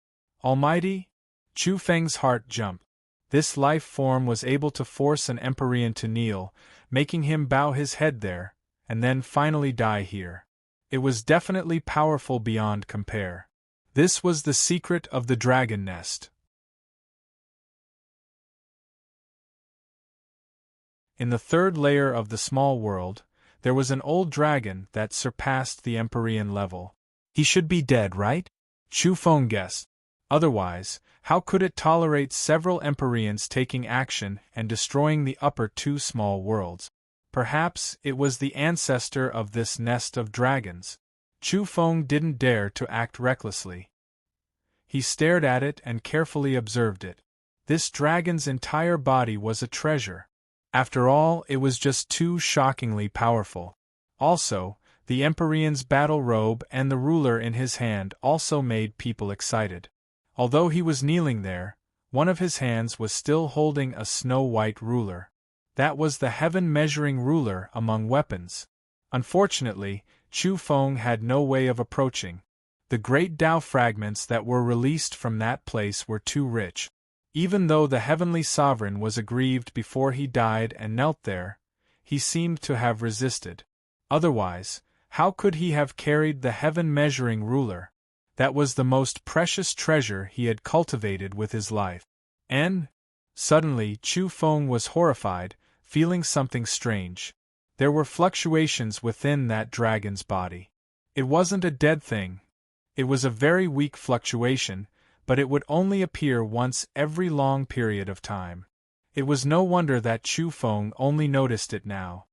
Almighty? Chu Feng's heart jumped. This life form was able to force an Empyrean to kneel, making him bow his head there, and then finally die here. It was definitely powerful beyond compare. This was the secret of the dragon nest. In the third layer of the small world, there was an old dragon that surpassed the Empyrean level. He should be dead, right? Chu Feng guessed. Otherwise, how could it tolerate several Empyreans taking action and destroying the upper two small worlds? Perhaps it was the ancestor of this nest of dragons. Chu Feng didn't dare to act recklessly. He stared at it and carefully observed it. This dragon's entire body was a treasure. After all, it was just too shockingly powerful. Also, the Empyrean's battle robe and the ruler in his hand also made people excited. Although he was kneeling there, one of his hands was still holding a snow-white ruler. That was the heaven-measuring ruler among weapons. Unfortunately, Chu Feng had no way of approaching. The great Tao fragments that were released from that place were too rich. Even though the heavenly sovereign was aggrieved before he died and knelt there, he seemed to have resisted. Otherwise, how could he have carried the heaven-measuring ruler? That was the most precious treasure he had cultivated with his life. And suddenly Chu Feng was horrified, feeling something strange. There were fluctuations within that dragon's body. It wasn't a dead thing. It was a very weak fluctuation, but it would only appear once every long period of time. It was no wonder that Chu Feng only noticed it now.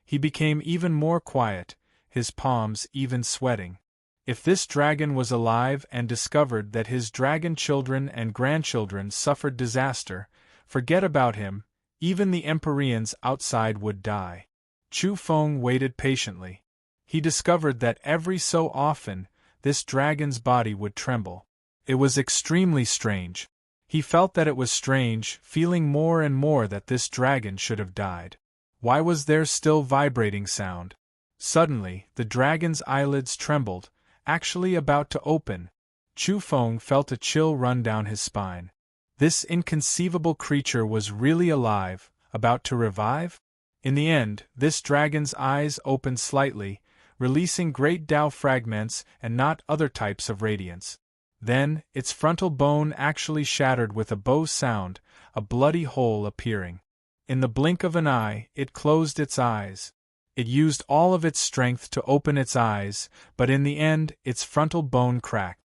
He became even more quiet, his palms even sweating. If this dragon was alive and discovered that his dragon children and grandchildren suffered disaster, forget about him, even the Empyreans outside would die. Chu Feng waited patiently. He discovered that every so often, this dragon's body would tremble. It was extremely strange. He felt that it was strange, feeling more and more that this dragon should have died. Why was there still vibrating sound? Suddenly, the dragon's eyelids trembled, actually about to open. Chu Feng felt a chill run down his spine. This inconceivable creature was really alive, about to revive? In the end, this dragon's eyes opened slightly, releasing great Tao fragments and not other types of radiance. Then, its frontal bone actually shattered with a bow sound, a bloody hole appearing. In the blink of an eye, it closed its eyes. It used all of its strength to open its eyes, but in the end, its frontal bone cracked.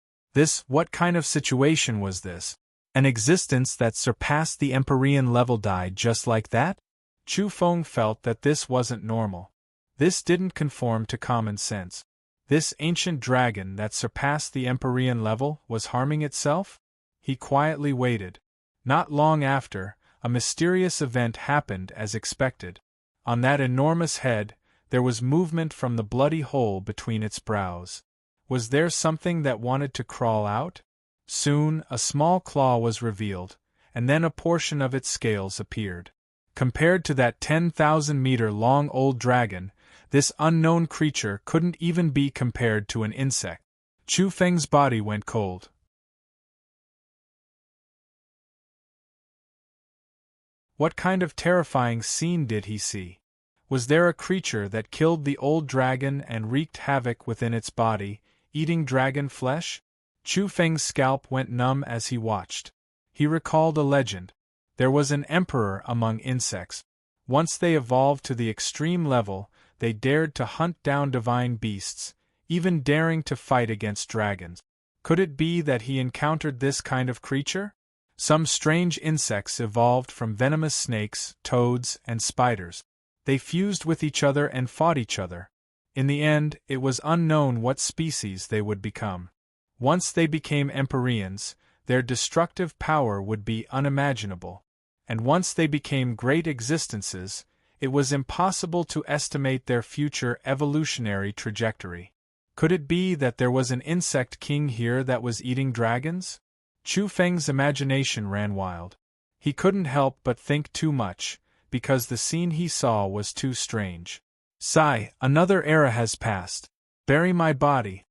What kind of situation was this? An existence that surpassed the Empyrean level died just like that? Chu Feng felt that this wasn't normal. This didn't conform to common sense. This ancient dragon that surpassed the Empyrean level was harming itself? He quietly waited. Not long after, a mysterious event happened as expected. On that enormous head, there was movement from the bloody hole between its brows. Was there something that wanted to crawl out? Soon, a small claw was revealed, and then a portion of its scales appeared. Compared to that 10,000-meter-long old dragon, this unknown creature couldn't even be compared to an insect. Chu Feng's body went cold. What kind of terrifying scene did he see? Was there a creature that killed the old dragon and wreaked havoc within its body, eating dragon flesh? Chu Feng's scalp went numb as he watched. He recalled a legend. There was an emperor among insects. Once they evolved to the extreme level, they dared to hunt down divine beasts, even daring to fight against dragons. Could it be that he encountered this kind of creature? Some strange insects evolved from venomous snakes, toads, and spiders. They fused with each other and fought each other. In the end, it was unknown what species they would become. Once they became Empyreans, their destructive power would be unimaginable. And once they became great existences, it was impossible to estimate their future evolutionary trajectory. Could it be that there was an insect king here that was eating dragons? Chu Feng's imagination ran wild. He couldn't help but think too much, because the scene he saw was too strange. Sigh, another era has passed. Bury my body.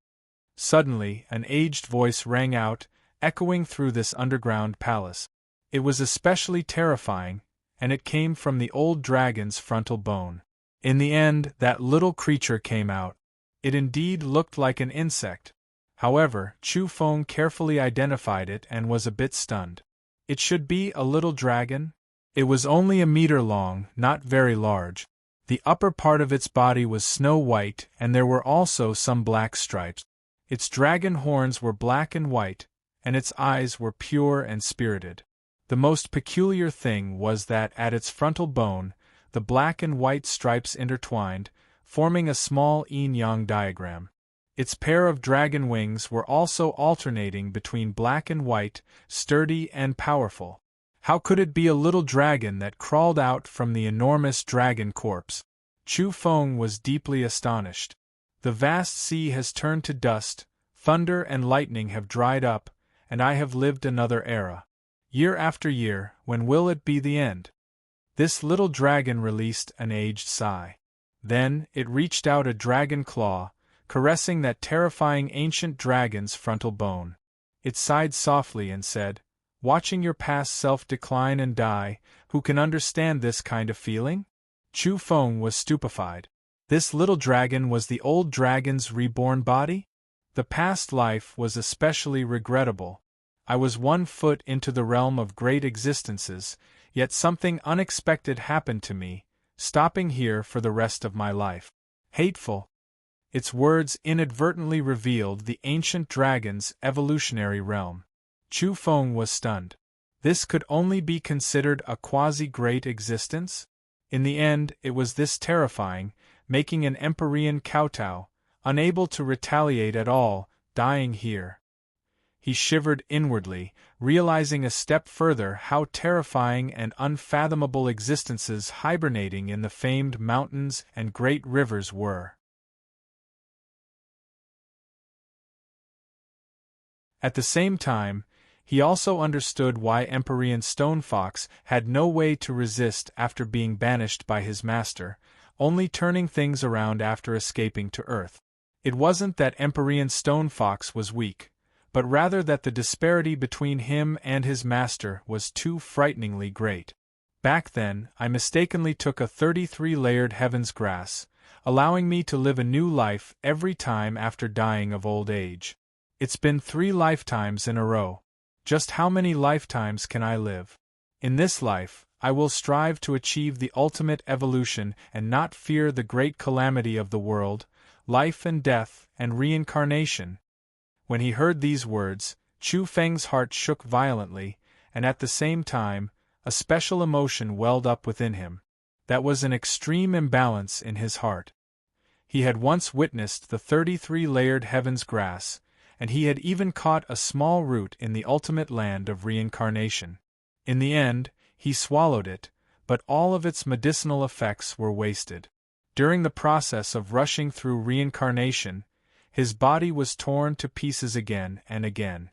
Suddenly, an aged voice rang out, echoing through this underground palace. It was especially terrifying, and it came from the old dragon's frontal bone. In the end, that little creature came out. It indeed looked like an insect. However, Chu Feng carefully identified it and was a bit stunned. It should be a little dragon? It was only a meter long, not very large. The upper part of its body was snow white, and there were also some black stripes. Its dragon horns were black and white, and its eyes were pure and spirited. The most peculiar thing was that at its frontal bone, the black and white stripes intertwined, forming a small yin-yang diagram. Its pair of dragon wings were also alternating between black and white, sturdy and powerful. How could it be a little dragon that crawled out from the enormous dragon corpse? Chu Feng was deeply astonished. The vast sea has turned to dust, thunder and lightning have dried up, and I have lived another era. Year after year, when will it be the end? This little dragon released an aged sigh. Then, it reached out a dragon claw, caressing that terrifying ancient dragon's frontal bone. It sighed softly and said, "Watching your past self decline and die, who can understand this kind of feeling?" Chu Feng was stupefied. This little dragon was the old dragon's reborn body? The past life was especially regrettable. I was 1 foot into the realm of great existences, yet something unexpected happened to me, stopping here for the rest of my life. Hateful. Its words inadvertently revealed the ancient dragon's evolutionary realm. Chu Feng was stunned. This could only be considered a quasi-great existence? In the end, it was this terrifying, making an Empyrean kowtow, unable to retaliate at all, dying here. He shivered inwardly, realizing a step further how terrifying and unfathomable existences hibernating in the famed mountains and great rivers were. At the same time, he also understood why Empyrean Stone Fox had no way to resist after being banished by his master, only turning things around after escaping to Earth. It wasn't that Empyrean Stone Fox was weak, but rather that the disparity between him and his master was too frighteningly great. Back then, I mistakenly took a 33-layered heaven's grass, allowing me to live a new life every time after dying of old age. It's been 3 lifetimes in a row. Just how many lifetimes can I live? In this life, I will strive to achieve the ultimate evolution and not fear the great calamity of the world, life and death, and reincarnation. When he heard these words, Chu Feng's heart shook violently, and at the same time, a special emotion welled up within him. That was an extreme imbalance in his heart. He had once witnessed the 33-layered heaven's grass, and he had even caught a small root in the ultimate land of reincarnation. In the end, he swallowed it, but all of its medicinal effects were wasted. During the process of rushing through reincarnation, his body was torn to pieces again and again.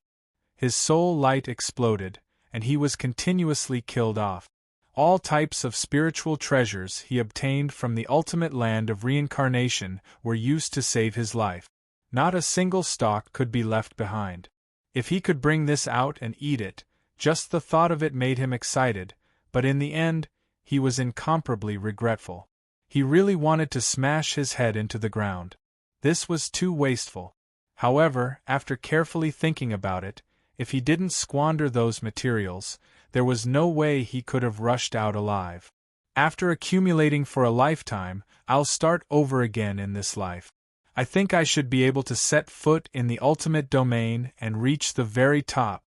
His soul light exploded, and he was continuously killed off. All types of spiritual treasures he obtained from the ultimate land of reincarnation were used to save his life. Not a single stalk could be left behind. If he could bring this out and eat it, just the thought of it made him excited, but in the end, he was incomparably regretful. He really wanted to smash his head into the ground. This was too wasteful. However, after carefully thinking about it, if he didn't squander those materials, there was no way he could have rushed out alive. After accumulating for a lifetime, I'll start over again in this life. I think I should be able to set foot in the ultimate domain and reach the very top.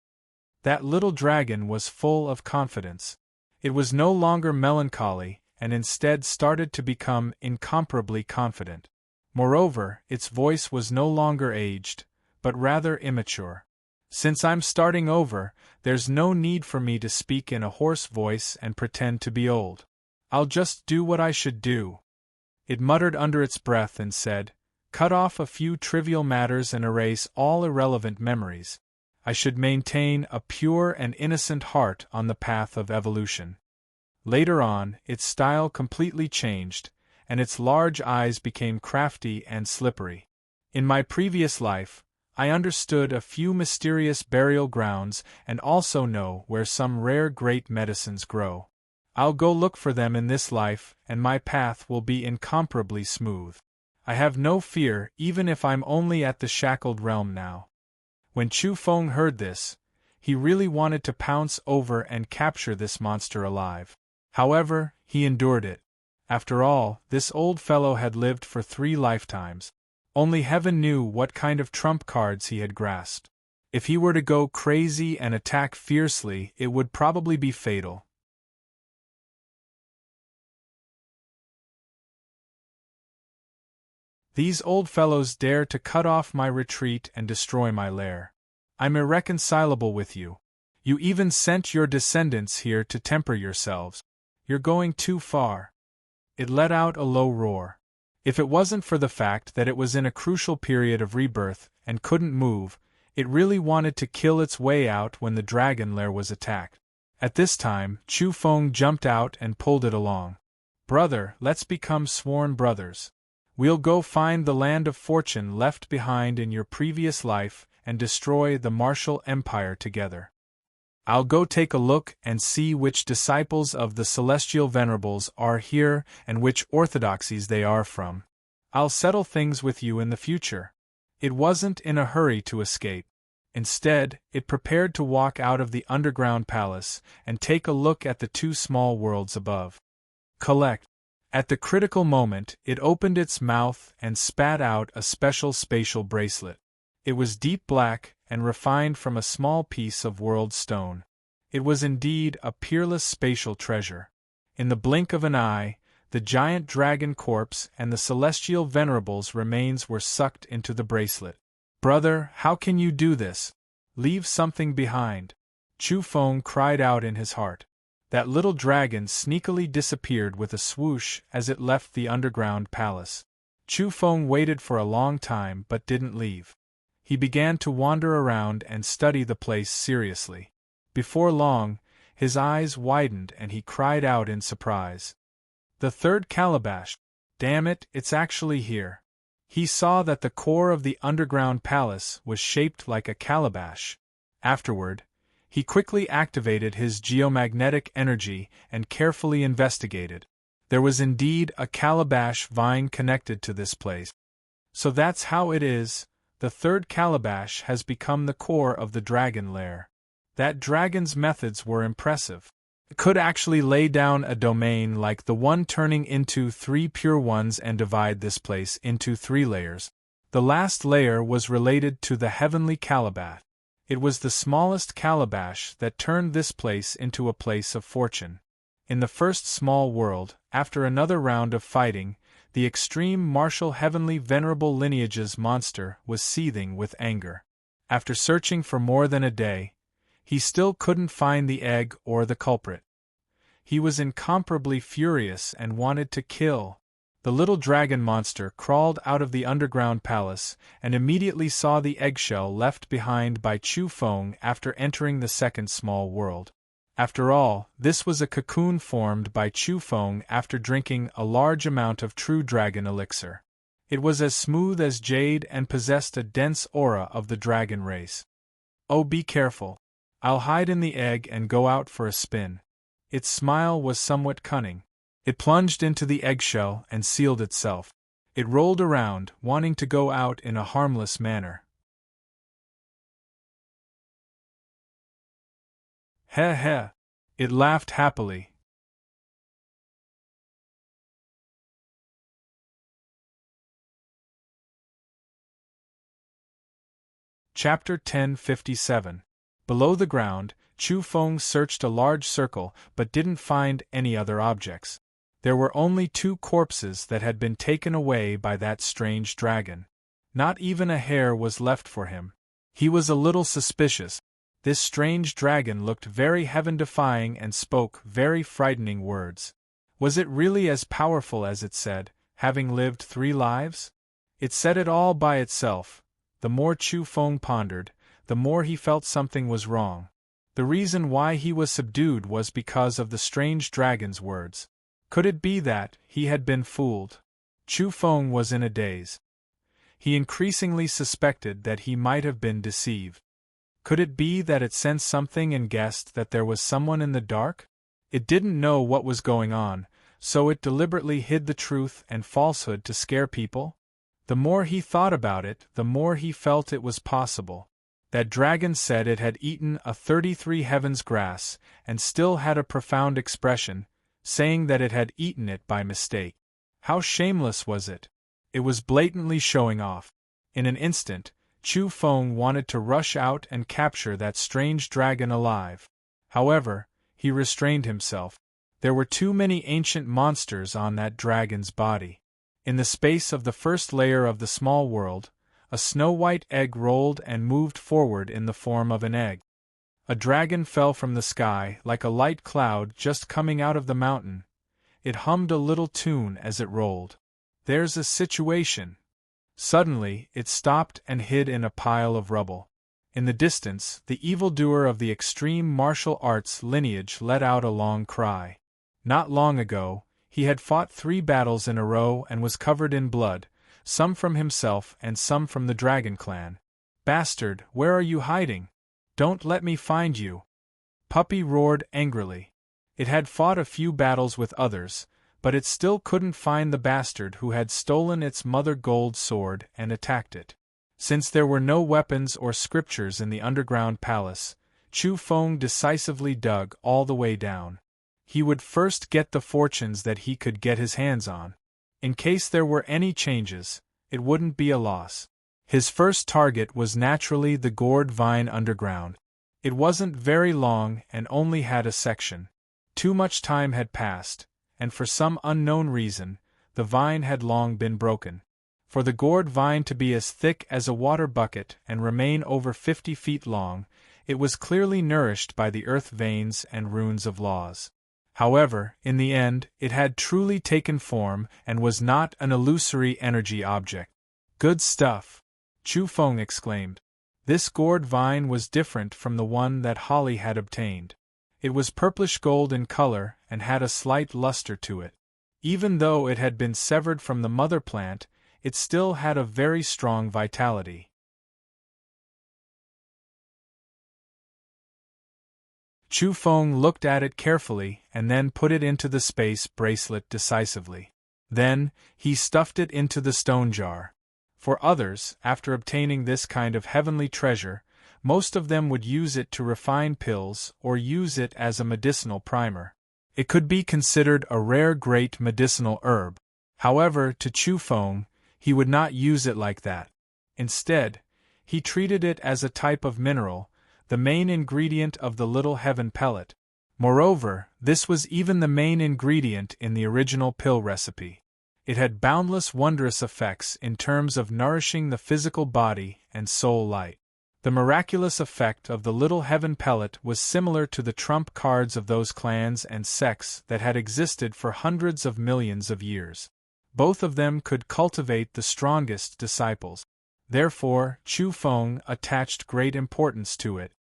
That little dragon was full of confidence. It was no longer melancholy, and instead started to become incomparably confident. Moreover, its voice was no longer aged, but rather immature. Since I'm starting over, there's no need for me to speak in a hoarse voice and pretend to be old. I'll just do what I should do. It muttered under its breath and said, cut off a few trivial matters and erase all irrelevant memories. I should maintain a pure and innocent heart on the path of evolution. Later on, its style completely changed, and its large eyes became crafty and slippery. In my previous life, I understood a few mysterious burial grounds and also know where some rare great medicines grow. I'll go look for them in this life, and my path will be incomparably smooth. I have no fear even if I'm only at the shackled realm now. When Chu Feng heard this, he really wanted to pounce over and capture this monster alive. However, he endured it. After all, this old fellow had lived for 3 lifetimes. Only heaven knew what kind of trump cards he had grasped. If he were to go crazy and attack fiercely, it would probably be fatal. These old fellows dare to cut off my retreat and destroy my lair. I'm irreconcilable with you. You even sent your descendants here to temper yourselves. You're going too far. It let out a low roar. If it wasn't for the fact that it was in a crucial period of rebirth and couldn't move, it really wanted to kill its way out when the dragon lair was attacked. At this time, Chu Feng jumped out and pulled it along. Brother, let's become sworn brothers. We'll go find the land of fortune left behind in your previous life and destroy the martial empire together. I'll go take a look and see which disciples of the celestial venerables are here and which orthodoxies they are from. I'll settle things with you in the future. It wasn't in a hurry to escape. Instead, it prepared to walk out of the underground palace and take a look at the 2 small worlds above. Collect. At the critical moment, it opened its mouth and spat out a special spatial bracelet. It was deep black and refined from a small piece of world stone. It was indeed a peerless spatial treasure. In the blink of an eye, the giant dragon corpse and the celestial venerable's remains were sucked into the bracelet. "Brother, how can you do this? Leave something behind," Chu Feng cried out in his heart. That little dragon sneakily disappeared with a swoosh as it left the underground palace. Chu Feng waited for a long time but didn't leave. He began to wander around and study the place seriously. Before long, his eyes widened and he cried out in surprise. "The third calabash! Damn it, it's actually here!" He saw that the core of the underground palace was shaped like a calabash. Afterward, he quickly activated his geomagnetic energy and carefully investigated. There was indeed a calabash vine connected to this place. So that's how it is, the third calabash has become the core of the dragon lair. That dragon's methods were impressive. It could actually lay down a domain like the one, turning into 3 pure ones and divide this place into 3 layers. The last layer was related to the heavenly calabash. It was the smallest calabash that turned this place into a place of fortune. In the first small world, after another round of fighting, the extreme martial heavenly venerable lineage's monster was seething with anger. After searching for more than a day, he still couldn't find the egg or the culprit. He was incomparably furious and wanted to kill. The little dragon monster crawled out of the underground palace and immediately saw the eggshell left behind by Chu Feng after entering the second small world. After all, this was a cocoon formed by Chu Feng after drinking a large amount of true dragon elixir. It was as smooth as jade and possessed a dense aura of the dragon race. "Oh, be careful. I'll hide in the egg and go out for a spin." Its smile was somewhat cunning. It plunged into the eggshell and sealed itself. It rolled around, wanting to go out in a harmless manner. "Heh heh," it laughed happily. Chapter 1057. Below the ground, Chu Feng searched a large circle but didn't find any other objects. There were only 2 corpses that had been taken away by that strange dragon. Not even a hair was left for him. He was a little suspicious. This strange dragon looked very heaven-defying and spoke very frightening words. Was it really as powerful as it said, having lived 3 lives? It said it all by itself. The more Chu Feng pondered, the more he felt something was wrong. The reason why he was subdued was because of the strange dragon's words. Could it be that he had been fooled? Chu Feng was in a daze. He increasingly suspected that he might have been deceived. Could it be that it sensed something and guessed that there was someone in the dark? It didn't know what was going on, so it deliberately hid the truth and falsehood to scare people? The more he thought about it, the more he felt it was possible. That dragon said it had eaten a 33 heavens grass and still had a profound expression, saying that it had eaten it by mistake. How shameless was it? It was blatantly showing off. In an instant, Chu Feng wanted to rush out and capture that strange dragon alive. However, he restrained himself. There were too many ancient monsters on that dragon's body. In the space of the first layer of the small world, a snow-white egg rolled and moved forward in the form of an egg. A dragon fell from the sky like a light cloud just coming out of the mountain. It hummed a little tune as it rolled. "There's a situation." Suddenly, it stopped and hid in a pile of rubble. In the distance, the evildoer of the extreme martial arts lineage let out a long cry. Not long ago, he had fought 3 battles in a row and was covered in blood, some from himself and some from the dragon clan. "Bastard, where are you hiding? Don't let me find you!" Puppy roared angrily. It had fought a few battles with others, but it still couldn't find the bastard who had stolen its mother gold sword and attacked it. Since there were no weapons or scriptures in the underground palace, Chu Feng decisively dug all the way down. He would first get the fortunes that he could get his hands on. In case there were any changes, it wouldn't be a loss. His first target was naturally the gourd vine underground. It wasn't very long and only had a section. Too much time had passed, and for some unknown reason, the vine had long been broken. For the gourd vine to be as thick as a water bucket and remain over 50 feet long, it was clearly nourished by the earth veins and runes of laws. However, in the end, it had truly taken form and was not an illusory energy object. Good stuff! Chu Feng exclaimed. This gourd vine was different from the one that Holly had obtained. It was purplish gold in color and had a slight luster to it. Even though it had been severed from the mother plant, it still had a very strong vitality. Chu Feng looked at it carefully and then put it into the space bracelet decisively. Then, he stuffed it into the stone jar. For others, after obtaining this kind of heavenly treasure, most of them would use it to refine pills or use it as a medicinal primer. It could be considered a rare great medicinal herb. However, to Chu Feng, he would not use it like that. Instead, he treated it as a type of mineral, the main ingredient of the little heaven pellet. Moreover, this was even the main ingredient in the original pill recipe. It had boundless wondrous effects in terms of nourishing the physical body and soul light. The miraculous effect of the little heaven pellet was similar to the trump cards of those clans and sects that had existed for hundreds of millions of years. Both of them could cultivate the strongest disciples. Therefore, Chu Feng attached great importance to it.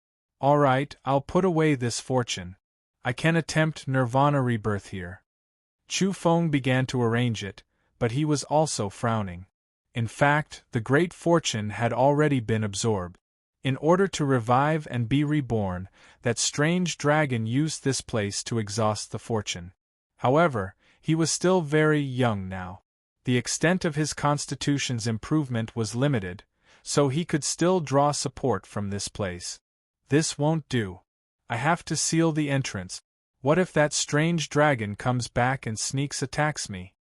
All right, I'll put away this fortune. I can attempt nirvana rebirth here. Chu Feng began to arrange it, but he was also frowning. In fact, the great fortune had already been absorbed. In order to revive and be reborn, that strange dragon used this place to exhaust the fortune. However, he was still very young now. The extent of his constitution's improvement was limited, so he could still draw support from this place. This won't do. I have to seal the entrance. What if that strange dragon comes back and sneaks attacks me?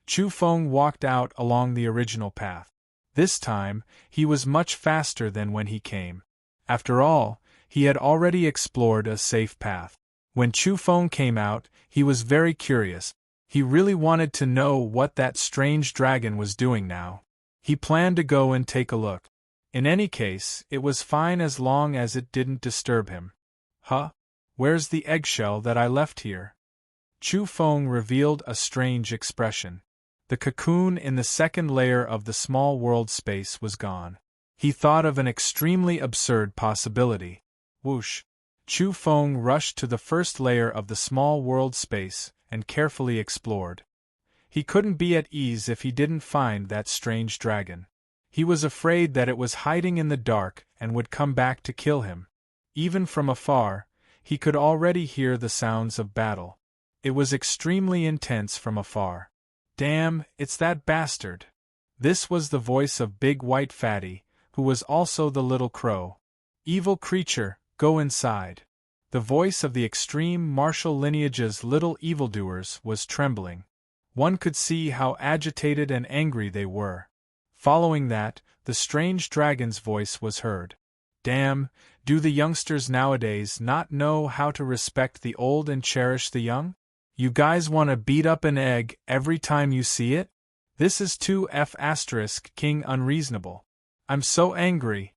Chu Feng walked out along the original path. This time, he was much faster than when he came. After all, he had already explored a safe path. When Chu Feng came out, he was very curious. He really wanted to know what that strange dragon was doing now. He planned to go and take a look. In any case, it was fine as long as it didn't disturb him. Huh? Where's the eggshell that I left here? Chu Feng revealed a strange expression. The cocoon in the second layer of the small world space was gone. He thought of an extremely absurd possibility. Whoosh! Chu Feng rushed to the first layer of the small world space and carefully explored. He couldn't be at ease if he didn't find that strange dragon. He was afraid that it was hiding in the dark and would come back to kill him. Even from afar, he could already hear the sounds of battle. It was extremely intense from afar. Damn, it's that bastard! This was the voice of Big White Fatty, who was also the little crow. Evil creature, go inside. The voice of the extreme martial lineage's little evildoers was trembling. One could see how agitated and angry they were. Following that, the strange dragon's voice was heard. Damn, do the youngsters nowadays not know how to respect the old and cherish the young? You guys want to beat up an egg every time you see it? This is too King unreasonable. I'm so angry.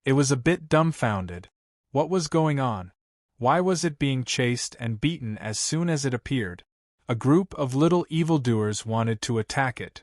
It was a bit dumbfounded. What was going on? Why was it being chased and beaten as soon as it appeared? A group of little evildoers wanted to attack it.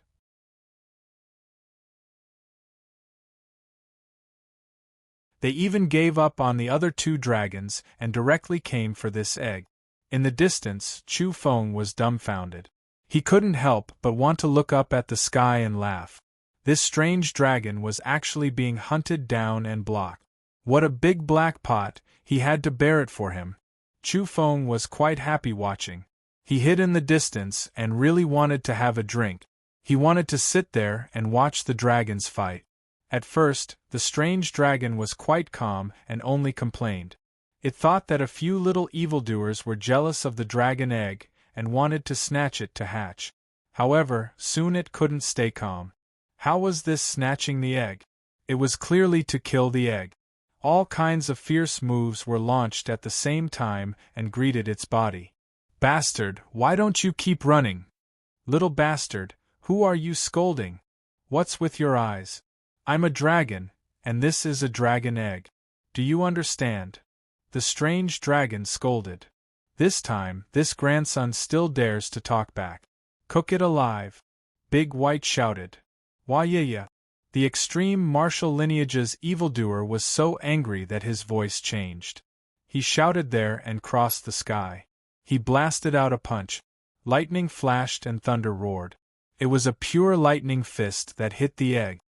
They even gave up on the other two dragons and directly came for this egg. In the distance, Chu Feng was dumbfounded. He couldn't help but want to look up at the sky and laugh. This strange dragon was actually being hunted down and blocked. What a big black pot, he had to bear it for him. Chu Feng was quite happy watching. He hid in the distance and really wanted to have a drink. He wanted to sit there and watch the dragons fight. At first, the strange dragon was quite calm and only complained. It thought that a few little evildoers were jealous of the dragon egg and wanted to snatch it to hatch. However, soon it couldn't stay calm. How was this snatching the egg? It was clearly to kill the egg. All kinds of fierce moves were launched at the same time and greeted its body. Bastard, why don't you keep running? Little bastard, who are you scolding? What's with your eyes? I'm a dragon, and this is a dragon egg. Do you understand? The strange dragon scolded. This time, this grandson still dares to talk back. Cook it alive. Big White shouted. Why yeah. The extreme martial lineage's evildoer was so angry that his voice changed. He shouted there and crossed the sky. He blasted out a punch. Lightning flashed and thunder roared. It was a pure lightning fist that hit the egg.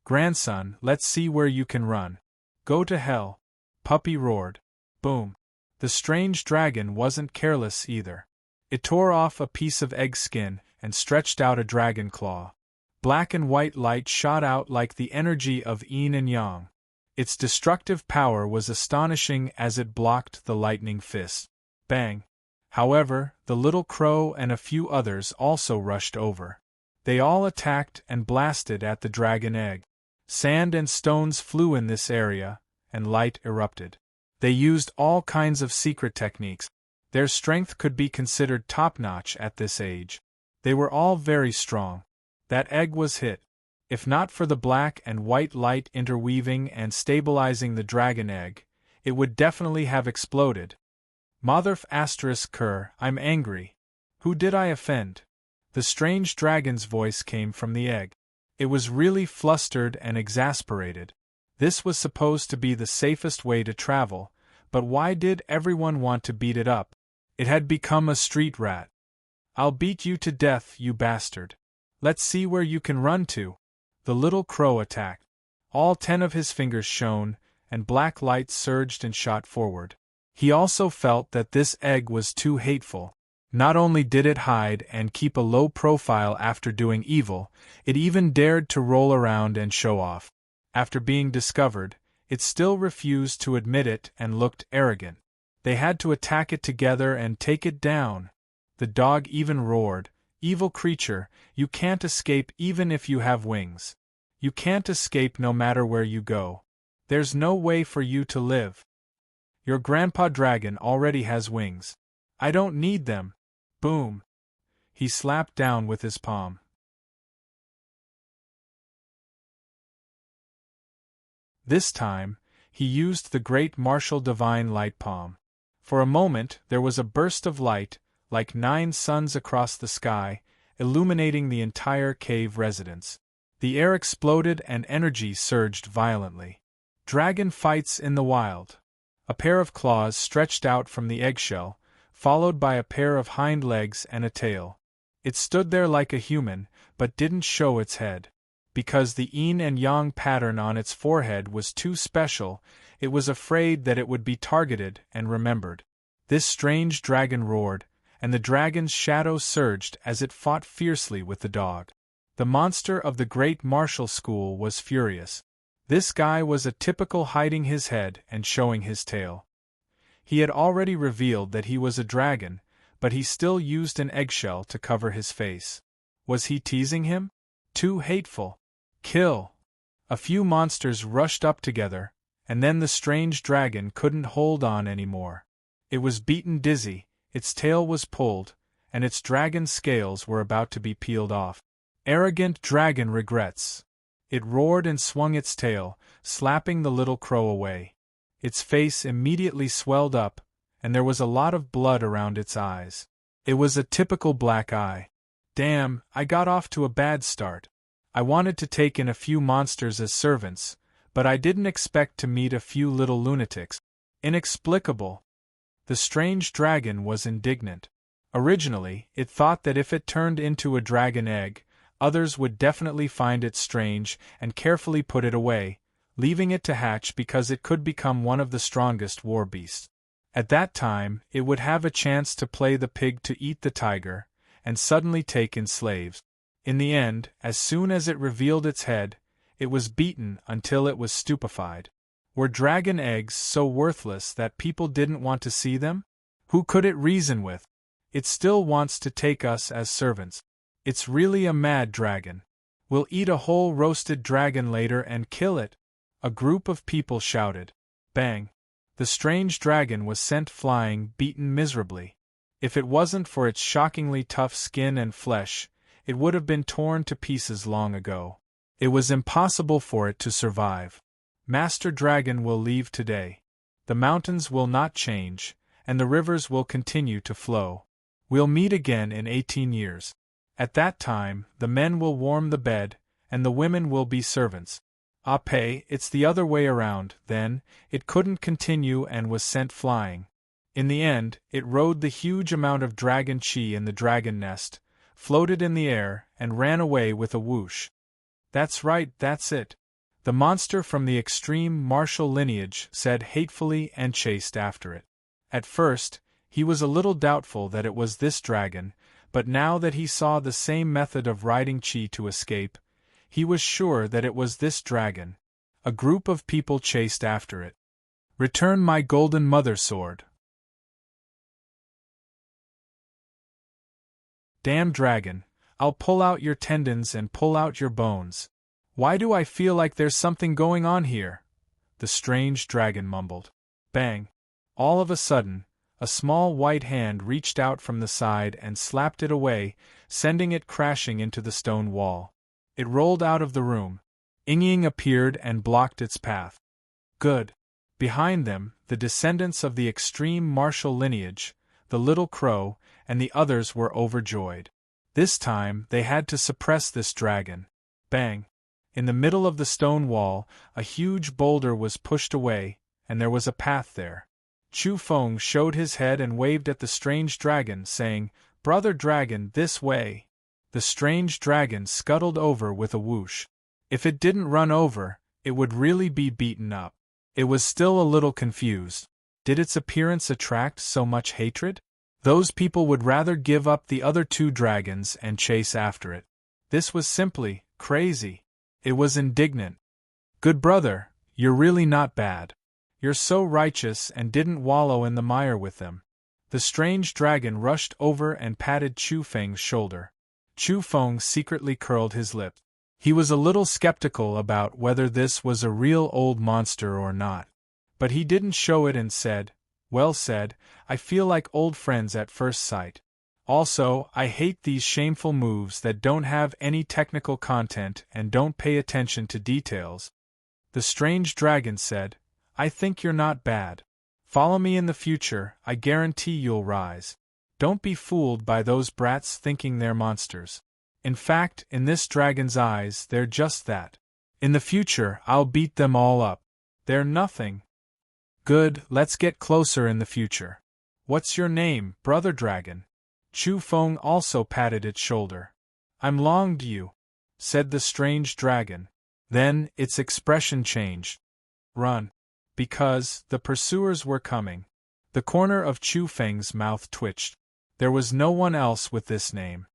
Grandson, let's see where you can run. Go to hell. Puppy roared. Boom. The strange dragon wasn't careless either. It tore off a piece of egg skin and stretched out a dragon claw. Black and white light shot out like the energy of yin and yang. Its destructive power was astonishing as it blocked the lightning fist. Bang! However, the little crow and a few others also rushed over. They all attacked and blasted at the dragon egg. Sand and stones flew in this area, and light erupted. They used all kinds of secret techniques. Their strength could be considered top-notch at this age. They were all very strong. That egg was hit. If not for the black and white light interweaving and stabilizing the dragon egg, it would definitely have exploded. Motherf *cur, I'm angry. Who did I offend? The strange dragon's voice came from the egg. It was really flustered and exasperated. This was supposed to be the safest way to travel, but why did everyone want to beat it up? It had become a street rat. I'll beat you to death, you bastard. Let's see where you can run to. The little crow attacked. All 10 of his fingers shone, and black light surged and shot forward. He also felt that this egg was too hateful. Not only did it hide and keep a low profile after doing evil, it even dared to roll around and show off. After being discovered, it still refused to admit it and looked arrogant. They had to attack it together and take it down. The dog even roared, "Evil creature, you can't escape even if you have wings. You can't escape no matter where you go. There's no way for you to live. Your grandpa dragon already has wings. I don't need them." Boom! He slapped down with his palm. This time, he used the great martial divine light palm. For a moment there was a burst of light, like 9 suns across the sky, illuminating the entire cave residence. The air exploded and energy surged violently. Dragon fights in the wild. A pair of claws stretched out from the eggshell, followed by a pair of hind legs and a tail. It stood there like a human, but didn't show its head. Because the yin and yang pattern on its forehead was too special, it was afraid that it would be targeted and remembered. This strange dragon roared, and the dragon's shadow surged as it fought fiercely with the dog. The monster of the great martial school was furious. This guy was a typical hiding his head and showing his tail. He had already revealed that he was a dragon, but he still used an eggshell to cover his face. Was he teasing him? Too hateful. Kill! A few monsters rushed up together, and then the strange dragon couldn't hold on anymore. It was beaten dizzy, its tail was pulled, and its dragon scales were about to be peeled off. Arrogant dragon regrets. It roared and swung its tail, slapping the little crow away. Its face immediately swelled up, and there was a lot of blood around its eyes. It was a typical black eye. Damn, I got off to a bad start. I wanted to take in a few monsters as servants, but I didn't expect to meet a few little lunatics. Inexplicable. The strange dragon was indignant. Originally, it thought that if it turned into a dragon egg, others would definitely find it strange and carefully put it away, leaving it to hatch because it could become one of the strongest war beasts. At that time, it would have a chance to play the pig to eat the tiger, and suddenly take in slaves. In the end, as soon as it revealed its head, it was beaten until it was stupefied. Were dragon eggs so worthless that people didn't want to see them? Who could it reason with? It still wants to take us as servants. It's really a mad dragon. We'll eat a whole roasted dragon later and kill it. A group of people shouted. Bang! The strange dragon was sent flying, beaten miserably. If it wasn't for its shockingly tough skin and flesh, it would have been torn to pieces long ago. It was impossible for it to survive. Master Dragon will leave today. The mountains will not change, and the rivers will continue to flow. We'll meet again in 18 years. At that time, the men will warm the bed, and the women will be servants. It's the other way around. Then, it couldn't continue and was sent flying. In the end, it rode the huge amount of dragon chi in the dragon nest, floated in the air, and ran away with a whoosh. That's right, that's it. The monster from the extreme martial lineage said hatefully and chased after it. At first, he was a little doubtful that it was this dragon, but now that he saw the same method of riding chi to escape, he was sure that it was this dragon. A group of people chased after it. Return my golden mother sword. Damn dragon, I'll pull out your tendons and pull out your bones. Why do I feel like there's something going on here? The strange dragon mumbled. Bang! All of a sudden, a small white hand reached out from the side and slapped it away, sending it crashing into the stone wall. It rolled out of the room. Ying appeared and blocked its path. Good. Behind them, the descendants of the extreme martial lineage, the little crow, and the others were overjoyed. This time, they had to suppress this dragon. Bang! In the middle of the stone wall, a huge boulder was pushed away, and there was a path there. Chu Feng showed his head and waved at the strange dragon, saying, "Brother dragon, this way." The strange dragon scuttled over with a whoosh. If it didn't run over, it would really be beaten up. It was still a little confused. Did its appearance attract so much hatred? Those people would rather give up the other two dragons and chase after it. This was simply crazy. It was indignant. Good brother, you're really not bad. You're so righteous and didn't wallow in the mire with them. The strange dragon rushed over and patted Chu Feng's shoulder. Chu Feng secretly curled his lip. He was a little skeptical about whether this was a real old monster or not. But he didn't show it and said, "Well said, I feel like old friends at first sight. Also, I hate these shameful moves that don't have any technical content and don't pay attention to details." The strange dragon said, "I think you're not bad. Follow me in the future, I guarantee you'll rise. Don't be fooled by those brats thinking they're monsters. In fact, in this dragon's eyes, they're just that. In the future, I'll beat them all up. They're nothing." Good, let's get closer in the future. What's your name, brother dragon? Chu Feng also patted its shoulder. "I'm Long Du," said the strange dragon. Then, its expression changed. "Run." Because the pursuers were coming. The corner of Chu Feng's mouth twitched. There was no one else with this name.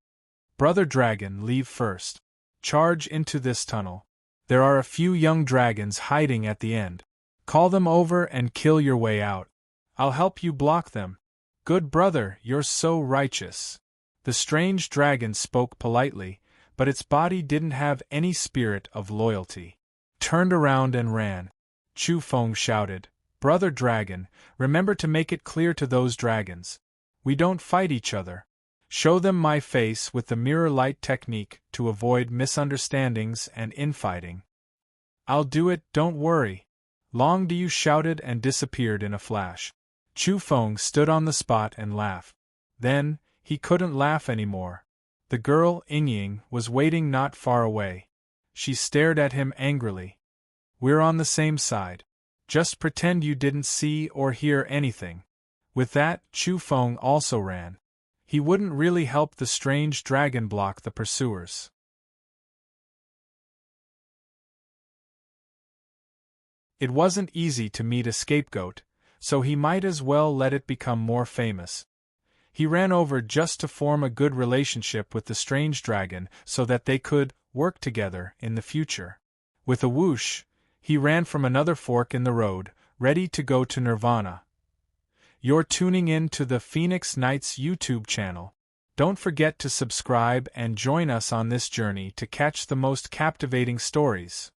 "Brother dragon, leave first. Charge into this tunnel. There are a few young dragons hiding at the end. Call them over and kill your way out. I'll help you block them." "Good brother, you're so righteous." The strange dragon spoke politely, but its body didn't have any spirit of loyalty. Turned around and ran. Chu Feng shouted, "Brother dragon, remember to make it clear to those dragons. We don't fight each other. Show them my face with the mirror light technique to avoid misunderstandings and infighting." "I'll do it, don't worry." Long Du shouted and disappeared in a flash. Chu Feng stood on the spot and laughed. Then, he couldn't laugh anymore. The girl, Ying, was waiting not far away. She stared at him angrily. "We're on the same side. Just pretend you didn't see or hear anything." With that, Chu Feng also ran. He wouldn't really help the strange dragon block the pursuers. It wasn't easy to meet a scapegoat, so he might as well let it become more famous. He ran over just to form a good relationship with the strange dragon so that they could work together in the future. With a whoosh, he ran from another fork in the road, ready to go to Nirvana. You're tuning in to the Phoenix Knights YouTube channel. Don't forget to subscribe and join us on this journey to catch the most captivating stories.